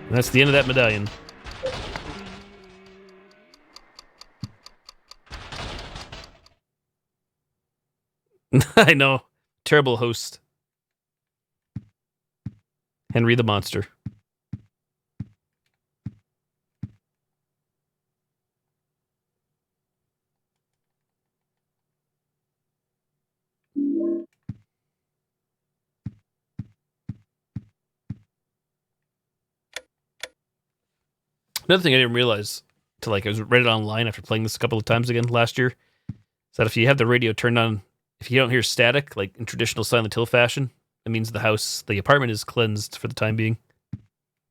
And that's the end of that medallion. I know. Terrible host. Henry the Monster. Another thing I didn't realize till I read it online after playing this a couple of times again last year is that if you have the radio turned on, if you don't hear static, like in traditional Silent Hill fashion, it means the apartment is cleansed for the time being. I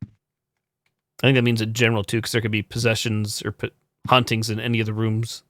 think that means in general too, because there could be possessions or hauntings in any of the rooms.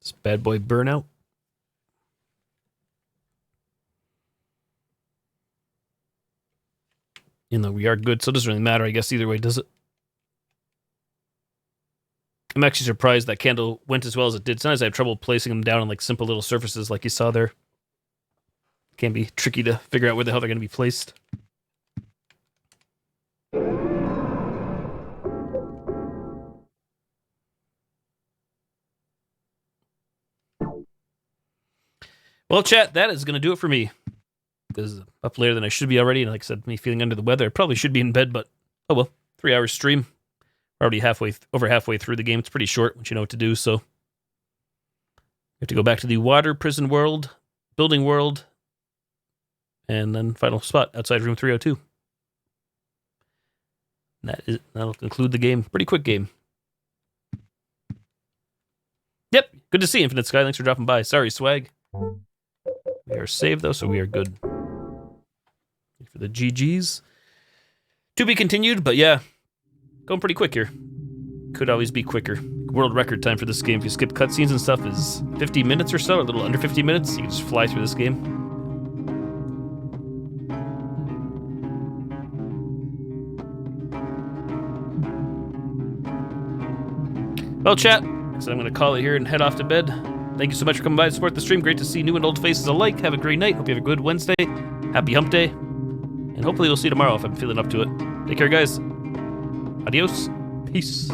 This bad boy burnout. We are good, so it doesn't really matter, I guess, either way, does it? I'm actually surprised that candle went as well as it did. Sometimes I have trouble placing them down on like simple little surfaces like you saw there. Can be tricky to figure out where the hell they're going to be placed. Well, chat, that is going to do it for me. This is up later than I should be already, and like I said, me feeling under the weather. I probably should be in bed, but oh well. 3 hours stream. Already over halfway through the game. It's pretty short once you know what to do, so. We have to go back to the water prison world, building world, and then final spot outside room 302. And that'll conclude the game. Pretty quick game. Yep, good to see you, Infinite Sky. Thanks for dropping by. Sorry, Swag. We are saved, though, so we are good. For the GGs. To be continued, but yeah. Going pretty quick here. Could always be quicker. World record time for this game. If you skip cutscenes and stuff is 50 minutes or so, or a little under 50 minutes. You can just fly through this game. Well, chat, so I'm going to call it here and head off to bed. Thank you so much for coming by to support the stream. Great to see new and old faces alike. Have a great night. Hope you have a good Wednesday. Happy hump day. And hopefully we'll see you tomorrow if I'm feeling up to it. Take care, guys. Adios. Peace.